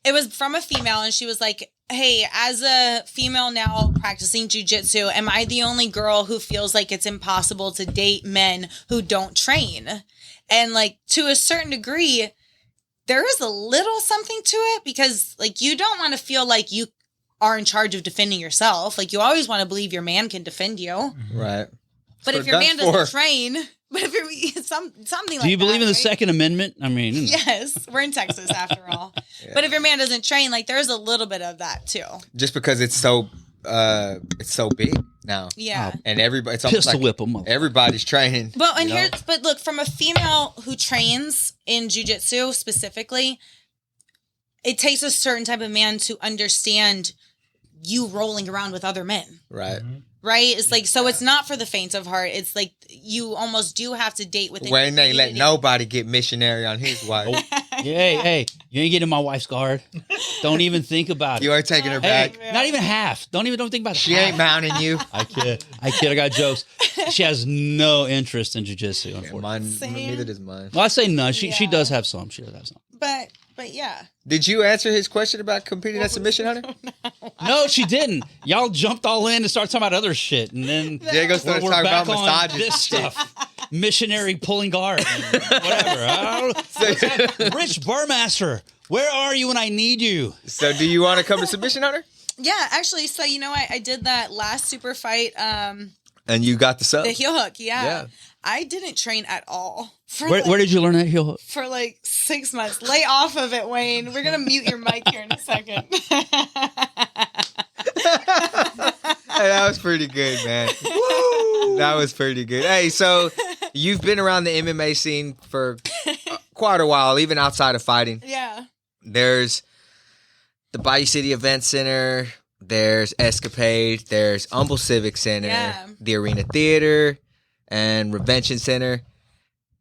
[SPEAKER 2] it was from a female and she was like, hey, as a female now practicing jiu-jitsu, am I the only girl who feels like it's impossible to date men who don't train? And like, to a certain degree, there is a little something to it because like, you don't want to feel like you are in charge of defending yourself. Like, you always want to believe your man can defend you.
[SPEAKER 1] Right.
[SPEAKER 2] But if your man doesn't train, but if you're something like that.
[SPEAKER 3] Do you believe in the Second Amendment? I mean,
[SPEAKER 2] yes, we're in Texas after all. Yeah. But if your man doesn't train, like, there's a little bit of that too.
[SPEAKER 1] Just because it's so big now.
[SPEAKER 2] Yeah.
[SPEAKER 1] And everybody, it's almost
[SPEAKER 3] pistol
[SPEAKER 1] like
[SPEAKER 3] whip them.
[SPEAKER 1] Everybody's training.
[SPEAKER 2] Well, and but look, from a female who trains in jiu-jitsu specifically, it takes a certain type of man to understand you rolling around with other men.
[SPEAKER 1] Right.
[SPEAKER 4] Mm-hmm.
[SPEAKER 2] Right? It's like, so it's not for the faint of heart. It's like you almost do have to date within.
[SPEAKER 1] Wayne ain't let nobody get missionary on his wife.
[SPEAKER 3] Hey, you ain't getting my wife's guard. Don't even think about it.
[SPEAKER 1] You are taking her back.
[SPEAKER 3] Not even half. Don't think about it.
[SPEAKER 1] She ain't mounting you.
[SPEAKER 3] I kid. I got jokes. She has no interest in jiu-jitsu, unfortunately.
[SPEAKER 1] Neither does mine.
[SPEAKER 3] Well, I say none. She does have some. She does have some.
[SPEAKER 2] But yeah.
[SPEAKER 1] Did you answer his question about competing as submission hunter?
[SPEAKER 3] No, she didn't. Y'all jumped all in and started talking about other shit, and then
[SPEAKER 1] Diego started talking about massages.
[SPEAKER 3] This stuff, missionary pulling guard, and whatever. Rich Burmaster, where are you when I need you?
[SPEAKER 1] So, do you want to come to submission hunter?
[SPEAKER 2] Yeah, actually. So I did that last super fight.
[SPEAKER 1] And you got the sub.
[SPEAKER 2] The heel hook, yeah. I didn't train at all.
[SPEAKER 3] Where did you learn that heel hook?
[SPEAKER 2] For like 6 months. Lay off of it, Wayne. We're going to mute your mic here in a second.
[SPEAKER 1] Hey, that was pretty good, man. Woo! That was pretty good. Hey, so you've been around the MMA scene for quite a while, even outside of fighting.
[SPEAKER 2] Yeah.
[SPEAKER 1] There's the Bayou City Event Center. There's Escapade. There's Humble Civic Center. The Arena Theater. And Revention Center.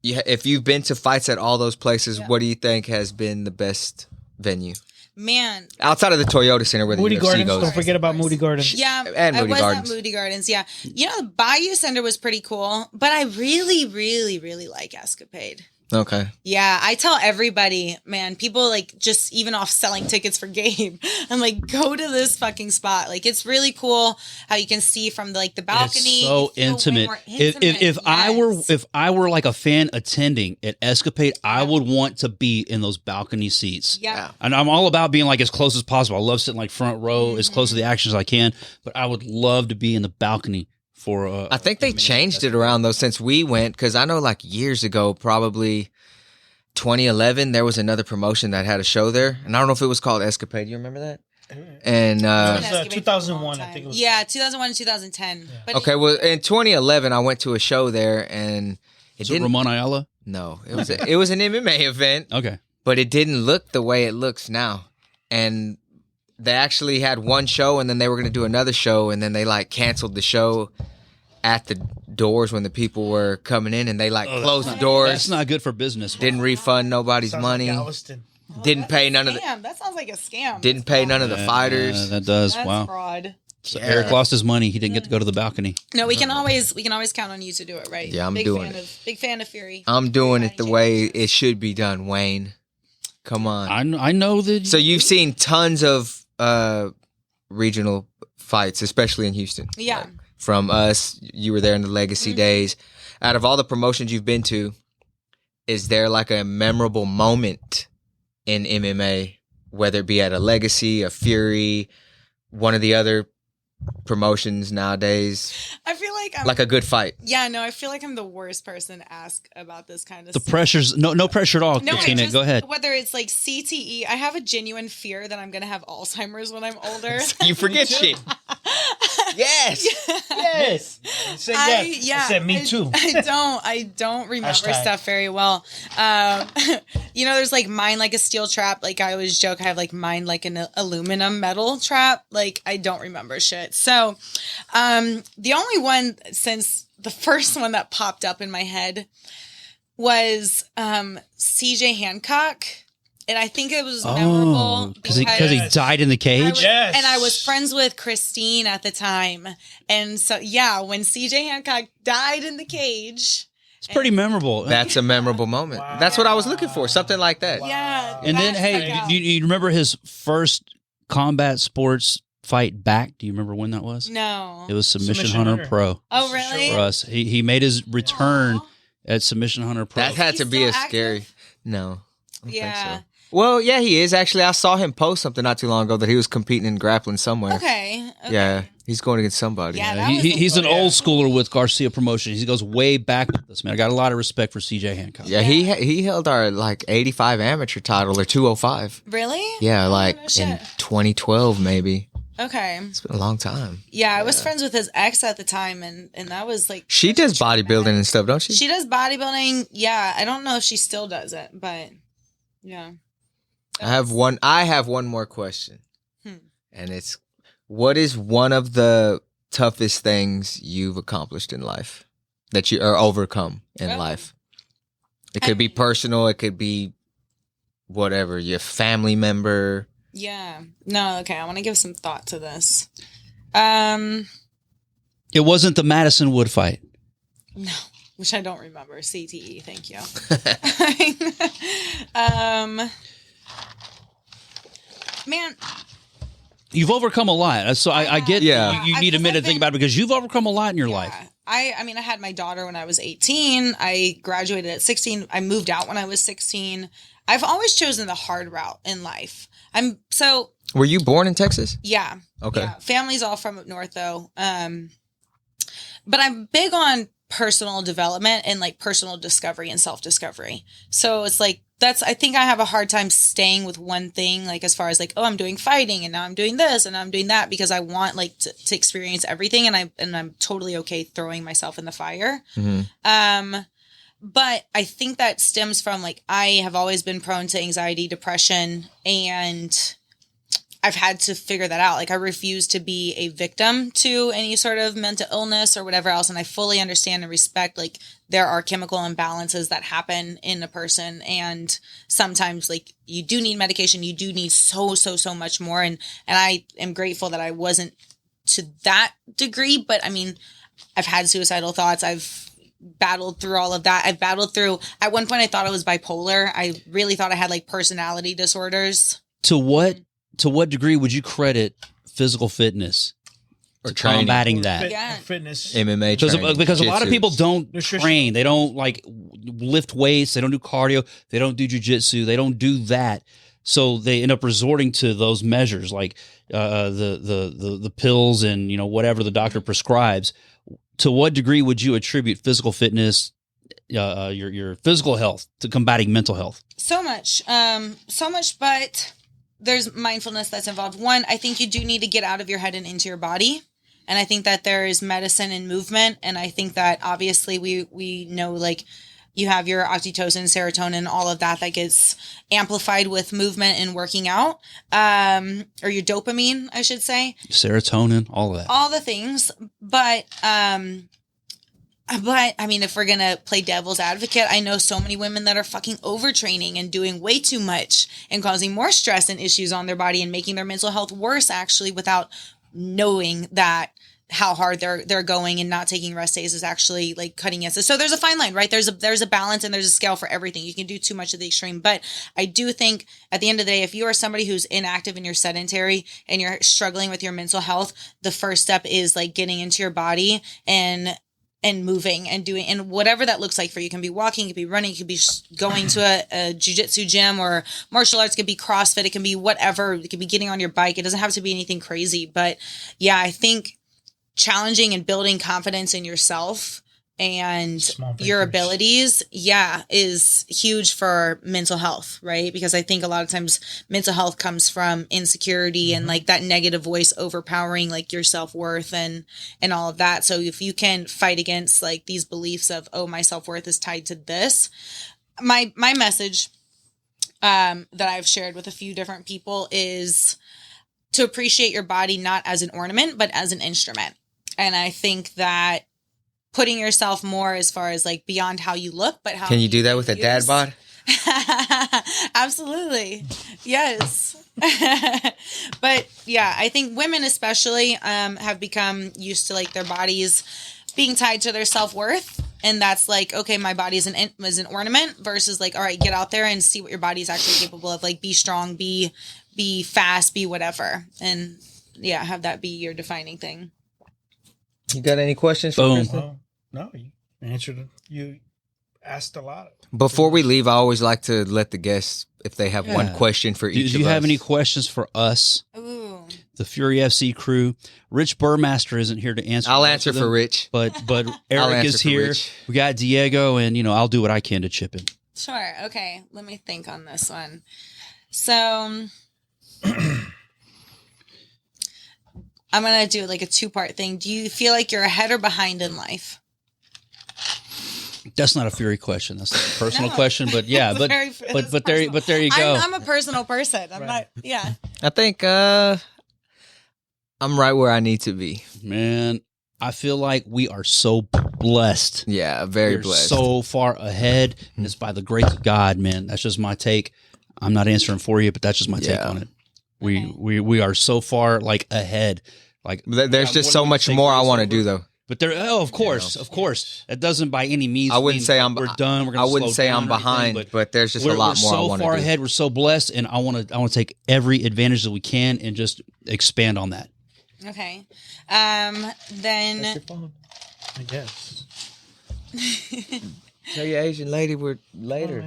[SPEAKER 1] If you've been to fights at all those places, what do you think has been the best venue?
[SPEAKER 2] Man.
[SPEAKER 1] Outside of the Toyota Center where the
[SPEAKER 4] Moody
[SPEAKER 1] UFC
[SPEAKER 4] Gardens.
[SPEAKER 1] goes.
[SPEAKER 4] Don't forget about Moody Gardens.
[SPEAKER 2] Yeah.
[SPEAKER 1] And Moody Gardens.
[SPEAKER 2] I was at Moody Gardens, yeah. You know, the Bayou Center was pretty cool, but I really, really, really like Escapade.
[SPEAKER 1] Okay.
[SPEAKER 2] Yeah, I tell everybody, man, people like just even off selling tickets for game. I'm like, go to this fucking spot. Like, it's really cool how you can see from the balcony.
[SPEAKER 3] It's so intimate. If I were like a fan attending at Escapade, I would want to be in those balcony seats.
[SPEAKER 2] Yeah.
[SPEAKER 3] And I'm all about being like as close as possible. I love sitting like front row, as close to the action as I can, but I would love to be in the balcony.
[SPEAKER 1] I think they changed it around though since we went, because I know like years ago, probably 2011, there was another promotion that had a show there, and I don't know if it was called Escapade. You remember that? And
[SPEAKER 4] it was 2001, I think it was.
[SPEAKER 2] Yeah, 2001 and 2010. Yeah. But
[SPEAKER 1] okay, well, in 2011, I went to a show there, and
[SPEAKER 3] it didn't. Ramon Ayala?
[SPEAKER 1] No, it was it was an MMA event.
[SPEAKER 3] Okay,
[SPEAKER 1] but it didn't look the way it looks now, and they actually had one show, and then they were going to do another show, and then they like canceled the show at the doors when the people were coming in, and they like closed the doors.
[SPEAKER 3] That's not good for business.
[SPEAKER 1] Didn't refund nobody's money. Didn't pay none of the.
[SPEAKER 2] That sounds like a scam.
[SPEAKER 1] Didn't pay none of the fighters.
[SPEAKER 3] Yeah, that does.
[SPEAKER 2] That's
[SPEAKER 3] wow.
[SPEAKER 2] Fraud.
[SPEAKER 3] So Eric lost his money. He didn't get to go to the balcony.
[SPEAKER 2] No, we can always count on you to do it right.
[SPEAKER 1] Yeah, I'm doing it.
[SPEAKER 2] Big fan of Fury.
[SPEAKER 1] I'm doing it the way it should be done, Wayne. Come on.
[SPEAKER 3] I know that.
[SPEAKER 1] So you've seen tons of regional fights, especially in Houston.
[SPEAKER 2] Yeah.
[SPEAKER 1] from us. You were there in the Legacy days. Out of all the promotions you've been to, is there like a memorable moment in MMA, whether it be at a Legacy, a Fury, one of the other promotions nowadays?
[SPEAKER 2] I feel like I'm
[SPEAKER 1] like a good fight.
[SPEAKER 2] Yeah, no, I feel like I'm the worst person to ask about this kind of
[SPEAKER 3] The
[SPEAKER 2] stuff.
[SPEAKER 3] pressure's no pressure at all,
[SPEAKER 2] No,
[SPEAKER 3] Kotinek. Go ahead.
[SPEAKER 2] Whether it's like CTE, I have a genuine fear that I'm going to have Alzheimer's when I'm older.
[SPEAKER 1] You forget shit. Yes.
[SPEAKER 4] Yes. You said yes. I said me too.
[SPEAKER 2] I don't remember stuff very well. There's like mind like a steel trap. Like I always joke, I have like mind like an aluminum metal trap. Like I don't remember shit. So, the only one since the first one that popped up in my head was CJ Hancock. And I think it was memorable
[SPEAKER 3] because he died in the cage.
[SPEAKER 2] And I was friends with Christine at the time. And so, when CJ Hancock died in the cage.
[SPEAKER 3] It's pretty memorable.
[SPEAKER 1] That's a memorable moment. Wow. That's what I was looking for. Something like that.
[SPEAKER 2] Wow. Yeah.
[SPEAKER 3] And then, hey, do you remember his first combat sports fight back? Do you remember when that was?
[SPEAKER 2] No.
[SPEAKER 3] It was Submission Hunter Pro.
[SPEAKER 2] Oh, really?
[SPEAKER 3] For us. He made his return at Submission Hunter Pro.
[SPEAKER 1] That had to be a scary. No. I don't think so. Well, yeah, he is. Actually, I saw him post something not too long ago that he was competing in grappling somewhere.
[SPEAKER 2] Okay.
[SPEAKER 1] Yeah, he's going against somebody.
[SPEAKER 2] Yeah,
[SPEAKER 3] he's an old schooler with Garcia Promotions. He goes way back with this, man. I got a lot of respect for CJ Hancock.
[SPEAKER 1] Yeah, he held our 85 amateur title or 205.
[SPEAKER 2] Really?
[SPEAKER 1] Yeah, in 2012 maybe.
[SPEAKER 2] Okay.
[SPEAKER 1] It's been a long time.
[SPEAKER 2] Yeah, I was friends with his ex at the time, and that was like...
[SPEAKER 1] She does bodybuilding and stuff, don't she?
[SPEAKER 2] She does bodybuilding. Yeah, I don't know if she still does it, but yeah.
[SPEAKER 1] I have one more question. And it's, what is one of the toughest things you've accomplished in life that you or overcome in life? It could be personal, it could be whatever, your family member.
[SPEAKER 2] Yeah. No, okay, I want to give some thought to this.
[SPEAKER 3] It wasn't the Madison Wood fight.
[SPEAKER 2] No, which I don't remember. CTE, thank you. Man,
[SPEAKER 3] you've overcome a lot, so I get.
[SPEAKER 1] Yeah,
[SPEAKER 3] you need a minute to think about it because you've overcome a lot in your life.
[SPEAKER 2] I had my daughter when I was 18. I graduated at 16. I moved out when I was 16. I've always chosen the hard route in life.
[SPEAKER 1] Were you born in Texas?
[SPEAKER 2] Yeah.
[SPEAKER 1] Okay.
[SPEAKER 2] Yeah. Family's all from up north though. But I'm big on personal development and like personal discovery and self-discovery. So it's like, I think I have a hard time staying with one thing, like as far as like, oh, I'm doing fighting and now I'm doing this and now I'm doing that, because I want like to experience everything, and I'm totally okay throwing myself in the fire. Mm-hmm. But I think that stems from like, I have always been prone to anxiety, depression, and I've had to figure that out. Like I refuse to be a victim to any sort of mental illness or whatever else. And I fully understand and respect, like there are chemical imbalances that happen in a person. And sometimes like you do need medication. You do need so much more. And I am grateful that I wasn't to that degree. But I mean, I've had suicidal thoughts. I've battled through all of that. I've battled through, at one point I thought I was bipolar. I really thought I had like personality disorders.
[SPEAKER 3] To what degree would you credit physical fitness or combating that?
[SPEAKER 4] Fitness,
[SPEAKER 1] MMA training,
[SPEAKER 3] because a lot of people don't train. They don't like lift weights. They don't do cardio. They don't do jujitsu. They don't do that. So they end up resorting to those measures, like the pills and whatever the doctor prescribes. To what degree would you attribute physical fitness, your physical health, to combating mental health?
[SPEAKER 2] So much, but there's mindfulness that's involved. One, I think you do need to get out of your head and into your body. And I think that there is medicine in movement. And I think that obviously we know like you have your oxytocin, serotonin, all of that gets amplified with movement and working out, or your dopamine, I should say.
[SPEAKER 3] Serotonin, all of that.
[SPEAKER 2] All the things. But I mean, if we're going to play devil's advocate, I know so many women that are fucking overtraining and doing way too much and causing more stress and issues on their body and making their mental health worse, actually, without knowing that how hard they're going, and not taking rest days is actually like cutting against it. So there's a fine line, right? There's a balance, and there's a scale for everything. You can do too much of the extreme, but I do think at the end of the day, if you are somebody who's inactive and you're sedentary and you're struggling with your mental health, the first step is like getting into your body and moving and doing, and whatever that looks like for you. It can be walking, it could be running, it could be going to a jiu-jitsu gym or martial arts, it could be CrossFit, it can be whatever. It could be getting on your bike. It doesn't have to be anything crazy, but yeah, I think challenging and building confidence in yourself and your abilities, is huge for mental health, right? Because I think a lot of times mental health comes from insecurity and like that negative voice overpowering like your self-worth and all of that. So if you can fight against like these beliefs of, oh, my self-worth is tied to this, my message that I've shared with a few different people is to appreciate your body not as an ornament, but as an instrument. And I think that putting yourself more as far as like beyond how you look, but how
[SPEAKER 1] can you do that with a dad bod?
[SPEAKER 2] Absolutely. Yes. But yeah, I think women especially have become used to like their bodies being tied to their self-worth. And that's like, okay, my body is an ornament versus like, all right, get out there and see what your body is actually capable of. Like be strong, be fast, be whatever. And yeah, have that be your defining thing.
[SPEAKER 1] You got any questions for Kristin?
[SPEAKER 4] No, you answered. You asked a lot.
[SPEAKER 1] Before we leave, I always like to let the guests, if they have one question for each of us.
[SPEAKER 3] Do you have any questions for us?
[SPEAKER 2] Ooh.
[SPEAKER 3] The Fury FC crew. Rich Burmaster isn't here to answer.
[SPEAKER 1] I'll answer for Rich.
[SPEAKER 3] But Eric is here. We got Diego, and I'll do what I can to chip in.
[SPEAKER 2] Sure. Okay. Let me think on this one. So I'm going to do like a 2-part thing. Do you feel like you're ahead or behind in life?
[SPEAKER 3] That's not a Fury question. That's a personal question, but yeah, but there you go.
[SPEAKER 2] I'm a personal person. I'm not. Yeah.
[SPEAKER 1] I think I'm right where I need to be.
[SPEAKER 3] Man, I feel like we are so blessed.
[SPEAKER 1] Yeah, very blessed.
[SPEAKER 3] So far ahead, and it's by the grace of God, man. That's just my take. I'm not answering for you, but that's just my take on it. We are so far like ahead. Like
[SPEAKER 1] there's just so much more I want to do though.
[SPEAKER 3] But of course. That doesn't by any means.
[SPEAKER 1] I wouldn't say
[SPEAKER 3] we're done. We're gonna
[SPEAKER 1] I wouldn't say I'm behind, but there's just a lot more I want to do. We're so far ahead.
[SPEAKER 3] We're so blessed, and I want to take every advantage that we can and just expand on that.
[SPEAKER 2] Okay, then.
[SPEAKER 4] That's your phone, I guess.
[SPEAKER 1] Tell your Asian lady we're later.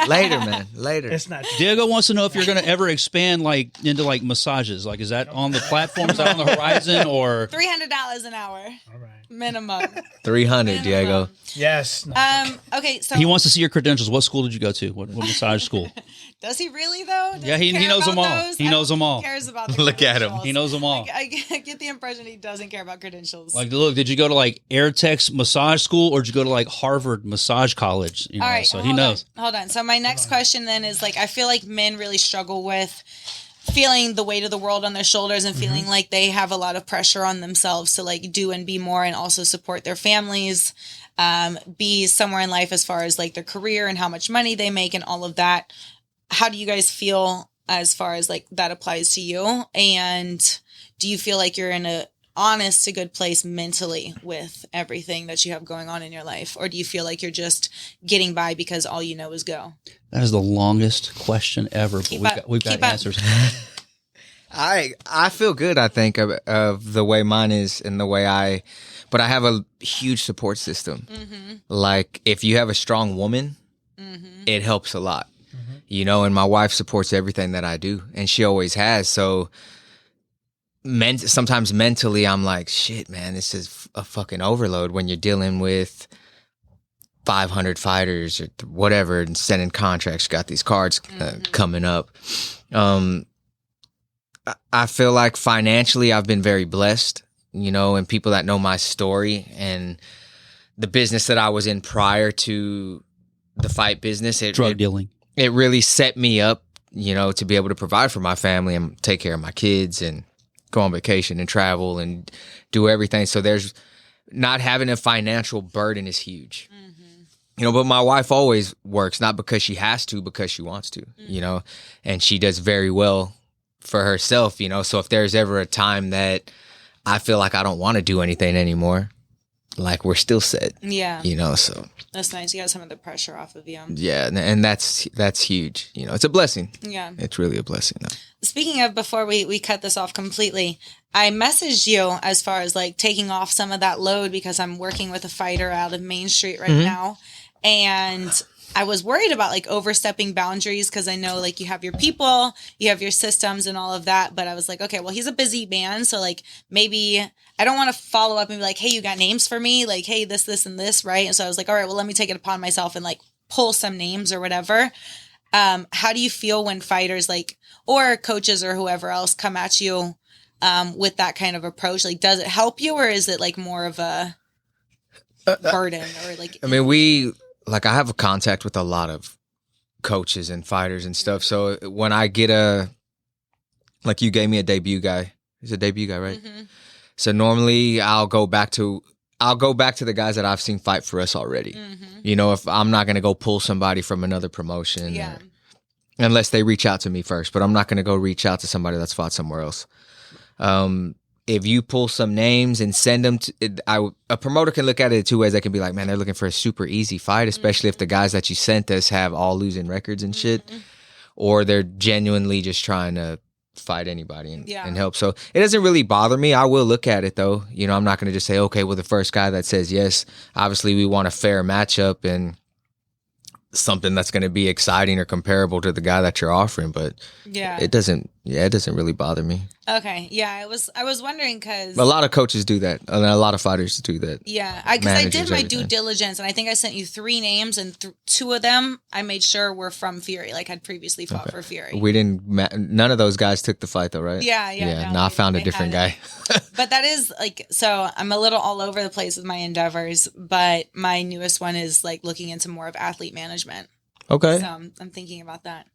[SPEAKER 1] Later, man. Later.
[SPEAKER 4] It's not.
[SPEAKER 3] Diego wants to know if you're going to ever expand into massages. Like, is that on the platform? Is that on the horizon? Or
[SPEAKER 2] $300 an hour?
[SPEAKER 4] All right.
[SPEAKER 2] Minimum.
[SPEAKER 1] 300, Diego.
[SPEAKER 4] Yes.
[SPEAKER 2] Okay. So
[SPEAKER 3] he wants to see your credentials. What school did you go to? What massage school?
[SPEAKER 2] Does he really though?
[SPEAKER 3] Yeah, he knows them all.
[SPEAKER 2] Those?
[SPEAKER 3] He knows them all.
[SPEAKER 2] Cares about the
[SPEAKER 1] Look at him.
[SPEAKER 3] He knows them all.
[SPEAKER 2] I get the impression he doesn't care about credentials.
[SPEAKER 3] Like, look, did you go to like Airtex massage school, or did you go to like Harvard massage college?
[SPEAKER 2] All right,
[SPEAKER 3] so he knows.
[SPEAKER 2] Hold on. So my next question then is like, I feel like men really struggle with feeling the weight of the world on their shoulders and feeling like they have a lot of pressure on themselves to like do and be more and also support their families, be somewhere in life as far as like their career and how much money they make and all of that. How do you guys feel as far as like that applies to you? And do you feel like you're in a honest to good place mentally with everything that you have going on in your life? Or do you feel like you're just getting by because all you know is go? That
[SPEAKER 3] is the longest question ever, but we've got answers.
[SPEAKER 1] I feel good, I think, of the way mine is and the way but I have a huge support system. Mm-hmm. Like, if you have a strong woman, it helps a lot. And my wife supports everything that I do, and she always has. So sometimes mentally, I'm like, shit, man, this is a fucking overload when you're dealing with 500 fighters or whatever and sending contracts, got these cards coming up. I feel like financially I've been very blessed, and people that know my story and the business that I was in prior to the fight business.
[SPEAKER 3] Drug dealing.
[SPEAKER 1] It really set me up, to be able to provide for my family and take care of my kids and go on vacation and travel and do everything. So there's not having a financial burden is huge. But my wife always works, not because she has to, because she wants to, and she does very well for herself, So if there's ever a time that I feel like I don't want to do anything anymore, like we're still set.
[SPEAKER 2] Yeah.
[SPEAKER 1] You know, so.
[SPEAKER 2] That's nice. You got some of the pressure off of you.
[SPEAKER 1] Yeah, and that's huge. You know, it's a blessing.
[SPEAKER 2] Yeah.
[SPEAKER 1] It's really a blessing, though.
[SPEAKER 2] Speaking of, before we cut this off completely, I messaged you as far as like taking off some of that load because I'm working with a fighter out of Main Street right now. And I was worried about like overstepping boundaries because I know like you have your people, you have your systems and all of that. But I was like, okay, well, he's a busy man. So like maybe I don't want to follow up and be like, hey, you got names for me? Like, hey, this, and this, right? And so I was like, all right, well, let me take it upon myself and like pull some names or whatever. How do you feel when fighters like, or coaches or whoever else come at you with that kind of approach? Like, does it help you or is it like more of a burden or like?
[SPEAKER 1] I mean, I have a contact with a lot of coaches and fighters and stuff. So when I get like you gave me a debut guy. He's a debut guy, right? Mm-hmm. So normally I'll go back to the guys that I've seen fight for us already. Mm-hmm. You know, if I'm not going to go pull somebody from another promotion unless they reach out to me first, but I'm not going to go reach out to somebody that's fought somewhere else. If you pull some names and send them a promoter can look at it two ways. They can be like, man, they're looking for a super easy fight, especially if the guys that you sent us have all losing records and shit, or they're genuinely just trying to fight anybody and help. So it doesn't really bother me. I will look at it though. You know, I'm not going to just say, okay, well, the first guy that says yes, obviously we want a fair matchup and something that's going to be exciting or comparable to the guy that you're offering, but it doesn't really bother me.
[SPEAKER 2] Okay. Yeah. I was wondering because
[SPEAKER 1] a lot of coaches do that. And a lot of fighters do that.
[SPEAKER 2] Yeah. Because I did my due diligence and I think I sent you 3 names and 2 of them I made sure were from Fury, like had previously fought for Fury.
[SPEAKER 1] None of those guys took the fight though, right?
[SPEAKER 2] Yeah.
[SPEAKER 1] No, I found a different guy.
[SPEAKER 2] But that is like, so I'm a little all over the place with my endeavors, but my newest one is like looking into more of athlete management.
[SPEAKER 1] Okay.
[SPEAKER 2] So I'm thinking about that.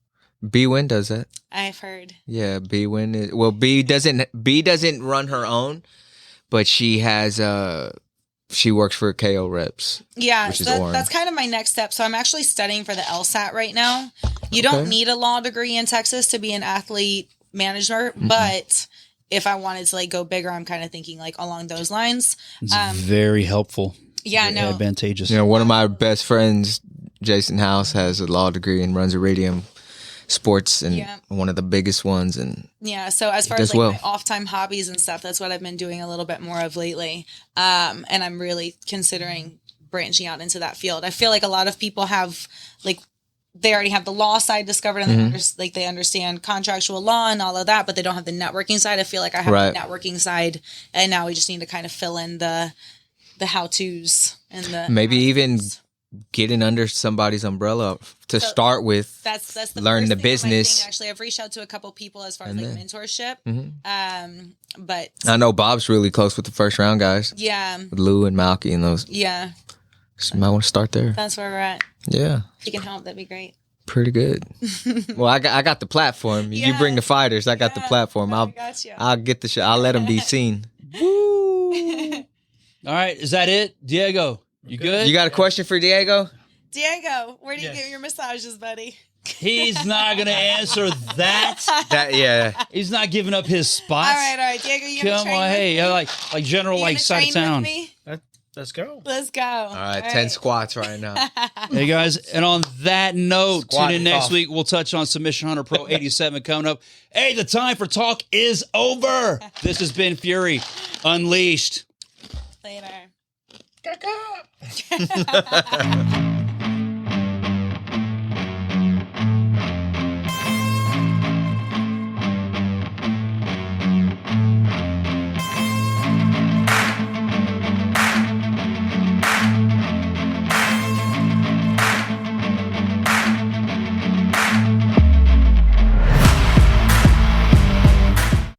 [SPEAKER 1] B-Win does that.
[SPEAKER 2] I've heard.
[SPEAKER 1] Yeah, B-Win is, well, B doesn't run her own, but she has she works for KO Reps.
[SPEAKER 2] Yeah, which is that's kind of my next step. So I'm actually studying for the LSAT right now. You don't need a law degree in Texas to be an athlete manager, but if I wanted to like go bigger, I'm kind of thinking like along those lines.
[SPEAKER 3] It's very helpful.
[SPEAKER 2] Yeah,
[SPEAKER 3] very advantageous.
[SPEAKER 1] You know, one of my best friends, Jason House, has a law degree and runs Iridium Sports and one of the biggest ones. And
[SPEAKER 2] so as far as like my off-time hobbies and stuff, that's what I've been doing a little bit more of lately. And I'm really considering branching out into that field. I feel like a lot of people have like, they already have the law side discovered and they understand contractual law and all of that, but they don't have the networking side. I feel like I have the networking side, and now we just need to kind of fill in the how-tos and the
[SPEAKER 1] maybe even getting under somebody's umbrella to start with.
[SPEAKER 2] That's the
[SPEAKER 1] learn the business.
[SPEAKER 2] Actually, I've reached out to a couple people as far as like mentorship. But
[SPEAKER 1] I know Bob's really close with the first round guys.
[SPEAKER 2] Yeah,
[SPEAKER 1] with Lou and Malky and those.
[SPEAKER 2] Yeah,
[SPEAKER 1] so you might want to start there.
[SPEAKER 2] That's where we're at.
[SPEAKER 1] Yeah,
[SPEAKER 2] if you can help, that'd be great.
[SPEAKER 1] Pretty good. Well, I got the platform. You bring the fighters. I got the platform. I'll get the shit. I'll let them be seen.
[SPEAKER 3] Woo! All right, is that it, Diego? You good?
[SPEAKER 1] You got a question for Diego?
[SPEAKER 2] Diego, where do you get your massages, buddy?
[SPEAKER 3] He's not going to answer that. He's not giving up his spots.
[SPEAKER 2] All right. Diego, you
[SPEAKER 3] come on, hey, like general, like side of town.
[SPEAKER 4] Let's go.
[SPEAKER 2] All
[SPEAKER 1] right, 10 squats right now.
[SPEAKER 3] Hey guys, and on that note, tune in next week. We'll touch on Submission Hunter Pro 87 coming up. Hey, the time for talk is over. This has been Fury Unleashed.
[SPEAKER 2] Later.